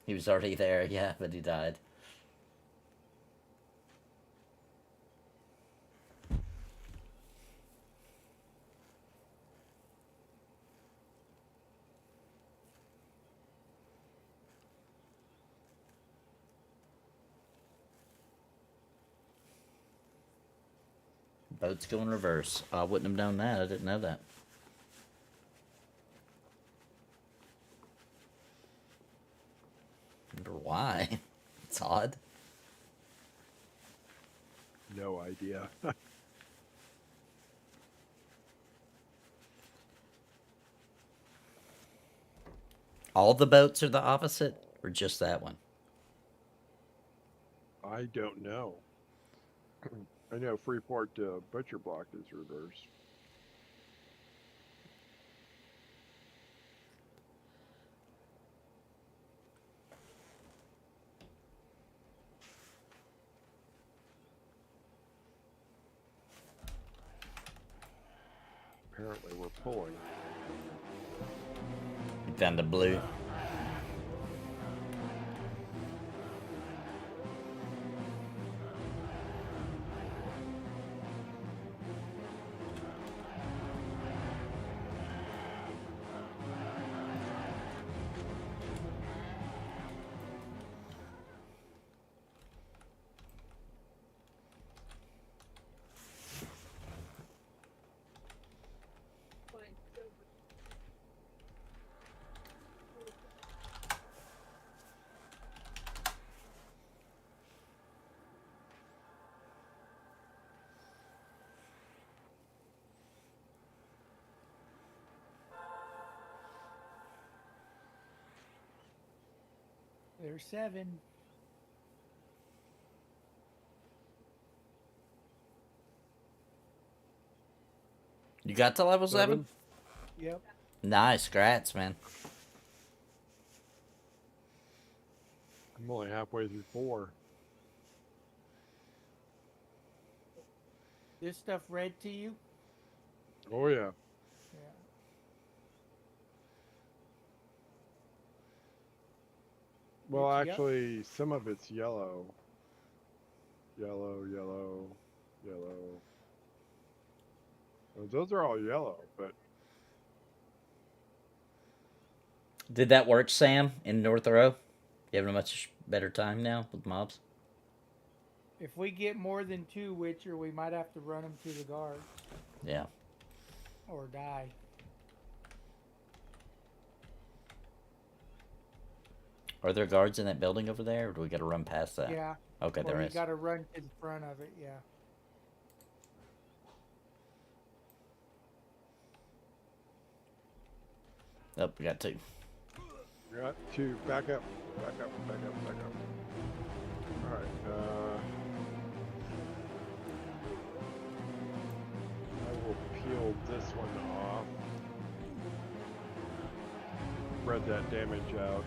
He was already there, yeah, but he died. Boats going reverse. I wouldn't have known that. I didn't know that. Wonder why. It's odd.
No idea.
All the boats are the opposite, or just that one?
I don't know. I know Freeport to Butcher Block is reverse. apparently we're pulling.
You found the blue.
There's 7.
You got to level 7?
Yep.
Nice, congrats, man.
I'm only halfway through 4.
This stuff read to you?
Oh yeah.
Yeah.
Well,
Yep.
actually, some of it's yellow. Yellow, yellow, yellow. Well, those are all yellow, but
Did that work, Sam, in North Row? You having a much better time now with mobs?
If we get more than 2 Witcher, we might have to run them to the guard
Yeah.
or die.
Are there guards in that building over there, or do we got to run past that?
Yeah.
Okay,
Or
there
you
is.
got to run to the front of it. Yeah.
Oh, we got 2.
you got 2. Back up, back up, back up, back up. All right. I will peel this one off. Spread that damage out.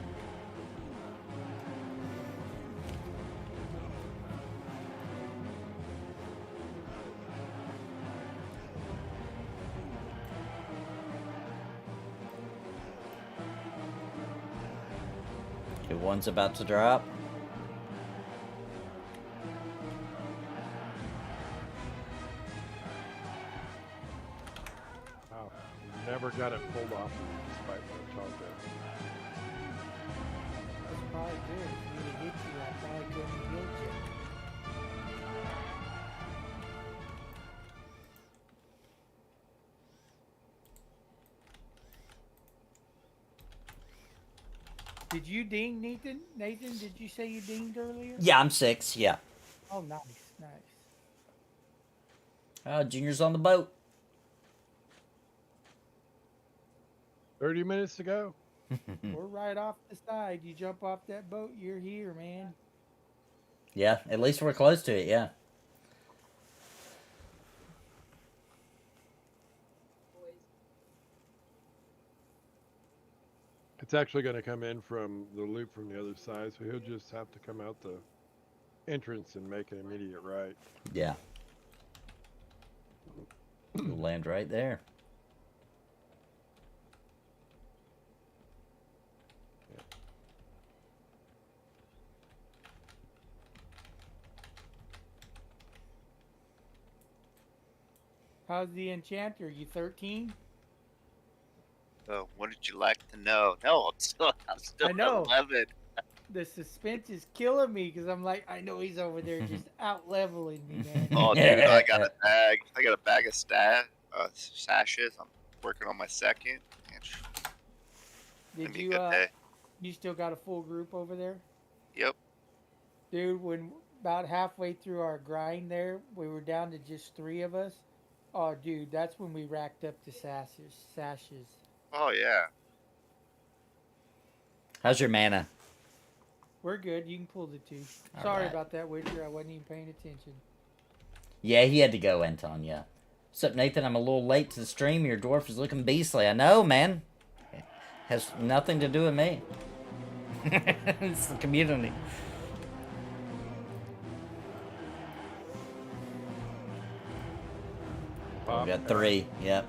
Okay, one's about to drop.
Wow. Never got it pulled off despite what I told you.
That's probably good. If you'd have hit you, I probably couldn't have healed you. Did you ding, Nathan? Nathan, did you say you dinged earlier?
Yeah, I'm 6. Yeah.
Oh, nice, nice.
Junior's on the boat.
30 minutes to go.
We're right off the side. You jump off that boat, you're here, man.
Yeah, at least we're close to it, yeah.
It's actually going to come in from the loop from the other side, so he'll just have to come out the entrance and make an immediate right.
Yeah. We'll land right there.
How's the enchanter? You 13?
So, what did you like to know? No, I'm still
I know.
11.
The suspense is killing me because I'm like, I know he's over there just out leveling me, man.
Oh, dude, I got a bag. I got a bag of sashes. I'm working on my second. And
Did
be a
you
good day.
you still got a full group over there?
Yep.
Dude, when about halfway through our grind there, we were down to just 3 of us. Oh, dude, that's when we racked up the sashes.
Oh, yeah.
How's your mana?
We're good. You can pull the 2.
All
Sorry
right.
about that, Witcher. I wasn't even paying attention.
Yeah, he had to go, Anton, yeah. What's up, Nathan? I'm a little late to the stream. Your dwarf is looking beastly. I know, man. It has nothing to do with me. It's the community. We got 3, yep.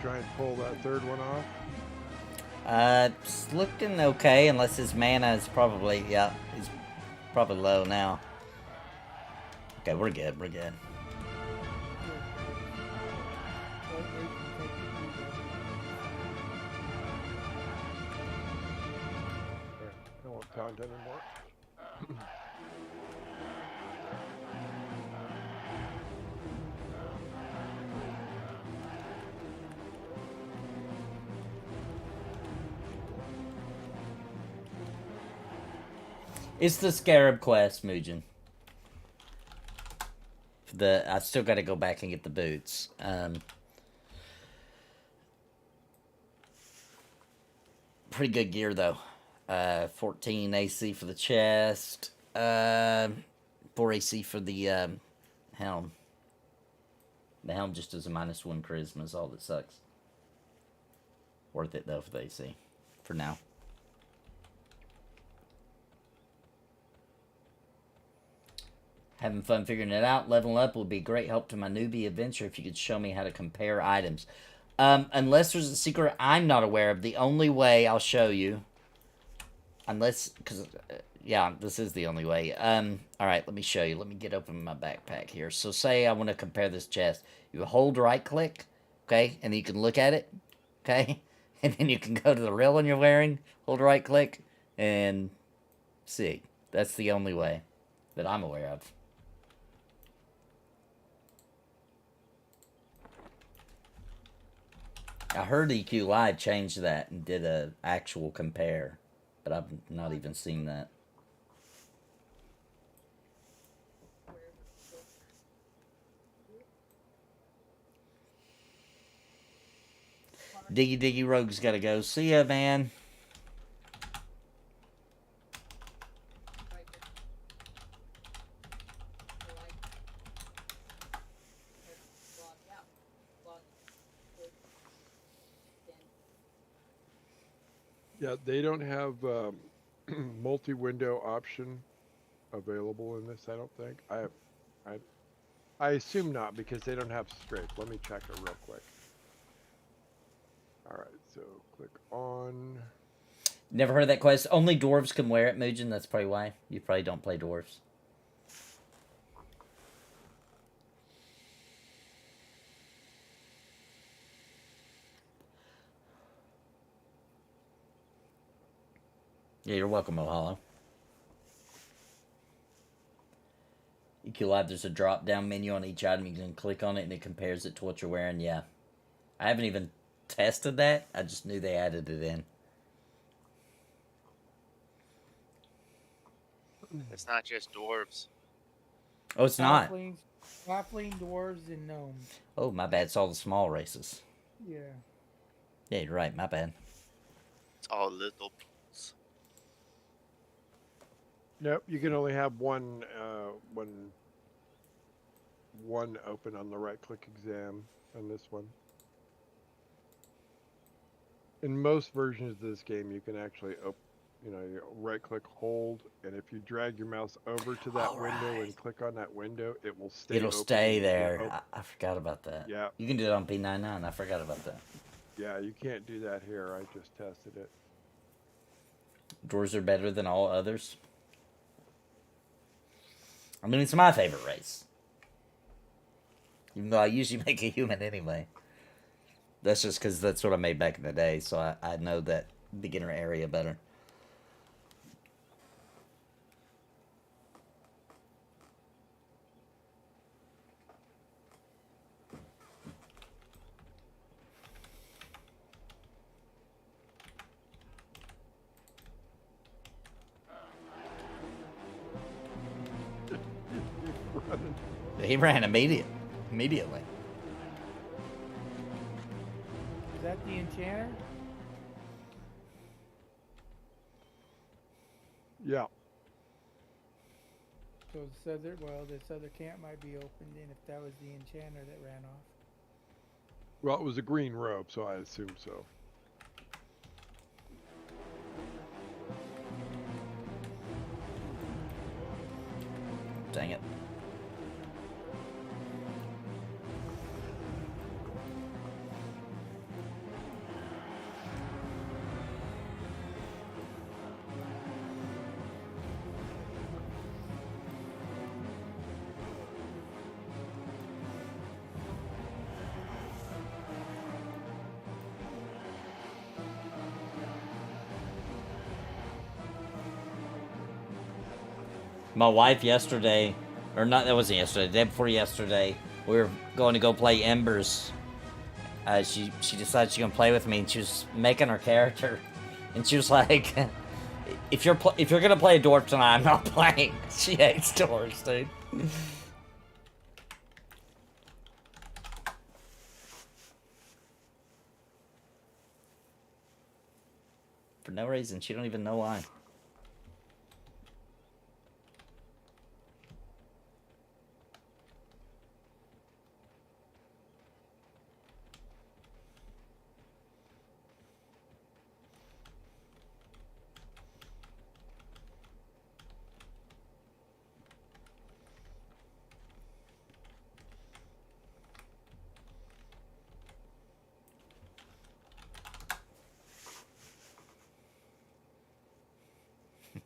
try and pull that third one off?
It's looking okay, unless his mana is probably, yeah, he's probably low now. Okay, we're good, we're good.
I won't taunt anymore.
It's the Scarab quest, Mugen. I still got to go back and get the boots. Pretty good gear though. 14 AC for the chest. 4 AC for the helm. The helm just does a -1 charisma is all that sucks. Worth it though for the AC. For now. Having fun figuring it out. Leveling up would be a great help to my newbie adventure if you could show me how to compare items. Unless there's a secret I'm not aware of, the only way I'll show you, yeah, this is the only way. Alright, let me show you. Let me get open my backpack here. So say I want to compare this chest. You hold right click, okay, and you can look at it, okay, and then you can go to the real one you're wearing, hold right click, and see. That's the only way that I'm aware of. I heard EQ Live changed that and did a actual compare, but I've not even seen that. Diggy Diggy Rogue's gotta go. See ya, man.
Yeah, they don't have multi-window option available in this, I don't think. I assume not, because they don't have strafe. Let me check it real quick. Alright, so click on.
Never heard of that quest. Only dwarves can wear it, Mugen. That's probably why. You probably don't play dwarves. Yeah, you're welcome, Ohalo. EQ Live, there's a drop-down menu on each item. You can click on it, and it compares it to what you're wearing. Yeah. I haven't even tested that. I just knew they added it in.
It's not just dwarves.
Oh, it's not?
Halfling, dwarves, and gnomes.
Oh, my bad. It's all the small races.
Yeah.
Yeah, you're right. My bad.
It's all little.
Nope, you can only have one open on the right-click exam on this one. In most versions of this game, you can actually you right-click, hold, and if you drag your mouse over to that window and click on that window, it will stay.
It'll stay there. I forgot about that.
Yeah.
You can do it on P99. I forgot about that.
Yeah, you can't do that here. I just tested it.
Dwarves are better than all others. I mean, it's my favorite race. Even though I usually make a human anyway. That's just because that's what I made back in the day, so I know that beginner area better. He ran immediately.
Is that the enchanter?
Yeah.
So this other camp might be opened in if that was the enchanter that ran off.
Well, it was a green robe, so I assume so.
Dang it. My wife yesterday, or not, that wasn't yesterday, the day before yesterday, we were going to go play Embers. She decided she's gonna play with me, and she was making her character, and she was like, "If you're gonna play a dwarf tonight, I'm not playing." She hates dwarves, dude. For no reason, she don't even know why.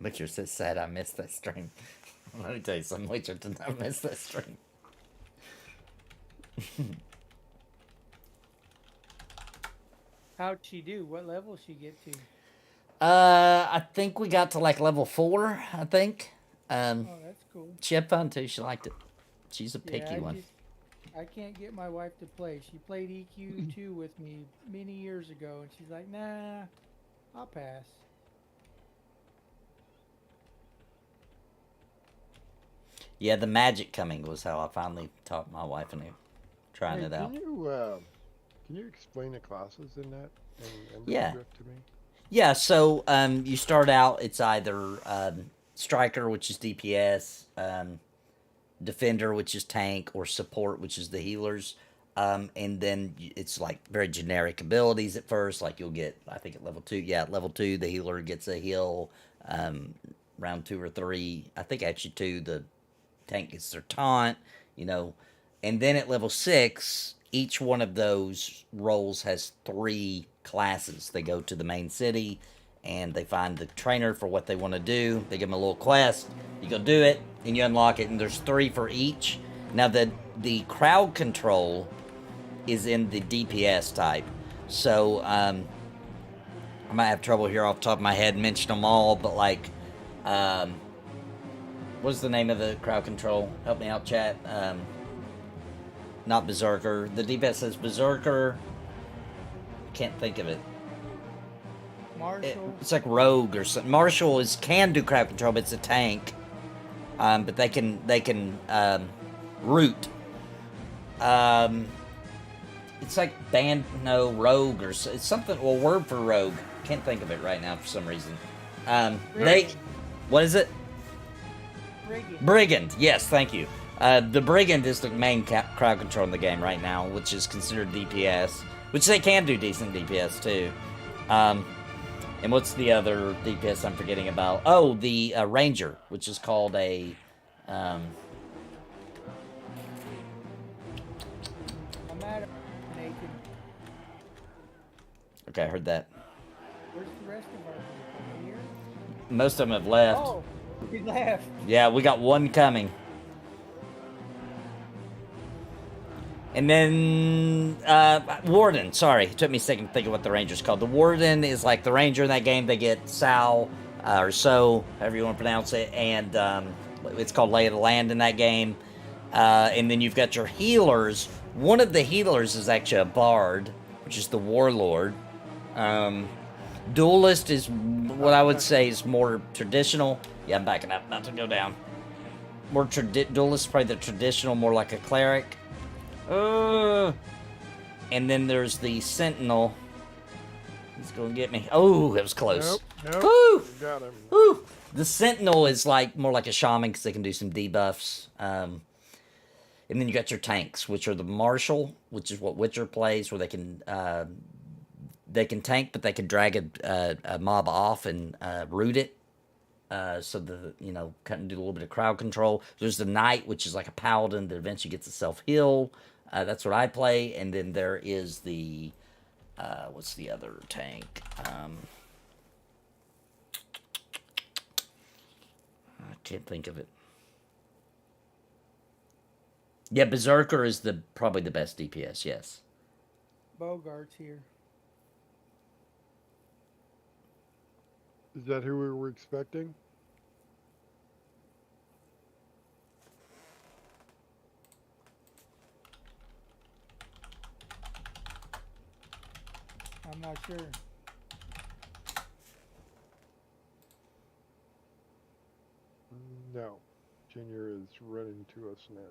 Witcher says sad I missed that stream. Let me tell you something, Witcher did not miss that stream.
How'd she do? What level she get to?
I think we got to like level 4, I think.
Oh, that's cool.
She had fun too, she liked it. She's a picky
Yeah,
one.
I can't get my wife to play. She played EQ2 with me many years ago, and she's like, nah, I'll pass.
Yeah, the magic coming was how I finally taught my wife and trying
Hey,
it out.
Can you explain the classes in that?
Yeah.
Drift to me?
Yeah, so you start out, it's either striker, which is DPS, defender, which is tank, or support, which is the healers. And then it's like very generic abilities at first. Like you'll get, I think at level 2, at level 2, the healer gets a heal. Round 2 or 3, I think actually 2, the tank gets their taunt, and then at level 6, each one of those roles has 3 classes. They go to the main city and they find the trainer for what they want to do. They give them a little quest, you go do it, and you unlock it, and there's 3 for each. Now the crowd control is in the DPS type, so I might have trouble here off the top of my head mention them all, but like what's the name of the crowd control? Help me out, chat. Not Berserker. The DPS says Berserker. Can't think of it.
Marshall.
It's like Rogue or something. Marshall can do crowd control, but it's a tank. But they can root. It's like Rogue or it's something. Well, word for Rogue. Can't think of it right now for some reason. What is it? Brigand, yes, thank you. The Brigand is the main crowd control in the game right now, which is considered DPS, which they can do decent DPS too. And what's the other DPS I'm forgetting about? Oh, the Ranger, which is called a...
I'm at it, Nathan.
Okay, I heard that.
Where's the rest of our people? Here?
Most of them have left.
Oh, we left.
Yeah, we got one coming. And then, Warden, sorry, it took me a second to think of what the Ranger's called. The Warden is like the Ranger in that game. They get Sal, or So, however you want to pronounce it, and it's called Lay of the Land in that game. And then you've got your healers. One of the healers is actually a Bard, which is the Warlord. Duelist is what I would say is more traditional. Yeah, I'm backing up, about to go down. More Duelist is probably the traditional, more like a Cleric. And then there's the Sentinel. He's gonna get me. Oh, it was close.
Nope.
Woo!
Got him.
Woo! The Sentinel is like more like a shaman because they can do some debuffs. And then you got your tanks, which are the Marshal, which is what Witcher plays, where they can tank, but they can drag a mob off and root it. So kind of do a little bit of crowd control. There's the Knight, which is like a paladin that eventually gets a self-heal. That's what I play. And then there is the, what's the other tank? I can't think of it. Yeah, Berserker is probably the best DPS, yes.
Bogart's here.
Is that who we were expecting?
Not sure.
No. Junior is running to us now.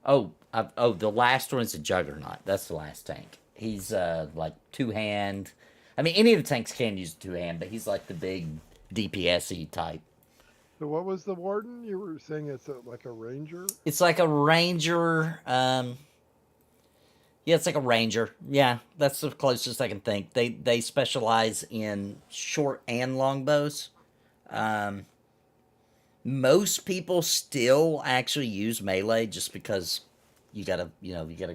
Oh, the last one is a Juggernaut. That's the last tank. He's like two-hand. I mean, any of the tanks can use two-hand, but he's like the big DPS-y type.
So what was the Warden? You were saying it's like a Ranger?
It's like a Ranger. Yeah, it's like a Ranger. Yeah, that's the closest I can think. They specialize in short and long bows. Most people still actually use melee just because you gotta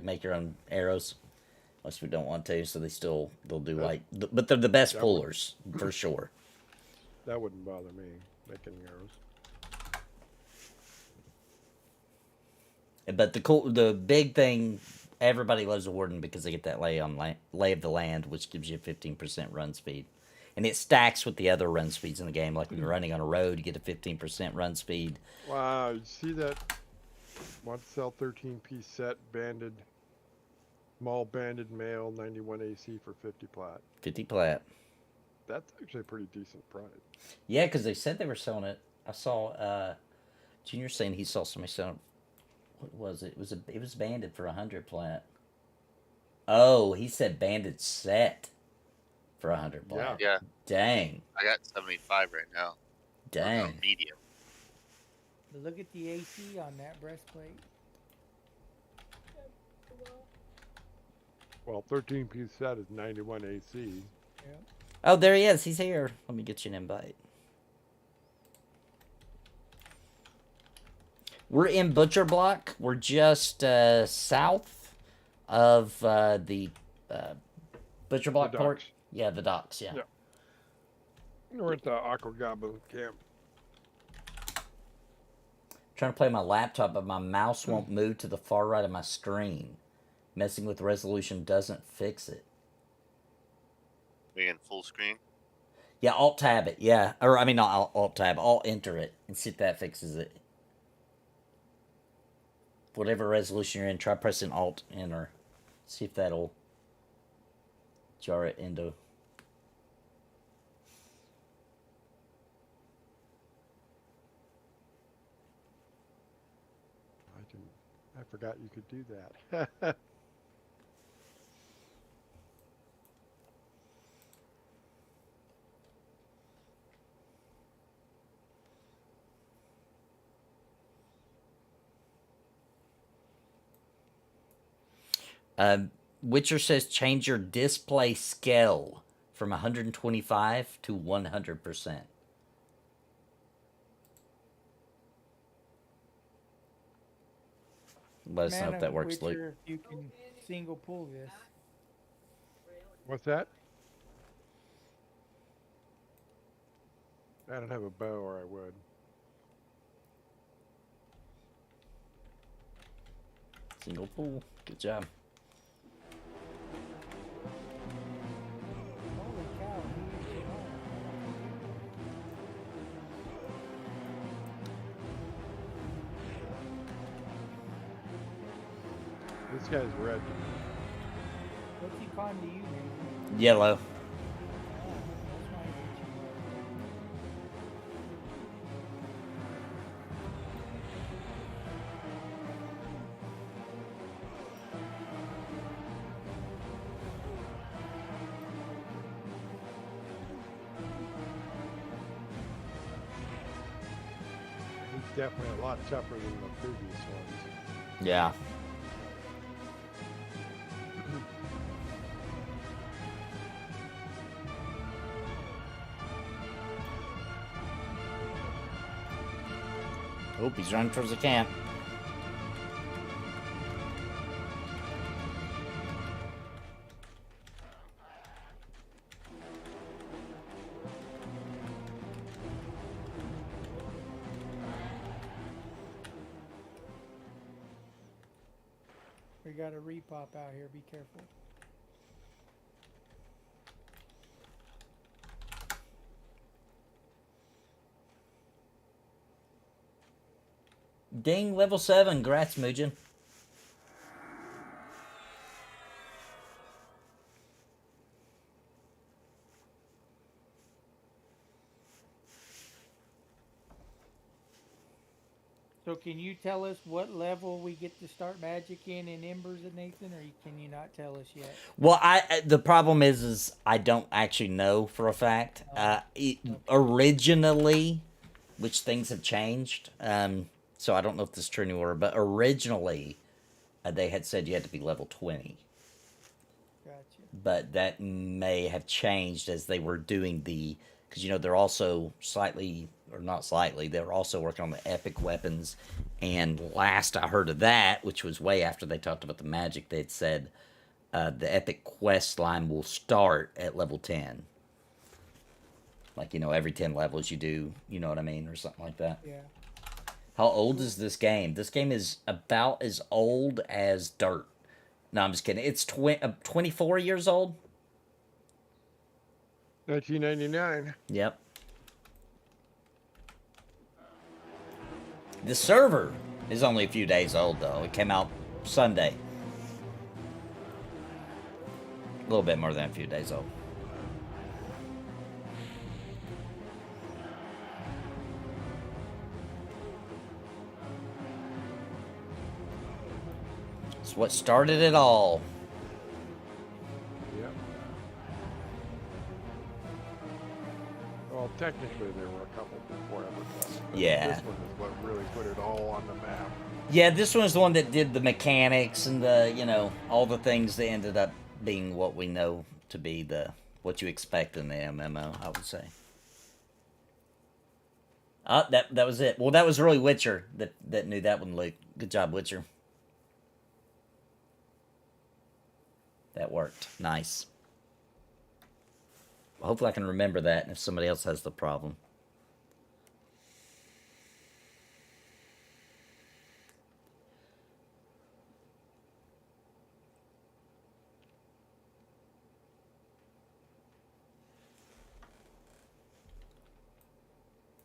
make your own arrows. Most people don't want to, so they'll do but they're the best pullers for sure.
That wouldn't bother me, making arrows.
But the big thing, everybody loves the Warden because they get that lay of the land, which gives you a 15% run speed. And it stacks with the other run speeds in the game. Like when you're running on a road, you get a 15% run speed.
Wow, you see that? Want to sell 13-piece set, banded, small banded male, 91 AC for 50 plat.
50 plat.
That's actually a pretty decent price.
Yeah, because they said they were selling it. I saw Junior saying he saw somebody selling. What was it? It was banded for 100 plat. Oh, he said banded set for 100 plat.
Yeah.
Dang.
I got 75 right now.
Dang.
Medium.
But look at the AC on that breastplate.
Well, 13-piece set is 91 AC.
Yep.
Oh, there he is. He's here. Let me get you an invite. We're in Butcher Block. We're just south of the Butcher Block port. Yeah, the docks, yeah.
We're at the Aqua Goblin camp.
Trying to play my laptop, but my mouse won't move to the far right of my screen. Messing with resolution doesn't fix it.
We in full screen?
Yeah, Alt-Tab it, yeah. Or, I mean, not Alt-Tab, Alt-Enter it, and see if that fixes it. Whatever resolution you're in, try pressing Alt-Enter. See if that'll jar it into...
I forgot you could do that.
Witcher says change your display scale from 125 to 100%. Let us know if that works, Luke.
If you can single pull this.
What's that? I don't have a bow, or I would.
Single pull. Good job.
Holy cow, he is home.
This guy's red.
What's he calling to you, man?
Yellow.
That's why he's
He's definitely a lot tougher than the previous ones.
Yeah. Oh, he's running towards the camp.
We got a repop out here, be careful.
Ding, level 7. Grats, Mujan.
So can you tell us what level we get to start Magic in Embers and Nathan, or can you not tell us yet?
Well, the problem is I don't actually know for a fact. Originally, which things have changed, so I don't know if this is true anymore, but originally they had said you had to be level 20.
Gotcha.
But that may have changed as they were doing because, you know, they're also slightly, or not slightly, they were also working on the epic weapons. And last I heard of that, which was way after they talked about the magic, they'd said the epic quest line will start at level 10. Like, you know, every 10 levels you do, you know what I mean, or something like that.
Yeah.
How old is this game? This game is about as old as dirt. No, I'm just kidding. It's 24 years old.
1999.
Yep. The server is only a few days old, though. It came out Sunday. A little bit more than a few days old. It's what started it all.
Yep. Well, technically there were a couple before EverQuest.
Yeah.
This one is what really put it all on the map.
Yeah, this one's the one that did the mechanics and the, you know, all the things that ended up being what we know to be what you expect in the MMO, I would say. That was it. Well, that was really Witcher that knew that one, Luke. Good job, Witcher. That worked. Nice. Well, hopefully I can remember that if somebody else has the problem.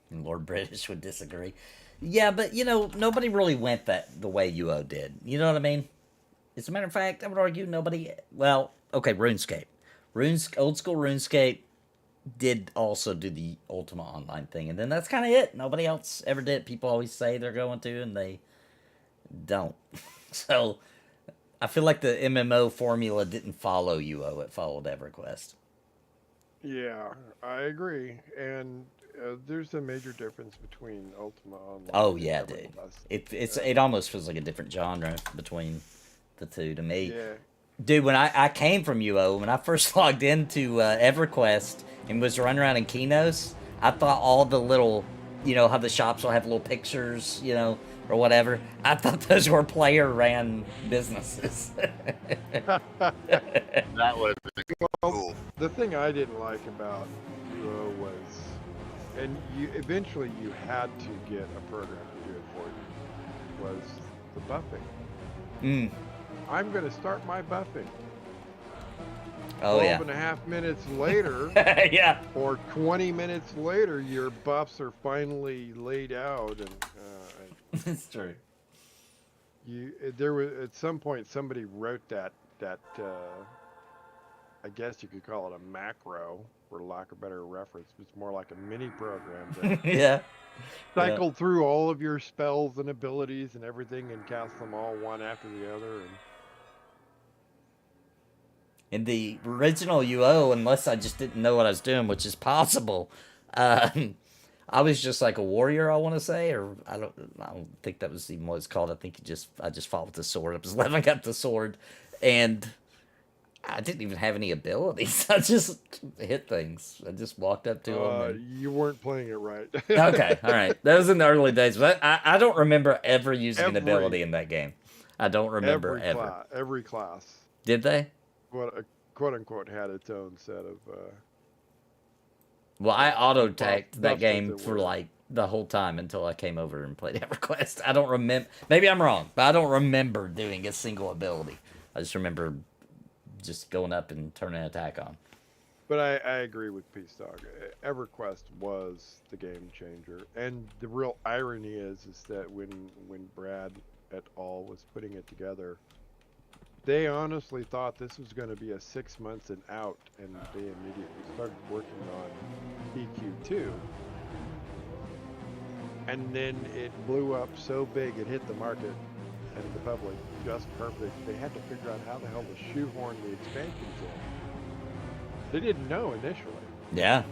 And Lord British would disagree. Yeah, but, you know, nobody really went the way UO did. You know what I mean? As a matter of fact, I would argue nobody... Well, okay, RuneScape. Old school RuneScape did also do the Ultima Online thing. And then that's kind of it. Nobody else ever did. People always say they're going to, and they don't. So, I feel like the MMO formula didn't follow UO. It followed EverQuest.
Yeah, I agree. And there's a major difference between Ultima Online
Oh,
and
yeah, dude.
EverQuest.
It almost feels like a different genre between the two to me.
Yeah.
Dude, when I came from UO, when I first logged into EverQuest and was running around in Kinos, I thought all the little, you know, how the shops will have little pictures, you know, or whatever. I thought those were player-ran businesses.
That would have been cool.
The thing I didn't like about UO was, and eventually you had to get a program to do it for you, was the buffing. I'm going to start my buffing.
Oh,
12 and a half minutes later,
yeah.
or 20 minutes later, your buffs are finally laid out, and
It's true.
there was at some point somebody wrote that I guess you could call it a macro, for lack of better reference. It's more like a mini program that
Yeah.
cycled through all of your spells and abilities and everything and cast them all one after the other. And
in the original UO, unless I just didn't know what I was doing, which is possible, I was just like a warrior, I want to say, or I don't think that was even what it's called. I think I just fought with the sword. I was leveling up the sword, and I didn't even have any abilities. I just hit things. I just walked up to them.
You weren't playing it right.
Okay, all right. That was in the early days, but I don't remember ever using an ability in that game. I don't remember ever.
Every class.
Did they?
What quote unquote had its own set of.
Well, I auto-tacked that
buffs
game
that
for
were-
like the whole time until I came over and played EverQuest. I don't remember. Maybe I'm wrong, but I don't remember doing a single ability. I just remember just going up and turning an attack on.
But I agree with Peace Dog. EverQuest was the game changer, and the real irony is that when Brad et al. Was putting it together, they honestly thought this was going to be a 6 months and out, and they immediately started working on EQ2. and then it blew up so big it hit the market and the public just perfect. They had to figure out how the hell to shoehorn the expansions in. They didn't know initially.
Yeah.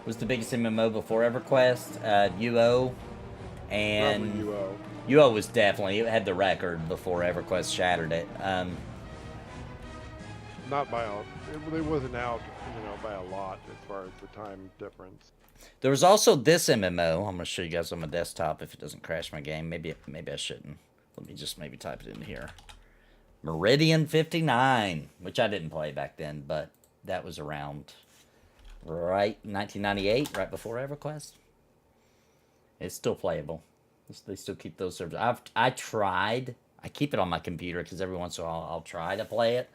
Was the biggest MMO before EverQuest, UO, and
Probably UO.
UO was definitely, it had the record before EverQuest shattered it.
Not by a, it wasn't out, by a lot as far as the time difference.
There was also this MMO. I'm gonna show you guys on my desktop if it doesn't crash my game. Maybe I shouldn't. Let me just maybe type it in here. Meridian 59, which I didn't play back then, but that was around right 1998, right before EverQuest. It's still playable. They still keep those servers. I tried. I keep it on my computer because every once in a while I'll try to play it.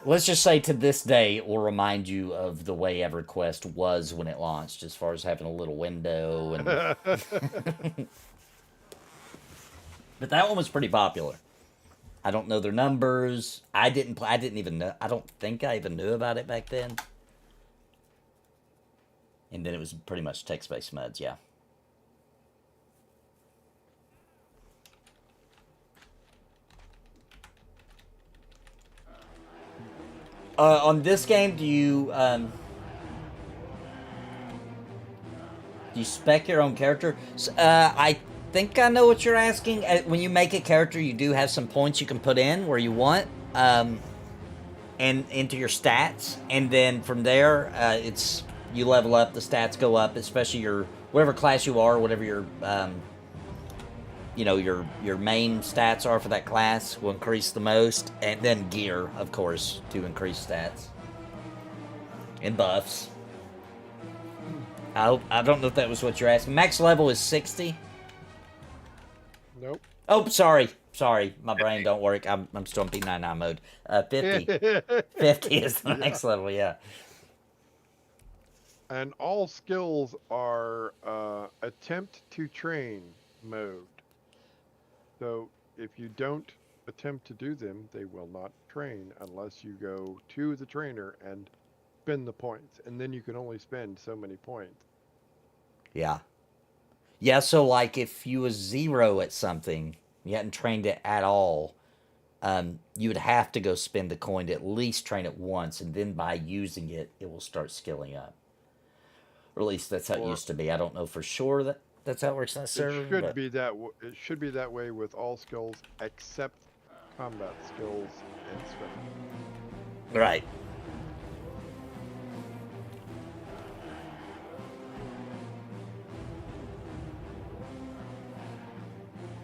Let's just say to this day, it will remind you of the way EverQuest was when it launched, as far as having a little window and. But that one was pretty popular. I don't know their numbers. I didn't even know. I don't think I even knew about it back then. And then it was pretty much text-based mods, yeah. On this game, do you spec your own character? I think I know what you're asking. When you make a character, you do have some points you can put in where you want, and into your stats, and then from there, it's you level up, the stats go up, especially your whatever class you are, whatever your your main stats are for that class will increase the most, and then gear, of course, to increase stats and buffs. I don't know if that was what you're asking. Max level is 60.
Nope.
Oh, sorry, my brain don't work. I'm still in P99 mode. 50. 50 is the next level, yeah.
And all skills are attempt to train mode. So if you don't attempt to do them, they will not train unless you go to the trainer and spend the points. And then you can only spend so many points.
Yeah. Yeah, so like if you was 0 at something, you hadn't trained it at all, you would have to go spend the coin to at least train it once, and then by using it, it will start skilling up. Or at least that's how it used to be. I don't know for sure that's how it works on the server.
It should be that way with all skills except combat skills and swimming.
Right.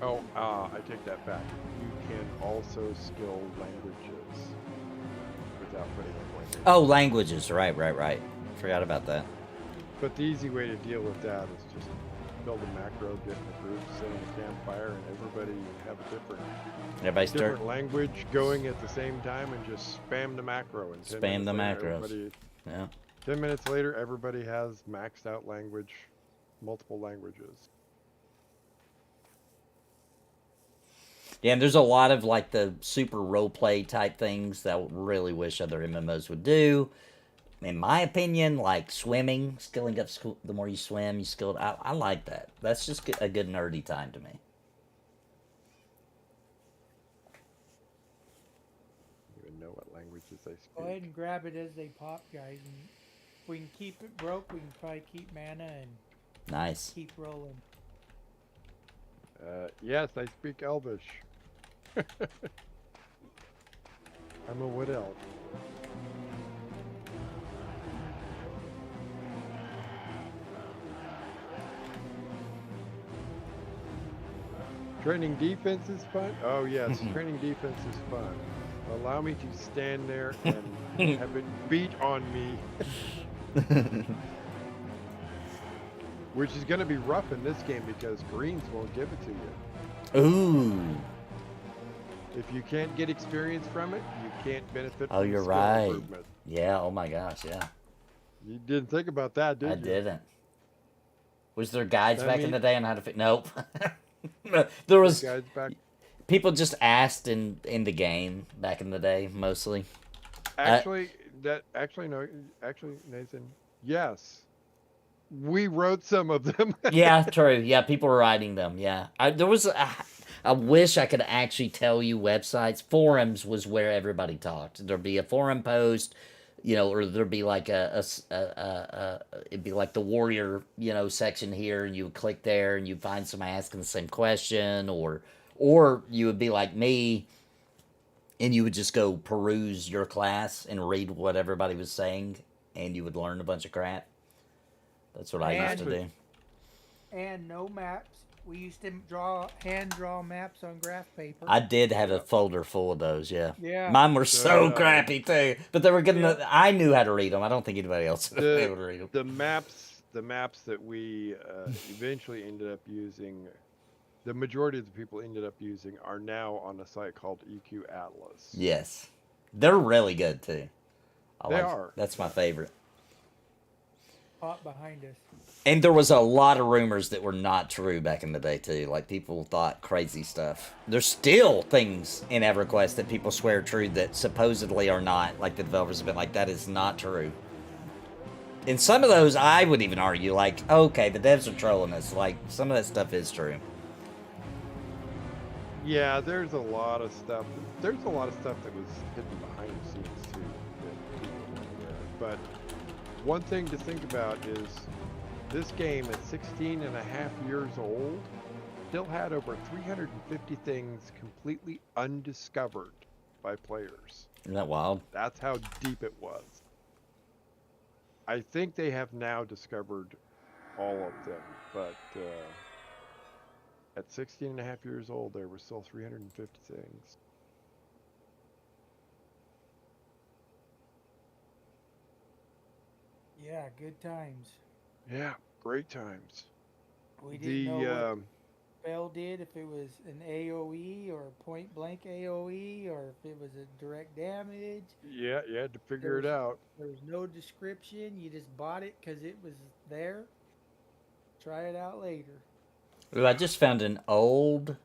Oh, I take that back. You can also skill languages without putting a point in.
Oh, languages. Right. Forgot about that.
But the easy way to deal with that is just build a macro, get in a group, sit on a campfire, and everybody have a different language going at the same time, and just spam the macro. And
spam the macros. Yeah.
10 minutes later, everybody has maxed out language, multiple languages.
Yeah, and there's a lot of like the super roleplay type things that I really wish other MMOs would do. In my opinion, like swimming, skilling up, the more you swim, you skill. I like that. That's just a good nerdy time to me.
I don't even know what languages they speak.
Go ahead and grab it as they pop, guys. And if we can keep it broke, we can probably keep mana and
nice.
Keep rolling.
Yes, I speak Elvish. I'm a wood elf. Training defense is fun? Oh yes, training defense is fun. Allow me to stand there and have it beat on me. Which is going to be rough in this game because greens won't give it to you.
Ooh.
If you can't get experience from it, you can't benefit from
Oh, you're
skill
right.
improvement.
Yeah, oh my gosh, yeah.
You didn't think about that, did you?
I didn't. Was there guides back in the day on how to fit? Nope. There
Those
was
guys back.
people just asked in the game back in the day, mostly.
Actually, no. Actually, Nathan. Yes, we wrote some of them.
Yeah, true. Yeah, people were writing them. Yeah, I wish I could actually tell you websites. Forums was where everybody talked. There'd be a forum post, or there'd be like it'd be like the warrior, section here, and you would click there and you'd find somebody asking the same question, or you would be like me, and you would just go peruse your class and read what everybody was saying, and you would learn a bunch of crap. That's what I used to do.
And no maps. We used to hand draw maps on graph paper.
I did have a folder full of those, yeah.
Yeah.
Mine were so crappy too, but they were good enough. I knew how to read them. I don't think anybody else was able to read them.
The maps that we eventually ended up using, the majority of the people ended up using, are now on a site called EQ Atlas.
Yes, they're really good too.
They are.
That's my favorite.
Pot behind us.
And there was a lot of rumors that were not true back in the day too. Like people thought crazy stuff. There's still things in EverQuest that people swear are true that supposedly are not. Like the developers have been like, that is not true. And some of those I would even argue, like, okay, the devs are trolling us. Like some of that stuff is true.
Yeah, there's a lot of stuff. There's a lot of stuff that was hidden behind the scenes too. That people weren't aware of. But one thing to think about is this game at 16 and a half years old still had over 350 things completely undiscovered by players.
Isn't that wild?
That's how deep it was. I think they have now discovered all of them, but at 16 and a half years old, there were still 350 things.
Yeah, good times.
Yeah, great times.
We didn't know what spell did, if it was an AoE or point blank AoE, or if it was a direct damage.
Yeah, you had to figure it out.
There was no description. You just bought it because it was there. Try it out later.
Ooh, I just found an old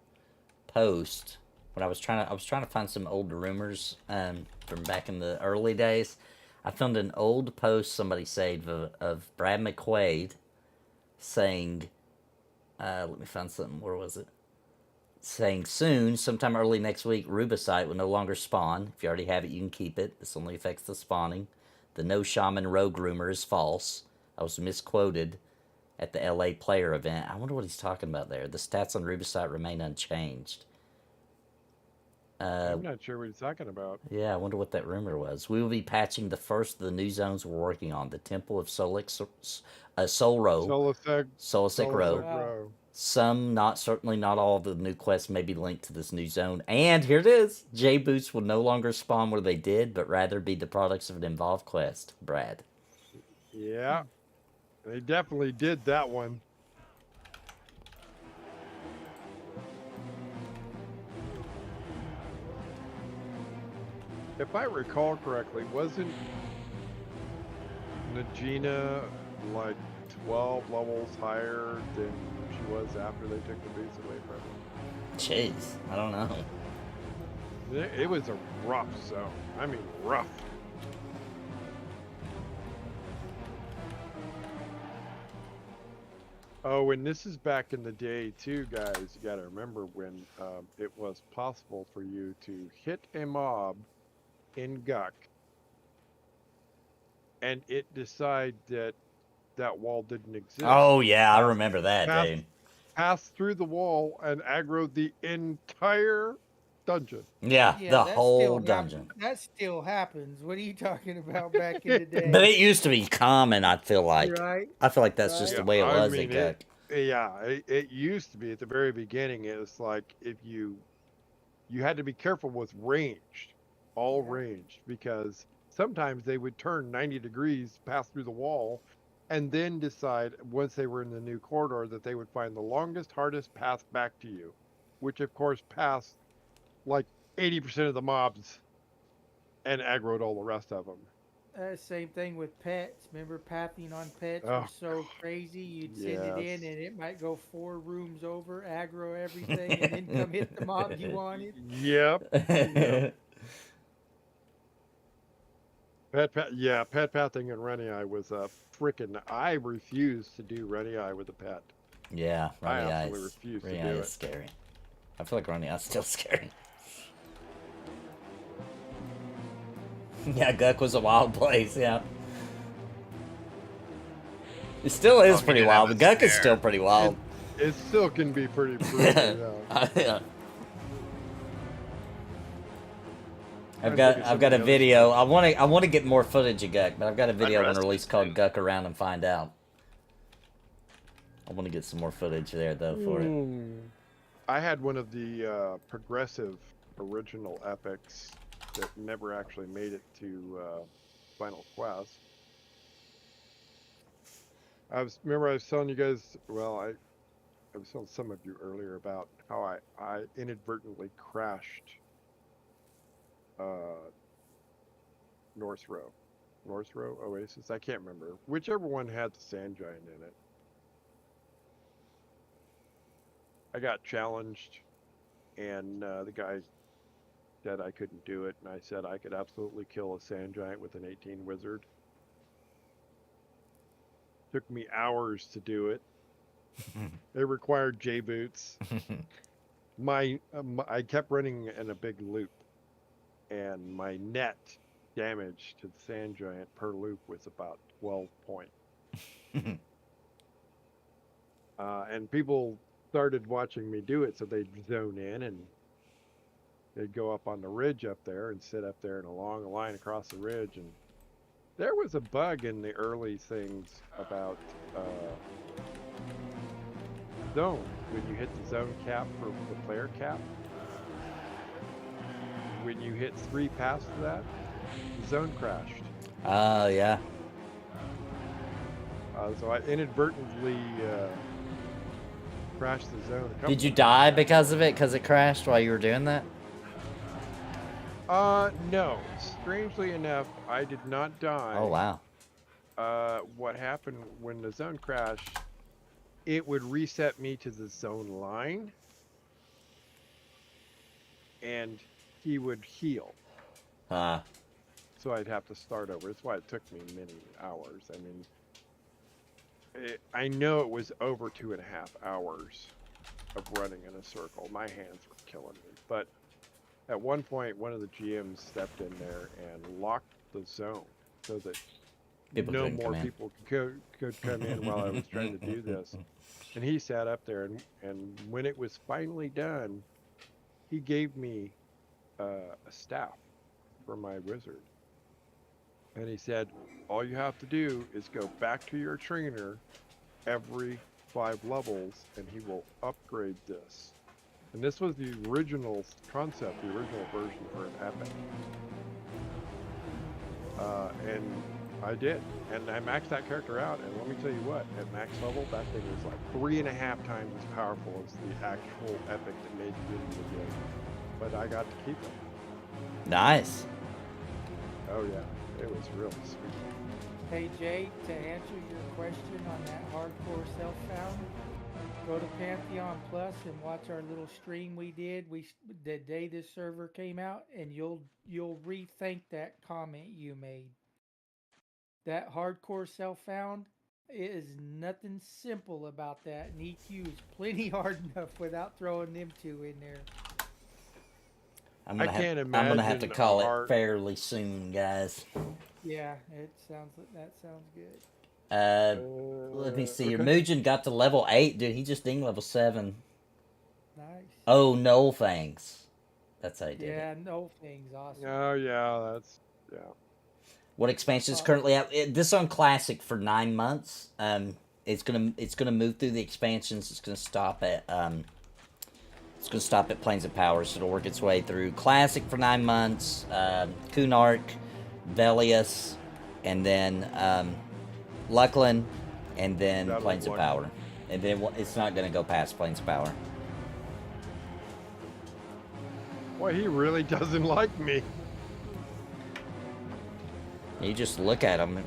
post when I was trying to find some old rumors from back in the early days. I found an old post somebody saved of Brad McQuaid saying, let me find something. Where was it? Saying soon, sometime early next week, Rubicite will no longer spawn. If you already have it, you can keep it. This only affects the spawning. The no shaman rogue rumor is false. I was misquoted at the LA player event. I wonder what he's talking about there. The stats on Rubicite remain unchanged.
I'm not sure what he's talking about.
Yeah, I wonder what that rumor was. We will be patching the first of the new zones we're working on. The Temple of Solisic Row. Some, certainly not all of the new quests may be linked to this new zone. And here it is. J-Boots will no longer spawn where they did, but rather be the products of an involved quest. Brad.
Yeah, they definitely did that one. If I recall correctly, wasn't Najina like 12 levels higher than she was after they took the boots away from her?
Jeez, I don't know.
It was a rough zone. I mean, rough. Oh, and this is back in the day too, guys. You gotta remember when it was possible for you to hit a mob in Guck and it decide that that wall didn't exist.
Oh yeah, I remember that, dude.
Pass through the wall and aggro the entire dungeon.
Yeah, the whole dungeon.
That still happens. What are you talking about back in the day?
But it used to be common, I feel like.
Right.
I feel like that's just the way it was at Guck.
It used to be at the very beginning. It was like if you had to be careful with ranged. All ranged, because sometimes they would turn 90 degrees, pass through the wall, and then decide once they were in the new corridor that they would find the longest, hardest path back to you, which of course passed like 80% of the mobs and aggroed all the rest of them.
Same thing with pets. Remember pathing on pets
Oh,
was so crazy. You'd send it in
yes.
and it might go 4 rooms over, aggro everything, and then come hit the mob you wanted.
Yep. Yep. Pet pathing and Renny Eye was a frickin' I refuse to do Renny Eye with a pet.
Yeah,
I
Ronnie
absolutely
I's.
refuse to
Ronnie
do
Eye
it.
is scary. I feel like Ronnie Eye's still scary. Yeah, Guck was a wild place, yeah. It still is
he
pretty
did have
wild.
a
Guck is
snare.
still pretty wild.
It still can be pretty brutal. Yeah.
Yeah.
I
I've
think it's
got
some of
a
the other
video. I want to get more footage of Guck, but I've got a video on
Unrested
release called
too.
Guck Around and Find Out. I want to get some more footage there though for it.
I had one of the progressive original epics that never actually made it to Final Quest. Remember I was telling you guys, well, I was telling some of you earlier about how I inadvertently crashed North Row Oasis. I can't remember. Whichever one had the sand giant in it. I got challenged, and the guy said I couldn't do it, and I said I could absolutely kill a sand giant with an 18 wizard. Took me hours to do it. It required J boots. I kept running in a big loop, and my net damage to the sand giant per loop was about 12 points. And people started watching me do it, so they'd zone in and they'd go up on the ridge up there and sit up there in a long line across the ridge. And there was a bug in the early things about zone. When you hit the zone cap for the player cap, when you hit 3 past that, the zone crashed.
Oh yeah.
So I inadvertently crashed the zone.
Did you die because of it? Because it crashed while you were doing that?
No. Strangely enough, I did not die.
Oh wow.
What happened when the zone crashed, it would reset me to the zone line, and he would heal. So I'd have to start over. That's why it took me many hours. I mean, I know it was over 2.5 hours of running in a circle. My hands were killing me. But at one point, one of the GMs stepped in there and locked the zone so that
People
no
couldn't
more
come in.
people could come in while I was trying to do this. And he sat up there, and when it was finally done, he gave me a staff for my wizard. And he said, all you have to do is go back to your trainer every 5 levels, and he will upgrade this. And this was the original concept, the original version for an epic. And I did. And I maxed that character out, and let me tell you what, at max level, that thing was like 3.5 times as powerful as the actual epic that made it into the game. But I got to keep it.
Nice.
Oh yeah. It was really sweet.
Hey Jay, to answer your question on that hardcore self-found, go to Pantheon Plus and watch our little stream we did. The day this server came out, and you'll rethink that comment you made. That hardcore self-found, it is nothing simple about that, and EQ is plenty hard enough without throwing them 2 in there.
I'm
I
gonna
can't
have to
imagine
call
a
it fairly soon, guys.
Yeah, that sounds good.
Let me see here.
okay.
Mugen got to level 8, dude. He just dinged level 7.
Nice.
Oh, Null Fangs. That's how he did
Yeah,
it.
no things, awesome.
Oh yeah, yeah.
What expansion is currently out? This on Classic for 9 months. It's gonna move through the expansions. It's gonna stop at Plains of Power, so it'll work its way through Classic for 9 months, Kunark, Velius, and then Luckland, and then
Battle of
Plains of
Luckland.
Power. And then it's not going to go past Plains of Power.
Boy, he really doesn't like me.
You just look at him and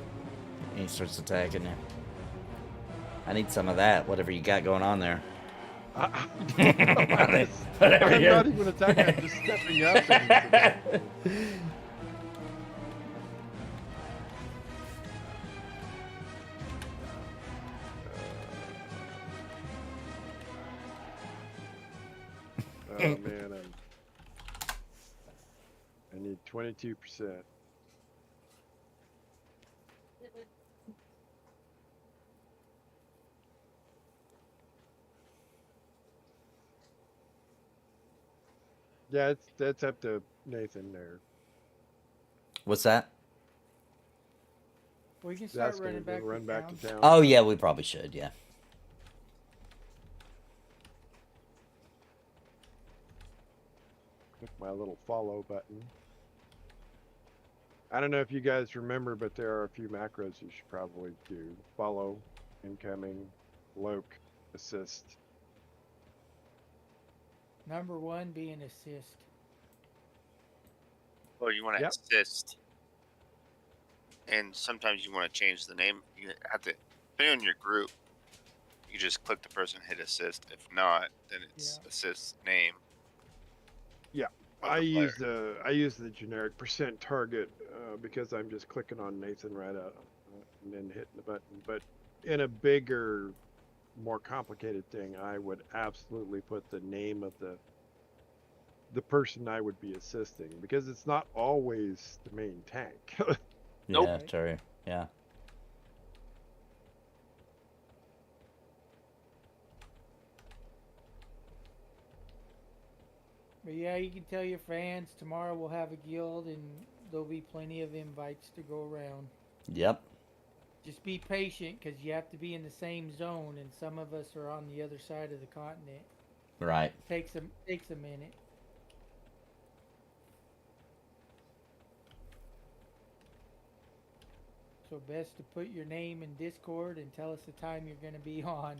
he starts attacking you. I need some of that, whatever you got going on there. Whatever
I'm
you're-
not even attacking, I'm just stepping up. And, oh man, I need 22%. Yeah, that's up to Nathan there.
What's that?
We can start
Asking
running
him to
back,
run back to town.
Oh, yeah, we probably should, yeah.
Click my little follow button. I don't know if you guys remember, but there are a few macros you should probably do. Follow, incoming, loc, assist.
Number 1 being assist.
Well, you want to
Yep.
assist, and sometimes you want to change the name. You have to, depending on your group, you just click the person, hit assist. If not, then it's assist name.
Yeah,
of
I
the
use the generic percent target because I'm just clicking on Nathan right out and then hitting the button. But in a bigger, more complicated thing, I would absolutely put the name of the person I would be assisting, because it's not always the main tank.
Nope.
Yeah, true. Yeah.
But yeah, you can tell your fans tomorrow we'll have a guild and there'll be plenty of invites to go around.
Yep.
Just be patient because you have to be in the same zone, and some of us are on the other side of the continent.
Right.
Takes a minute. So best to put your name in Discord and tell us the time you're going to be on.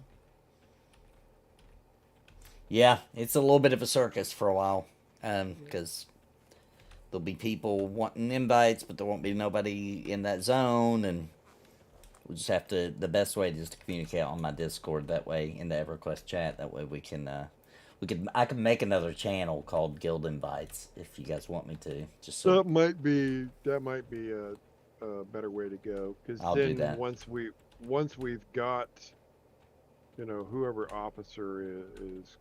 Yeah, it's a little bit of a circus for a while, because there'll be people wanting invites, but there won't be nobody in that zone, and we'll just have to. The best way is to communicate on my Discord. That way, in the EverQuest chat, that way we can. I can make another channel called Guild Invites if you guys want me to. Just so.
That might be a better way to go, because
I'll do
then
that.
once we've got, whoever officer is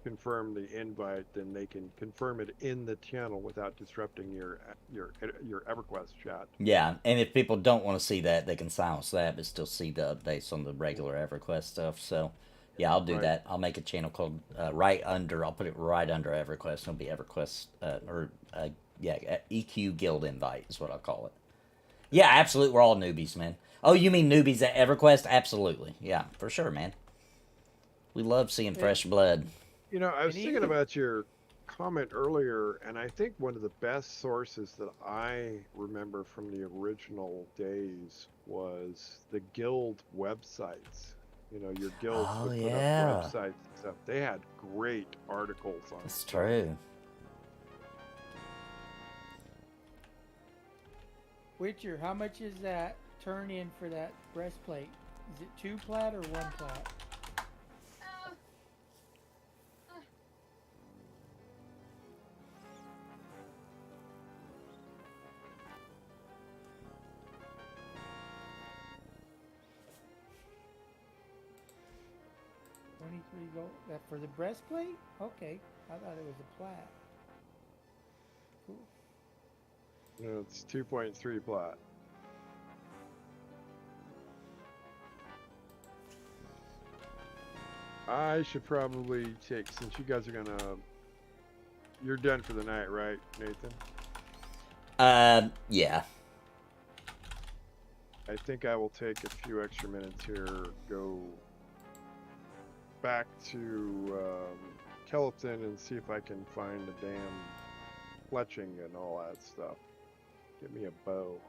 confirm the invite, then they can confirm it in the channel without disrupting your EverQuest chat.
Yeah, and if people don't want to see that, they can silence that, but still see the updates on the regular EverQuest stuff. So, yeah, I'll do
Right.
that. I'll make a channel called I'll put it right under EverQuest. It'll be EverQuest, EQ Guild Invite is what I'll call it. Yeah, absolutely. We're all newbies, man. Oh, you mean newbies at EverQuest? Absolutely. Yeah, for sure, man. We love seeing fresh blood.
I was thinking about your comment earlier, and I think one of the best sources that I remember from the original days was the guild websites. Your guilds
Oh,
would put
yeah.
up websites and stuff. They had great articles on
That's
it.
true.
Witcher, how much is that turn in for that breastplate? Is it 2 plat or 1 plat? $23 gold. That for the breastplate? Okay, I thought it was a plat. Cool.
No, it's 2.3 plat. I should probably take, since you guys are you're done for the night, right, Nathan?
Yeah.
I think I will take a few extra minutes here, go back to Kelton and see if I can find the damn fletching and all that stuff. Get me a bow.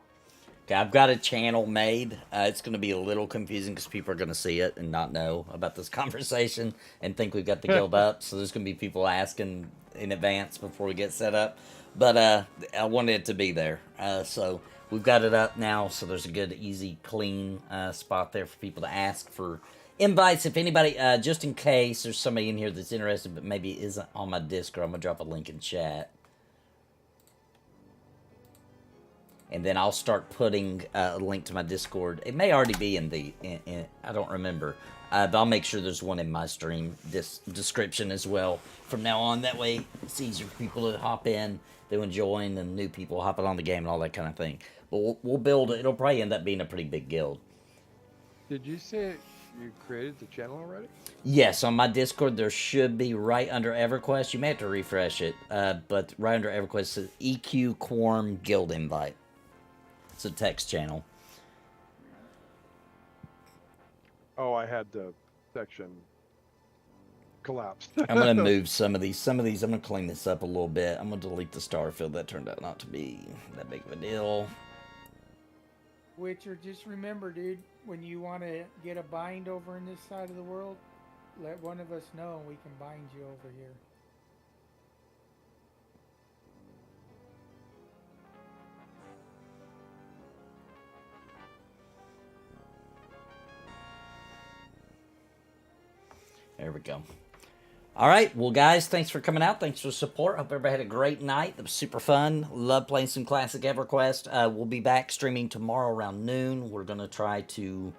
Okay, I've got a channel made. It's going to be a little confusing because people are going to see it and not know about this conversation and think we've got the guild up. So there's going to be people asking in advance before we get set up. But I wanted it to be there. So we've got it up now, so there's a good, easy, clean spot there for people to ask for invites. If anybody, just in case there's somebody in here that's interested but maybe isn't on my Discord, I'm going to drop a link in chat. And then I'll start putting a link to my Discord. It may already be in the, I don't remember. But I'll make sure there's one in my stream description as well from now on. That way it's easier for people to hop in, they will join, and new people hopping on the game and all that kind of thing. But we'll build it. It'll probably end up being a pretty big guild.
Did you say you created the channel already?
Yes, on my Discord there should be right under EverQuest. You may have to refresh it, but right under EverQuest says EQ Quarm Guild Invite. It's a text channel.
Oh, I had the section collapsed.
I'm going to move some of these. I'm going to clean this up a little bit. I'm going to delete the Starfield. That turned out not to be that big of a deal.
Witcher, just remember, dude, when you want to get a bind over in this side of the world, let one of us know and we can bind you over here.
There we go. All right. Well, guys, thanks for coming out. Thanks for the support. Hope everybody had a great night. It was super fun. Love playing some Classic EverQuest. We'll be back streaming tomorrow around noon. We're going to try to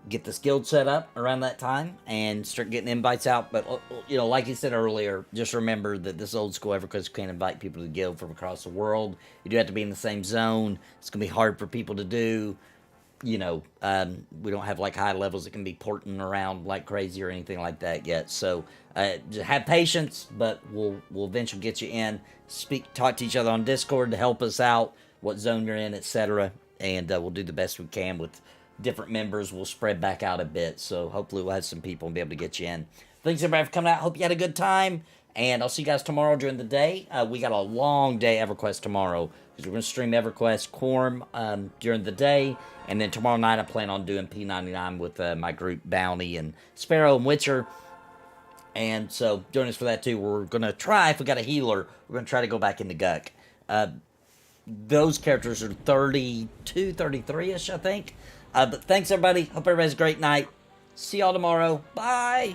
get this guild set up around that time and start getting invites out. But, you know, like you said earlier, just remember that this old school EverQuest can't invite people to the guild from across the world. You do have to be in the same zone. It's going to be hard for people to do. You know, we don't have like high levels that can be porting around like crazy or anything like that yet. So just have patience, but we'll eventually get you in. Talk to each other on Discord to help us out, what zone you're in, etc. And we'll do the best we can with different members. We'll spread back out a bit. So hopefully we'll have some people and be able to get you in. Thanks everybody for coming out. Hope you had a good time. And I'll see you guys tomorrow during the day. We got a long day EverQuest tomorrow, because we're going to stream EverQuest Quarm during the day. And then tomorrow night I plan on doing P99 with my group Bounty and Sparrow and Witcher. And so join us for that too. We're going to try, if we got a healer, we're going to try to go back into Guck. Those characters are 32, 33-ish, I think. But thanks everybody. Hope everybody has a great night. See y'all tomorrow. Bye.